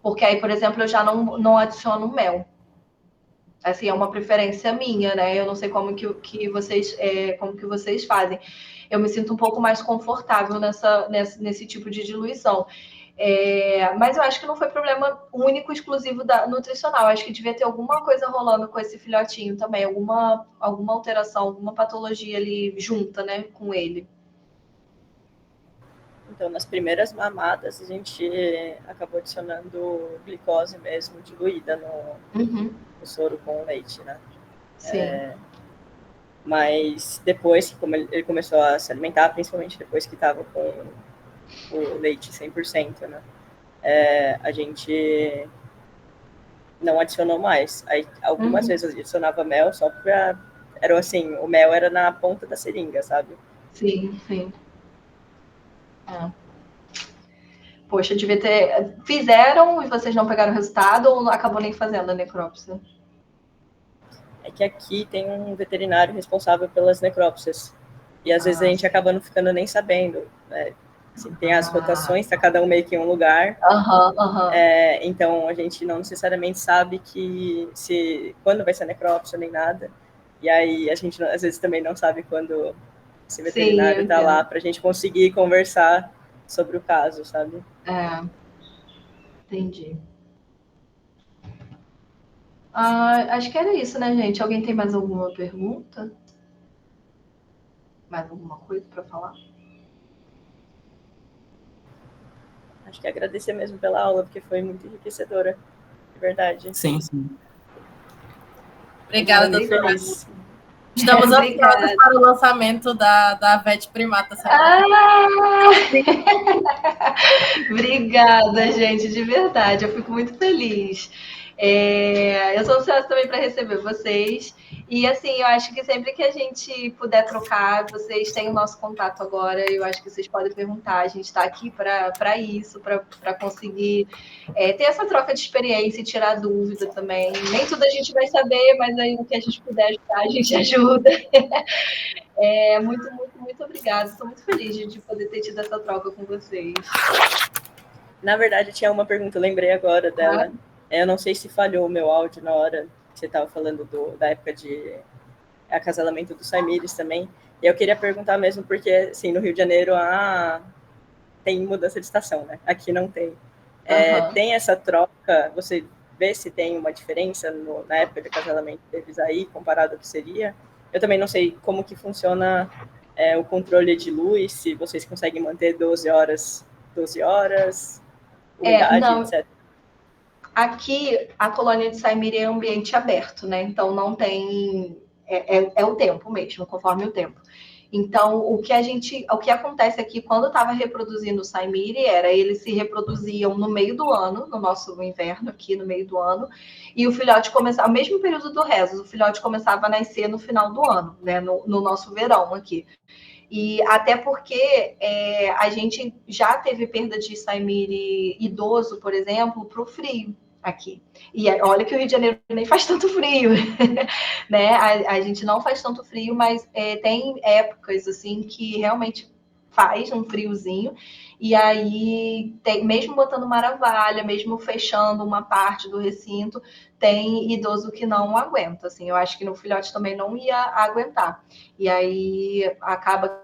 Porque aí, por exemplo, eu já não adiciono mel. Assim, é uma preferência minha, né? Eu não sei como que vocês fazem. Eu me sinto um pouco mais confortável nesse tipo de diluição. Mas eu acho que não foi problema único, exclusivo da nutricional. Acho que devia ter alguma coisa rolando com esse filhotinho também, alguma alteração, alguma patologia ali junta, né, com ele. Então, nas primeiras mamadas, a gente acabou adicionando glicose mesmo, diluída no soro com leite, né? Sim. Mas depois, como ele começou a se alimentar, principalmente depois que estava com o leite 100%, né? A gente não adicionou mais. Aí, algumas vezes adicionava mel, só para... Era assim, o mel era na ponta da seringa, sabe? Sim. Poxa, devia ter... Fizeram e vocês não pegaram o resultado ou acabou nem fazendo a necrópsia? É que aqui tem um veterinário responsável pelas necrópsias. E às vezes a gente acaba não ficando nem sabendo, né? Assim, tem as rotações, tá cada um meio que em um lugar. Então a gente não necessariamente sabe quando vai ser a necrópsia nem nada. E aí a gente às vezes também não sabe quando esse veterinário tá lá pra gente conseguir conversar sobre o caso, sabe? Entendi. Acho que era isso, né, gente? Alguém tem mais alguma pergunta? Mais alguma coisa para falar? Acho que agradecer mesmo pela aula, porque foi muito enriquecedora, de verdade. Sim. Obrigada, doutora. Estamos ansiosos para o lançamento da VET Primata. Obrigada, gente, de verdade. Eu fico muito feliz. Eu sou ansiosa também para receber vocês. E, assim, eu acho que sempre que a gente puder trocar, vocês têm o nosso contato agora. Eu acho que vocês podem perguntar. A gente está aqui para isso, para conseguir ter essa troca de experiência e tirar dúvida também. Nem tudo a gente vai saber, mas aí o que a gente puder ajudar, a gente ajuda. Muito obrigada. Estou muito feliz de poder ter tido essa troca com vocês. Na verdade, tinha uma pergunta, eu lembrei agora dela. Eu não sei se falhou o meu áudio na hora que você estava falando da época de acasalamento do Saimires também. E eu queria perguntar mesmo, porque assim, no Rio de Janeiro tem mudança de estação, né? Aqui não tem. Tem essa troca, você vê se tem uma diferença na época de acasalamento deles aí, comparado ao que seria? Eu também não sei como que funciona o controle de luz, se vocês conseguem manter 12 horas, umidade, etc. Aqui, a colônia de Saimiri é um ambiente aberto, né? Então, não tem... É o tempo mesmo, conforme o tempo. Então, o que acontece aqui, quando estava reproduzindo o Saimiri, eles se reproduziam no meio do ano, no nosso inverno aqui, no meio do ano, e o filhote começava, ao mesmo período do Rhesus, o filhote começava a nascer no final do ano, né? No nosso verão aqui. E até porque a gente já teve perda de Saimiri idoso, por exemplo, para o frio aqui. E olha que o Rio de Janeiro nem faz tanto frio, né? A gente não faz tanto frio, mas tem épocas assim que realmente faz um friozinho, e aí mesmo botando maravalha, mesmo fechando uma parte do recinto, tem idoso que não aguenta, assim, eu acho que no filhote também não ia aguentar, e aí acaba